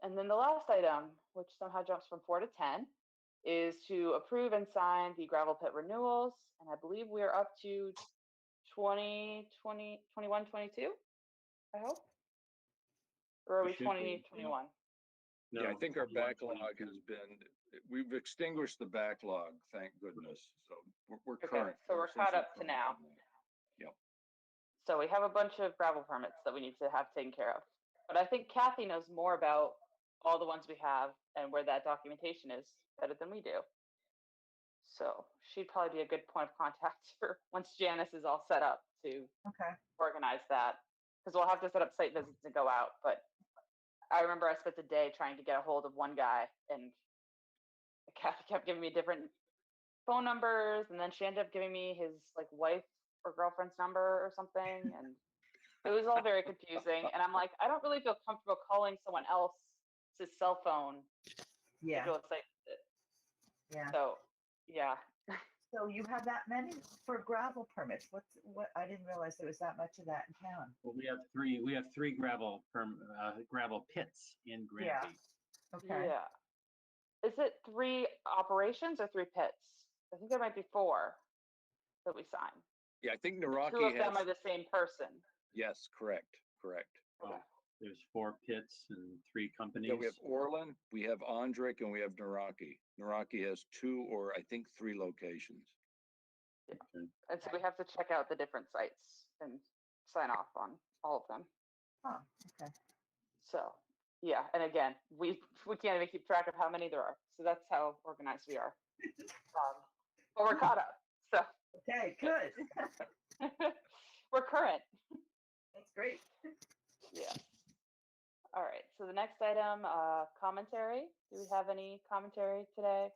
[SPEAKER 1] And then the last item, which somehow jumps from 4 to 10, is to approve and sign the gravel pit renewals, and I believe we are up to 2020, 21, 22, I hope? Or are
[SPEAKER 6] We
[SPEAKER 1] we
[SPEAKER 6] should be,
[SPEAKER 1] 2021?
[SPEAKER 2] Yeah, I
[SPEAKER 6] No,
[SPEAKER 2] think our
[SPEAKER 6] 21,
[SPEAKER 2] backlog
[SPEAKER 6] 22.
[SPEAKER 2] has been, we've extinguished the backlog, thank goodness. So we're
[SPEAKER 1] Okay,
[SPEAKER 2] current.
[SPEAKER 1] so we're caught up to
[SPEAKER 2] essentially
[SPEAKER 1] now.
[SPEAKER 2] current on that. Yep.
[SPEAKER 1] So we have a bunch of gravel permits that we need to have taken care of. But I think Kathy knows more about all the ones we have and where that documentation is better than we do. So she'd probably be a good point of contact for once Janice is all set up to
[SPEAKER 7] Okay.
[SPEAKER 1] organize that. Because we'll have to set up site visits and go out. But I remember I spent the day trying to get a hold of one guy, and Kathy kept giving me different phone numbers, and then she ended up giving me his like wife or girlfriend's number or something, and it was all very confusing. And I'm like, I don't really feel comfortable calling someone else's cell phone to
[SPEAKER 7] Yeah.
[SPEAKER 1] do a site visit.
[SPEAKER 7] Yeah.
[SPEAKER 1] So yeah,
[SPEAKER 7] So you have that many for gravel permits? What? I didn't realize there was that much of that in town.
[SPEAKER 6] Well, we have three gravel pits in Granby.
[SPEAKER 7] Okay.
[SPEAKER 1] yeah. Is it 3 operations or 3 pits? I think there might be 4 that we sign.
[SPEAKER 2] Yeah, I think
[SPEAKER 1] 2
[SPEAKER 2] Naraki
[SPEAKER 1] of them
[SPEAKER 2] has,
[SPEAKER 1] are the same person.
[SPEAKER 2] yes, correct.
[SPEAKER 6] Oh, there's 4 pits and 3 companies.
[SPEAKER 2] Yeah, we have Orland, we have Andrik, and we have Naraki. Naraki has 2 or I think 3 locations.
[SPEAKER 6] Okay.
[SPEAKER 1] And so we have to check out the different sites and sign off on all of them.
[SPEAKER 7] Oh, okay.
[SPEAKER 1] So yeah, and again, we can't even keep track of how many there are. So that's how organized we are. But we're caught up. So
[SPEAKER 7] Okay, good.
[SPEAKER 1] we're current.
[SPEAKER 7] That's great.
[SPEAKER 1] Yeah. All right. So the next item, commentary. Do we have any commentary today?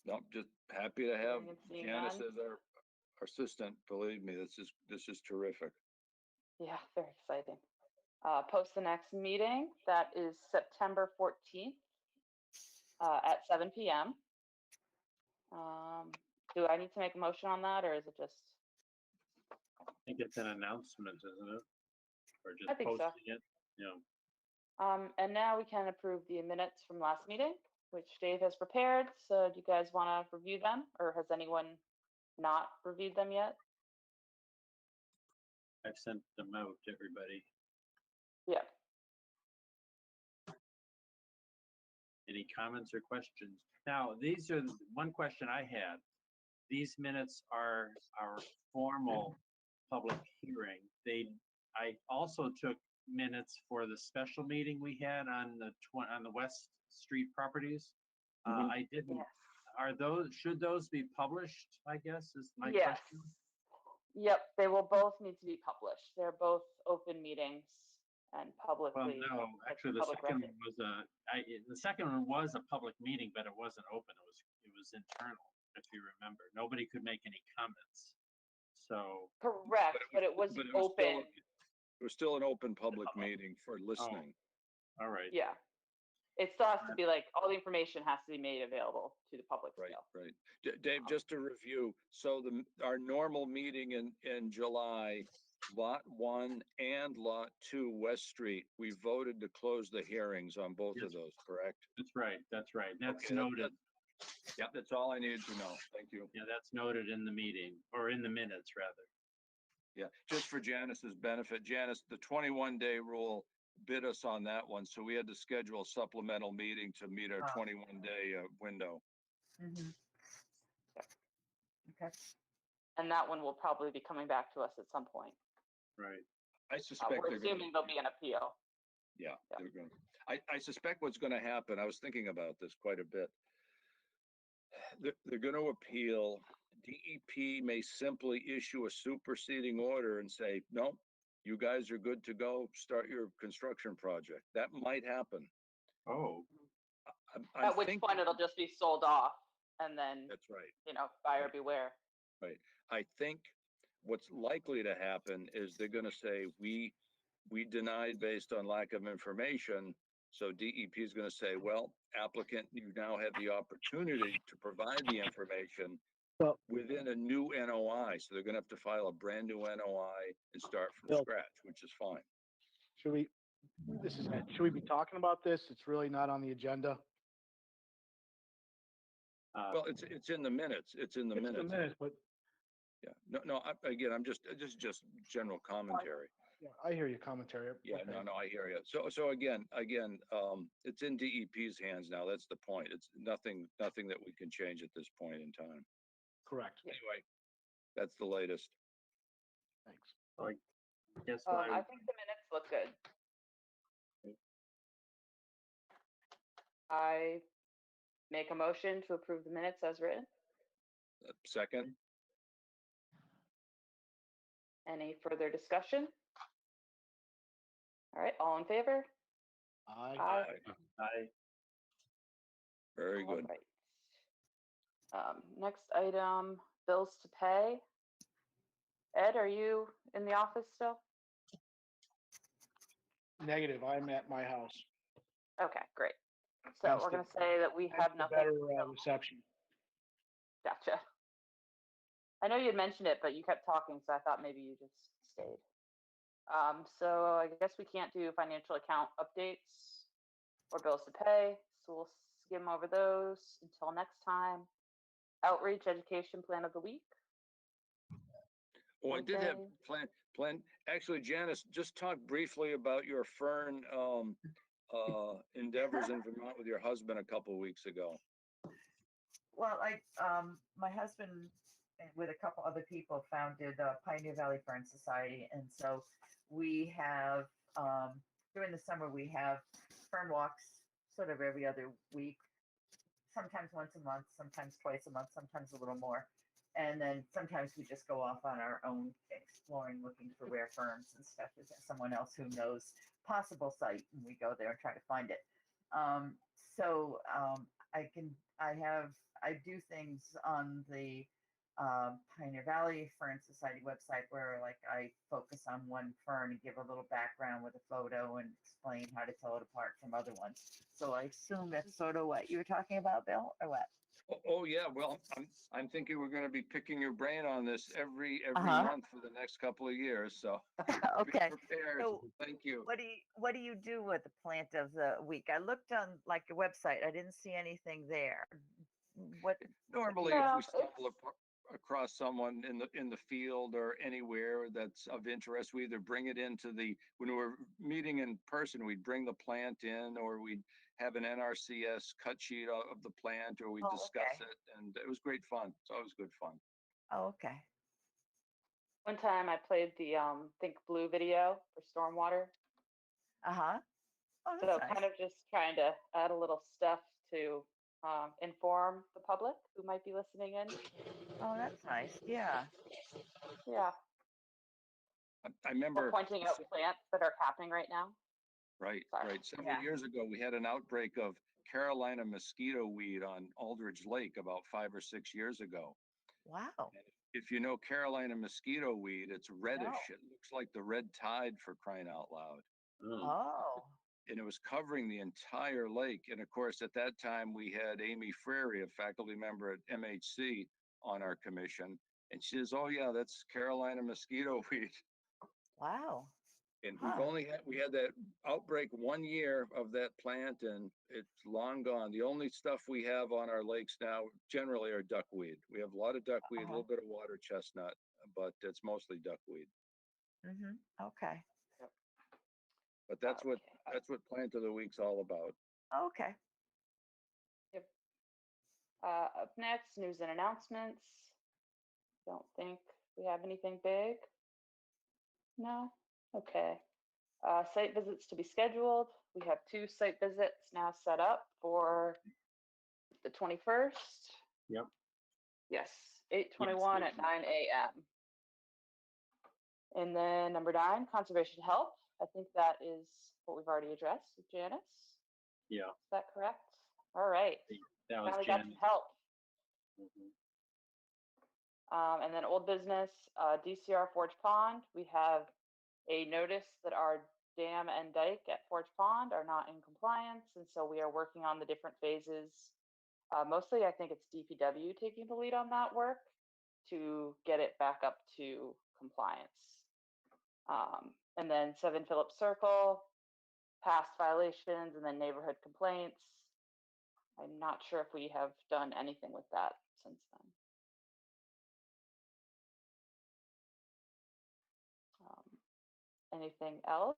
[SPEAKER 2] No, just happy to have
[SPEAKER 1] Hearing and seeing
[SPEAKER 2] Janice
[SPEAKER 1] none.
[SPEAKER 2] as our assistant, believe me, this is terrific.
[SPEAKER 1] Yeah, very exciting. Post the next meeting. That is September 14th at 7 p.m. Do I need to make a motion on that, or is it just?
[SPEAKER 6] I think it's an announcement, isn't it? Or
[SPEAKER 1] I
[SPEAKER 6] just
[SPEAKER 1] think so.
[SPEAKER 6] posting it,
[SPEAKER 1] And now we can approve the minutes from last meeting, which Dave has prepared. So do you guys want to review them, or has anyone not reviewed them yet?
[SPEAKER 6] I've sent them out to everybody.
[SPEAKER 1] Yeah.
[SPEAKER 6] Any comments or questions? Now, these are one question I had. These minutes are our formal public hearing. I also took minutes for the special meeting we had on the West Street properties.
[SPEAKER 2] Mhm.
[SPEAKER 6] I didn't.
[SPEAKER 1] Yes.
[SPEAKER 6] Should those be published? I guess is my
[SPEAKER 1] Yes.
[SPEAKER 6] question.
[SPEAKER 1] Yep. They will both need to be published. They're both open meetings and
[SPEAKER 6] Well,
[SPEAKER 1] publicly.
[SPEAKER 6] no, actually, the
[SPEAKER 1] public
[SPEAKER 6] second
[SPEAKER 1] record.
[SPEAKER 6] one was the second one was a public meeting, but it wasn't open. It was internal, if you remember. Nobody could make any comments. So,
[SPEAKER 1] Correct, but it was open.
[SPEAKER 2] It was still an open public meeting for listening.
[SPEAKER 6] all right.
[SPEAKER 1] Yeah. It still has to be like, all the information has to be made available to the public
[SPEAKER 2] Right,
[SPEAKER 1] still.
[SPEAKER 2] right. Dave, just to review, so our normal meeting in July, Lot 1 and Lot 2 West Street, we voted to close the hearings on both of
[SPEAKER 6] Yes.
[SPEAKER 2] those, correct?
[SPEAKER 6] That's right. That's right. That's
[SPEAKER 2] Okay,
[SPEAKER 6] noted.
[SPEAKER 2] Yep, that's all I needed to know. Thank you.
[SPEAKER 6] Yeah, that's noted in the meeting, or in the minutes, rather.
[SPEAKER 2] Yeah, just for Janice's benefit, Janice, the 21-day rule bit us on that one, so we had to schedule a supplemental meeting to meet our 21-day window.
[SPEAKER 7] Mhm. Okay.
[SPEAKER 1] And that one will probably be coming back to us at some point.
[SPEAKER 6] Right.
[SPEAKER 2] I suspect
[SPEAKER 1] We're
[SPEAKER 2] they're gonna.
[SPEAKER 1] assuming there'll be an appeal.
[SPEAKER 2] Yeah,
[SPEAKER 1] Yeah.
[SPEAKER 2] they're going. I suspect what's going to happen. I was thinking about this quite a bit. They're going to appeal. DEP may simply issue a superseding order and say, no, you guys are good to go. Start your construction project. That might happen.
[SPEAKER 6] Oh,
[SPEAKER 2] I'm
[SPEAKER 1] At which
[SPEAKER 2] thinking-
[SPEAKER 1] point it'll just be sold off, and then,
[SPEAKER 2] That's right.
[SPEAKER 1] buyer
[SPEAKER 2] Right.
[SPEAKER 1] beware.
[SPEAKER 2] Right. I think what's likely to happen is they're going to say, we denied based on lack of information. So DEP is going to say, well, applicant, you now have the opportunity to provide the information
[SPEAKER 3] Well-
[SPEAKER 2] within a new NOI. So they're going to have to file a brand new NOI and start from
[SPEAKER 3] Bill.
[SPEAKER 2] scratch, which is fine.
[SPEAKER 3] Should we, this is Ed, should we be talking about this? It's really not on the agenda.
[SPEAKER 2] Well, it's in the minutes. It's in the
[SPEAKER 3] It's in the
[SPEAKER 2] minutes.
[SPEAKER 3] minutes, but
[SPEAKER 2] Yeah. No, again, this is just general commentary.
[SPEAKER 3] yeah, I hear your commentary.
[SPEAKER 2] Yeah,
[SPEAKER 3] Okay.
[SPEAKER 2] no, I hear you. So again, it's in DEP's hands now. That's the point. It's nothing that we can change at this point in time.
[SPEAKER 3] Correct.
[SPEAKER 2] Anyway, that's the latest.
[SPEAKER 3] Thanks.
[SPEAKER 6] I guess
[SPEAKER 1] I think the minutes look good. I make a motion to approve the minutes as written.
[SPEAKER 2] Second,
[SPEAKER 1] Any further discussion? All right, all in favor?
[SPEAKER 3] Aye.
[SPEAKER 2] very
[SPEAKER 1] All
[SPEAKER 2] good.
[SPEAKER 1] right. Next item, bills to pay. Ed, are you in the office still?
[SPEAKER 3] Negative, I'm at my house.
[SPEAKER 1] Okay, great. So
[SPEAKER 3] Hence
[SPEAKER 1] we're
[SPEAKER 3] the-
[SPEAKER 1] gonna say that we
[SPEAKER 3] Hence
[SPEAKER 1] have
[SPEAKER 3] the
[SPEAKER 1] nothing.
[SPEAKER 3] Better reception.
[SPEAKER 1] Gotcha. I know you had mentioned it, but you kept talking, so I thought maybe you just stayed. So I guess we can't do financial account updates or bills to pay, so we'll skim over those until next time. Outreach education plan of the week.
[SPEAKER 2] Oh, I did have
[SPEAKER 1] Okay.
[SPEAKER 2] plan. Actually, Janice, just talk briefly about your fern endeavors in Vermont with your husband a couple of weeks ago.
[SPEAKER 7] Well, my husband with a couple other people founded Pioneer Valley Fern Society. And so we have, during the summer, we have fern walks sort of every other week, sometimes once a month, sometimes twice a month, sometimes a little more. And then sometimes we just go off on our own exploring, looking for rare ferns and stuff with someone else who knows possible site, and we go there and try to find it. I do things on the Pioneer Valley Fern Society website where like I focus on one fern and give a little background with a photo and explain how to tell it apart from other ones. So I assume that's sort of what you were talking about, Bill, or what?
[SPEAKER 2] Oh, yeah, well, I'm thinking we're gonna be picking your brain on this every
[SPEAKER 7] Uh-huh.
[SPEAKER 2] month for the next couple of years, so. Be
[SPEAKER 7] Okay.
[SPEAKER 2] prepared.
[SPEAKER 7] So
[SPEAKER 2] Thank you.
[SPEAKER 7] what do you do with the plant of the week? I looked on like your website. I didn't see anything there. What?
[SPEAKER 2] Normally, if
[SPEAKER 1] Yeah,
[SPEAKER 2] we stumble across someone in the field or anywhere that's of interest, we either bring it into when we're meeting in person, we'd bring the plant in, or we'd have an NRCS cut sheet of the plant, or we
[SPEAKER 7] Oh,
[SPEAKER 2] discuss
[SPEAKER 7] okay.
[SPEAKER 2] it, and it was great fun. It's always good fun.
[SPEAKER 7] Oh, okay.
[SPEAKER 1] one time I played the Think Blue video for stormwater.
[SPEAKER 7] Uh-huh. Oh,
[SPEAKER 1] So
[SPEAKER 7] that's nice.
[SPEAKER 1] kind of just trying to add a little stuff to inform the public who might be listening in.
[SPEAKER 7] Oh, that's nice. Yeah.
[SPEAKER 1] Yeah.
[SPEAKER 2] I
[SPEAKER 1] Or
[SPEAKER 2] remember,
[SPEAKER 1] pointing out plants that are happening right now.
[SPEAKER 2] right,
[SPEAKER 1] Sorry.
[SPEAKER 2] right. Several
[SPEAKER 7] Yeah.
[SPEAKER 2] years ago, we had an outbreak of Carolina mosquito weed on Aldridge Lake about 5 or 6 years ago.
[SPEAKER 7] Wow.
[SPEAKER 2] If you know Carolina mosquito weed, it's reddish.
[SPEAKER 7] No.
[SPEAKER 2] It looks like the red tide, for crying out loud.
[SPEAKER 7] Oh.
[SPEAKER 2] And it was covering the entire lake. And of course, at that time, we had Amy Frary, a faculty member at MHC, on our commission. And she says, "Oh yeah, that's Carolina mosquito weed."
[SPEAKER 7] Wow.
[SPEAKER 2] And
[SPEAKER 7] Huh.
[SPEAKER 2] we had that outbreak 1 year of that plant, and it's long gone. The only stuff we have on our lakes now generally are duckweed. We have a lot of duckweed, a
[SPEAKER 7] Uh-huh.
[SPEAKER 2] little bit of water chestnut, but it's mostly duckweed.
[SPEAKER 7] Mm-hmm. Okay.
[SPEAKER 2] But that's what
[SPEAKER 1] Okay.
[SPEAKER 2] Plant of the Week's all about.
[SPEAKER 7] Okay.
[SPEAKER 1] Yep. Up next, news and announcements. Don't think we have anything big. No? Okay. Site visits to be scheduled. We have 2 site visits now set up for the 21st.
[SPEAKER 6] Yep.
[SPEAKER 1] Yes, 8:21 at 9 a.m. And then number 9, conservation help. I think that is what we've already addressed with Janice.
[SPEAKER 6] Yeah,
[SPEAKER 1] Is that correct? All right.
[SPEAKER 6] that was
[SPEAKER 1] Finally got some
[SPEAKER 6] Jen.
[SPEAKER 1] help.
[SPEAKER 6] Mhm.
[SPEAKER 1] And then old business, DCR Forge Pond. We have a notice that our dam and dike at Forge Pond are not in compliance. And so we are working on the different phases. Mostly, I think it's DPW taking the lead on that work to get it back up to compliance. And then 7 Phillips Circle, past violations, and then neighborhood complaints. I'm not sure if we have done anything with that since then. Anything else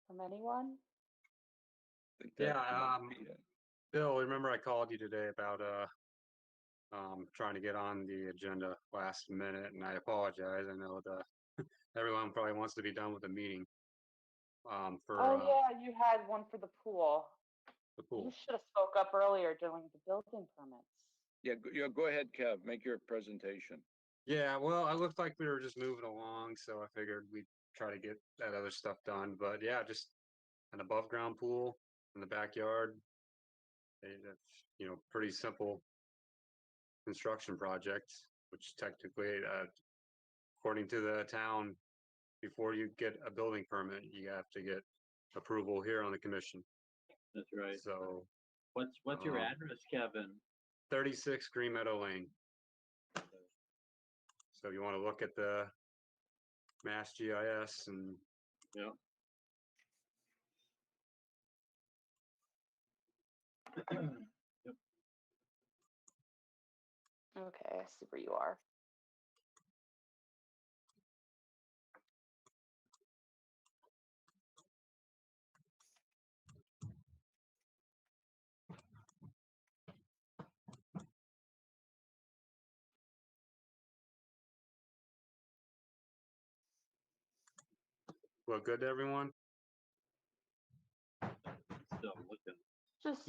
[SPEAKER 1] from anyone?
[SPEAKER 2] I think that
[SPEAKER 8] Yeah,
[SPEAKER 2] might be it.
[SPEAKER 8] Bill, remember I called you today about trying to get on the agenda last minute, and I apologize. I know everyone probably wants to be done with the meeting. For
[SPEAKER 1] Oh yeah, you had one for the pool.
[SPEAKER 8] the
[SPEAKER 1] You
[SPEAKER 8] pool.
[SPEAKER 1] should have spoke up earlier during the building permits.
[SPEAKER 2] Yeah, go ahead, Kev, make your presentation.
[SPEAKER 8] Yeah, well, it looked like we were just moving along, so I figured we'd try to get that other stuff done. But yeah, just an above ground pool in the backyard. That's, pretty simple construction project, which technically, according to the town, before you get a building permit, you have to get approval here on the commission.
[SPEAKER 6] That's right.
[SPEAKER 8] So
[SPEAKER 6] What's your address, Kevin?
[SPEAKER 8] 36 Green Meadow Lane. So if you want to look at the Mass GIS and
[SPEAKER 6] Yeah. Yep.
[SPEAKER 1] Okay, I see where you are.
[SPEAKER 8] look good to everyone.
[SPEAKER 6] Still looking.
[SPEAKER 1] Just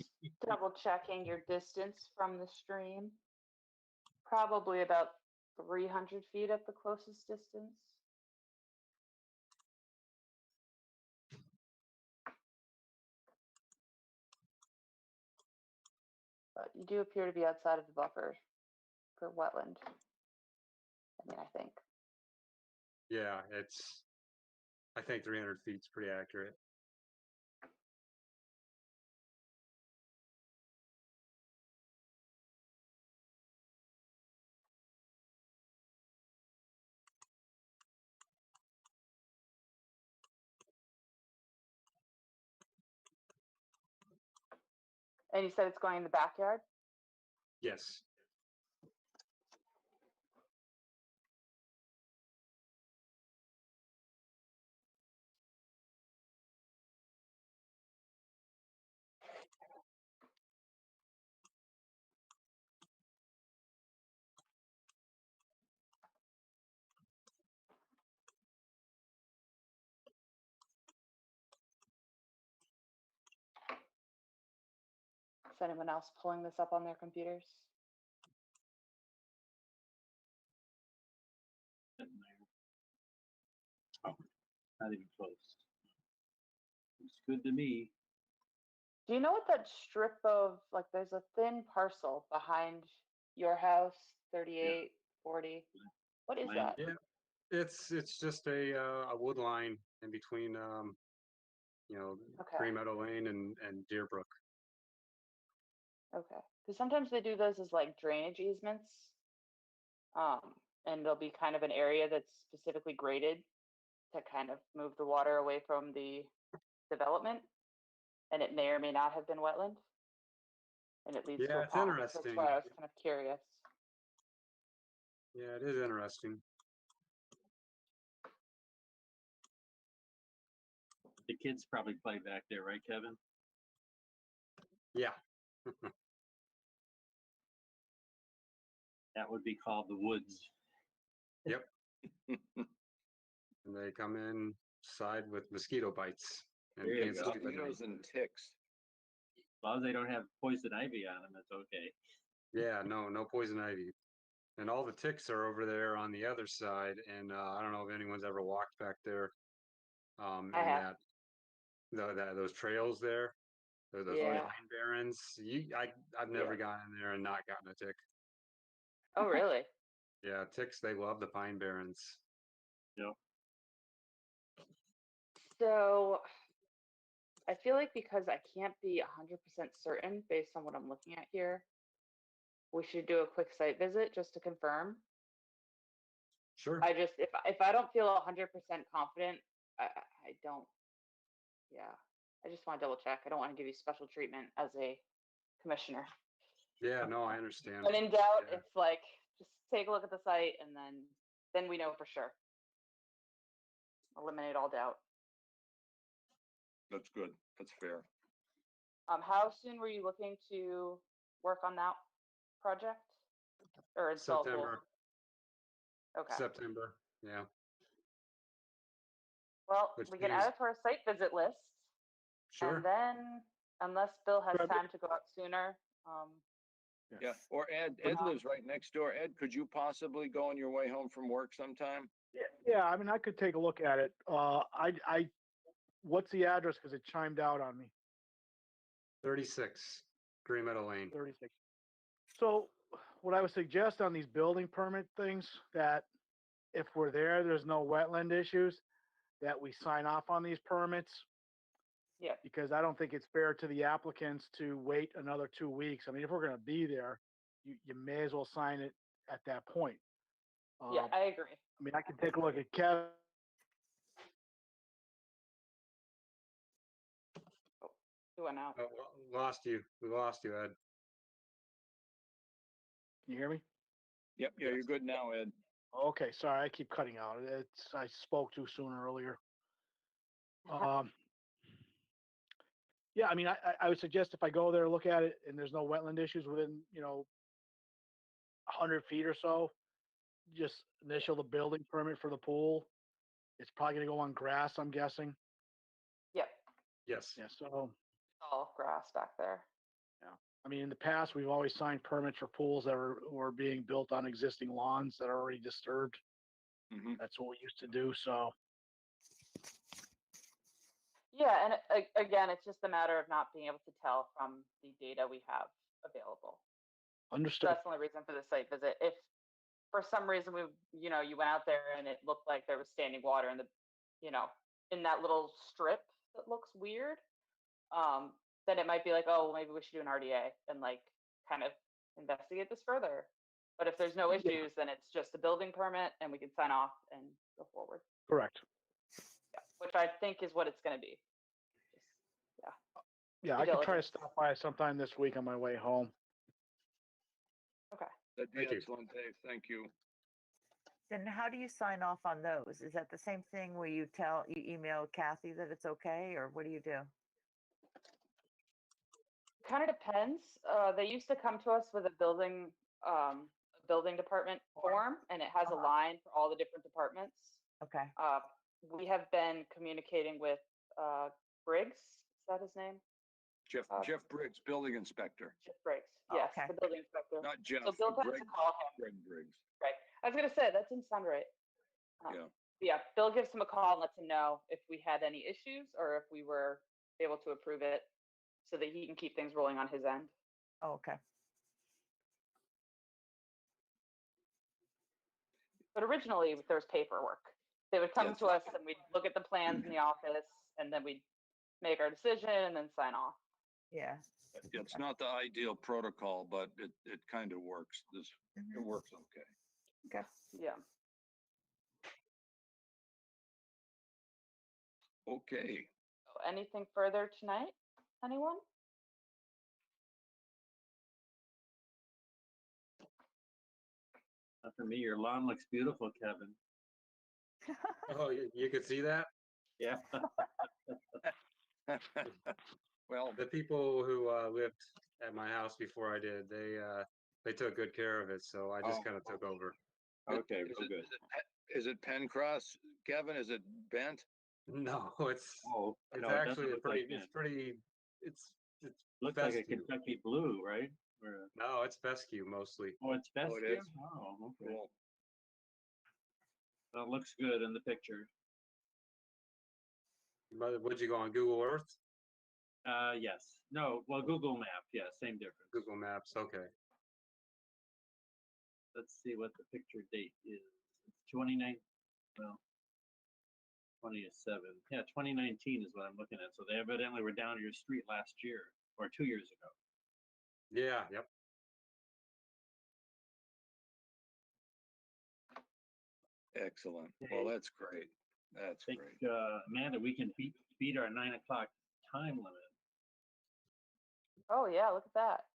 [SPEAKER 1] double checking your distance from the stream. Probably about 300 feet at the closest distance. But you do appear to be outside of the buffer. for wetland. I mean, I think.
[SPEAKER 8] Yeah, I think 300 feet's pretty accurate.
[SPEAKER 1] And you said it's going in the backyard?
[SPEAKER 8] Yes.
[SPEAKER 1] Is anyone else pulling this up on their computers?
[SPEAKER 6] Oh, not even close. Looks good to me.
[SPEAKER 1] Do you know what that strip of, like, there's a thin parcel behind your house, 38, 40? What is
[SPEAKER 6] Mine-
[SPEAKER 1] that?
[SPEAKER 8] Yeah. It's just a wood line in between
[SPEAKER 1] Okay.
[SPEAKER 8] Green Meadow Lane and Deer Brook.
[SPEAKER 1] Okay. Because sometimes they do those as like drainage easements. And there'll be kind of an area that's specifically graded to kind of move the water away from the development. And it may or may not have been wetland. And it leads to
[SPEAKER 8] Yeah,
[SPEAKER 1] a
[SPEAKER 8] it's
[SPEAKER 1] pond. That's
[SPEAKER 8] interesting.
[SPEAKER 1] why I was kind of curious.
[SPEAKER 8] Yeah, it is interesting.
[SPEAKER 6] The kids probably play back there, right, Kevin?
[SPEAKER 8] Yeah.
[SPEAKER 6] That would be called the woods.
[SPEAKER 8] Yep. And they come inside with mosquito bites and
[SPEAKER 6] There you
[SPEAKER 8] can't
[SPEAKER 6] go.
[SPEAKER 8] sleep at night.
[SPEAKER 2] Mosquitoes and ticks.
[SPEAKER 6] As long as they don't have poison ivy on them, it's okay.
[SPEAKER 8] Yeah, no poison ivy. And all the ticks are over there on the other side. And I don't know if anyone's ever walked back there.
[SPEAKER 1] I
[SPEAKER 8] And
[SPEAKER 1] have.
[SPEAKER 8] those trails there, those
[SPEAKER 1] Yeah.
[SPEAKER 8] pine barrens. I've never gotten in there and not gotten a tick.
[SPEAKER 1] Oh, really?
[SPEAKER 8] Yeah, ticks, they love the pine barrens.
[SPEAKER 6] Yep.
[SPEAKER 1] So I feel like because I can't be 100% certain based on what I'm looking at here, we should do a quick site visit just to confirm.
[SPEAKER 8] Sure.
[SPEAKER 1] I just, if I don't feel 100% confident, I don't, yeah. I just want to double check. I don't want to give you special treatment as a commissioner.
[SPEAKER 8] Yeah, no, I understand.
[SPEAKER 1] When in doubt,
[SPEAKER 8] Yeah.
[SPEAKER 1] it's like, just take a look at the site and then we know for sure. Eliminate all doubt.
[SPEAKER 2] That's good. That's fair.
[SPEAKER 1] How soon were you looking to work on that project? Or install pool?
[SPEAKER 8] September.
[SPEAKER 1] Okay.
[SPEAKER 8] September. Yeah.
[SPEAKER 1] Well,
[SPEAKER 8] Which
[SPEAKER 1] we can
[SPEAKER 8] means-
[SPEAKER 1] add it to our site visit list.
[SPEAKER 8] Sure.
[SPEAKER 1] And then, unless Bill has
[SPEAKER 3] Sure.
[SPEAKER 1] time to go out sooner,
[SPEAKER 2] Yeah. Or Ed lives right next door. Ed, could you possibly go on your way home from work sometime?
[SPEAKER 3] Yeah, I mean, I could take a look at it. What's the address? Because it chimed out on me.
[SPEAKER 8] 36 Green Meadow Lane.
[SPEAKER 3] 36. So what I would suggest on these building permit things, that if we're there, there's no wetland issues, that we sign off on these permits.
[SPEAKER 1] yeah.
[SPEAKER 3] Because I don't think it's fair to the applicants to wait another 2 weeks. I mean, if we're gonna be there, you may as well sign it at that point.
[SPEAKER 1] Yeah, I agree.
[SPEAKER 3] I mean, I can take a look at Kevin.
[SPEAKER 1] You went out.
[SPEAKER 8] Oh, lost you. We lost you, Ed.
[SPEAKER 3] Can you hear me?
[SPEAKER 2] Yep. Yeah, you're good now, Ed.
[SPEAKER 3] Okay, sorry, I keep cutting out. I spoke too soon earlier. Yeah, I mean, I would suggest if I go there, look at it, and there's no wetland issues within, 100 feet or so, just initial the building permit for the pool. It's probably gonna go on grass, I'm guessing.
[SPEAKER 1] Yep.
[SPEAKER 8] Yes.
[SPEAKER 3] Yeah, so,
[SPEAKER 1] All grass back there.
[SPEAKER 3] I mean, in the past, we've always signed permits for pools that were being built on existing lawns that are already disturbed.
[SPEAKER 2] Mhm.
[SPEAKER 3] That's what we used to do, so.
[SPEAKER 1] Yeah, and again, it's just a matter of not being able to tell from the data we have available.
[SPEAKER 3] Understood.
[SPEAKER 1] That's the only reason for the site visit. If for some reason you went out there and it looked like there was standing water in the, in that little strip that looks weird, then it might be like, oh, well, maybe we should do an RDA and like kind of investigate this further. But if there's no issues, then it's just a building permit and we can sign off and go forward.
[SPEAKER 3] Correct.
[SPEAKER 1] Yeah, which I think is what it's going to be.
[SPEAKER 3] Yeah,
[SPEAKER 1] Due
[SPEAKER 3] I could try to
[SPEAKER 1] diligence.
[SPEAKER 3] stop by sometime this week on my way home.
[SPEAKER 1] Okay.
[SPEAKER 2] That'd be
[SPEAKER 8] Thank you.
[SPEAKER 2] excellent, Dave. Thank you.
[SPEAKER 7] Then how do you sign off on those? Is that the same thing where you email Kathy that it's okay, or what do you do?
[SPEAKER 1] Kind of depends. They used to come to us with a building department form, and it has a line for all the different departments.
[SPEAKER 7] Okay.
[SPEAKER 1] We have been communicating with Briggs. Is that his name?
[SPEAKER 2] Jeff Briggs, building inspector.
[SPEAKER 1] Jeff Briggs.
[SPEAKER 7] Oh,
[SPEAKER 1] Yes,
[SPEAKER 7] okay.
[SPEAKER 1] the building inspector.
[SPEAKER 2] Not Jeff.
[SPEAKER 1] So Bill has
[SPEAKER 2] Greg,
[SPEAKER 1] to call him.
[SPEAKER 2] Greg Briggs.
[SPEAKER 1] Right. I was gonna say that didn't sound right.
[SPEAKER 2] Yeah.
[SPEAKER 1] Yeah. Bill gives him a call and lets him know if we had any issues or if we were able to approve it, so that he can keep things rolling on his end.
[SPEAKER 7] Oh, okay.
[SPEAKER 1] But originally, there was paperwork. They would come
[SPEAKER 2] Yes.
[SPEAKER 1] to us and we'd look at the plans in the office, and then we'd make our decision and then sign off.
[SPEAKER 7] Yeah.
[SPEAKER 2] It's not the ideal protocol, but it kind of works. It
[SPEAKER 7] Mhm.
[SPEAKER 2] works okay.
[SPEAKER 7] Okay.
[SPEAKER 1] Yeah.
[SPEAKER 2] Okay.
[SPEAKER 1] So anything further tonight? Anyone?
[SPEAKER 6] For me, your lawn looks beautiful, Kevin.
[SPEAKER 8] Oh, you could see that?
[SPEAKER 6] Yeah.
[SPEAKER 2] Well,
[SPEAKER 8] The people who lived at my house before I did, they took good care of it, so I just
[SPEAKER 2] Oh.
[SPEAKER 8] kind of took over.
[SPEAKER 6] Okay,
[SPEAKER 2] is
[SPEAKER 6] real good.
[SPEAKER 2] Is it Pencross, Kevin? Is it bent?
[SPEAKER 8] No, it's
[SPEAKER 6] Oh,
[SPEAKER 8] it's
[SPEAKER 6] no, it doesn't
[SPEAKER 8] actually a
[SPEAKER 6] look like
[SPEAKER 8] pretty,
[SPEAKER 6] that.
[SPEAKER 8] it's
[SPEAKER 6] Looks like a
[SPEAKER 8] fescue.
[SPEAKER 6] Kentucky blue, right? Or
[SPEAKER 8] No, it's fescue mostly.
[SPEAKER 6] oh, it's
[SPEAKER 2] Oh, it
[SPEAKER 6] fescue?
[SPEAKER 2] is?
[SPEAKER 6] Oh, okay.
[SPEAKER 2] Cool.
[SPEAKER 6] Well, it looks good in the picture.
[SPEAKER 8] But would you go on Google Earth?
[SPEAKER 6] Yes. No, well, Google Map, yeah, same difference.
[SPEAKER 8] Google Maps, okay.
[SPEAKER 6] Let's see what the picture date is. It's 29, well, 27. Yeah, 2019 is what I'm looking at. So they evidently were down your street last year or 2 years ago.
[SPEAKER 8] Yeah, yep.
[SPEAKER 2] Excellent. Well, that's great. That's
[SPEAKER 6] I think,
[SPEAKER 2] great.
[SPEAKER 6] Amanda, we can beat our 9 o'clock time limit.
[SPEAKER 1] Oh yeah, look at that.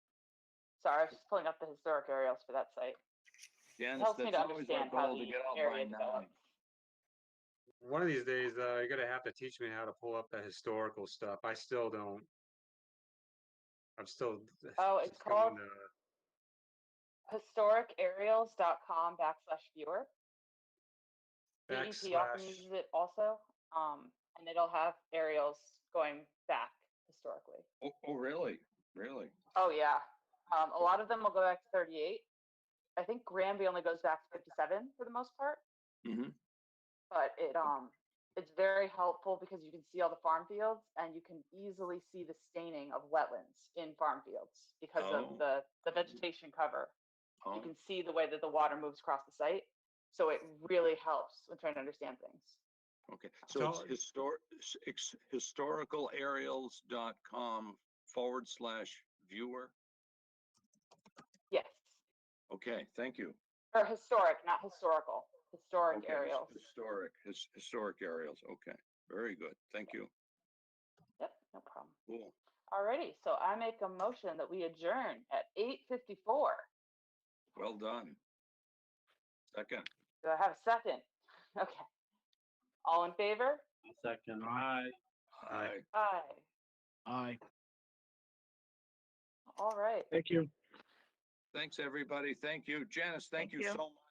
[SPEAKER 1] Sorry, I was just pulling up the historic aerials for that site. It
[SPEAKER 2] Janice,
[SPEAKER 1] helps me
[SPEAKER 2] that's
[SPEAKER 1] to
[SPEAKER 2] always our
[SPEAKER 1] understand how
[SPEAKER 2] goal to
[SPEAKER 1] the
[SPEAKER 2] get out by
[SPEAKER 1] area
[SPEAKER 2] 9.
[SPEAKER 1] develops.
[SPEAKER 8] One of these days, you're gonna have to teach me how to pull up the historical stuff. I still don't. I'm still.
[SPEAKER 1] Oh, it's
[SPEAKER 8] just going
[SPEAKER 1] called historicaerials.com/viewer. DEP often
[SPEAKER 8] backslash.
[SPEAKER 1] uses it also, and it'll have aerials going back historically.
[SPEAKER 2] Oh, really? Really?
[SPEAKER 1] Oh yeah, a lot of them will go back to 38. I think Granby only goes back to 57 for the most part,
[SPEAKER 2] Mm-hmm.
[SPEAKER 1] but it's very helpful because you can see all the farm fields and you can easily see the staining of wetlands in farm fields because
[SPEAKER 2] Oh.
[SPEAKER 1] of the vegetation cover.
[SPEAKER 2] Oh,
[SPEAKER 1] You can see the way that the water moves across the site, so it really helps when trying to understand things.
[SPEAKER 2] okay. So it's historicalaerials.com/viewer.
[SPEAKER 1] Yes,
[SPEAKER 2] Okay, thank you.
[SPEAKER 1] or historic, not historical. Historic
[SPEAKER 2] Okay,
[SPEAKER 1] aerials.
[SPEAKER 2] historic aerials. Okay, very good. Thank you.
[SPEAKER 1] Yep, no problem.
[SPEAKER 2] Cool.
[SPEAKER 1] Alrighty, so I make a motion that we adjourn at 8:54.
[SPEAKER 2] Well done. Second.
[SPEAKER 1] Do I have a second? Okay. All in favor?
[SPEAKER 6] Second, aye.
[SPEAKER 2] Aye.
[SPEAKER 1] Aye.
[SPEAKER 3] Aye.
[SPEAKER 1] All right.
[SPEAKER 3] Thank you.
[SPEAKER 2] Thanks, everybody. Thank you. Janice, thank
[SPEAKER 7] Thank
[SPEAKER 2] you
[SPEAKER 7] you.
[SPEAKER 2] so much.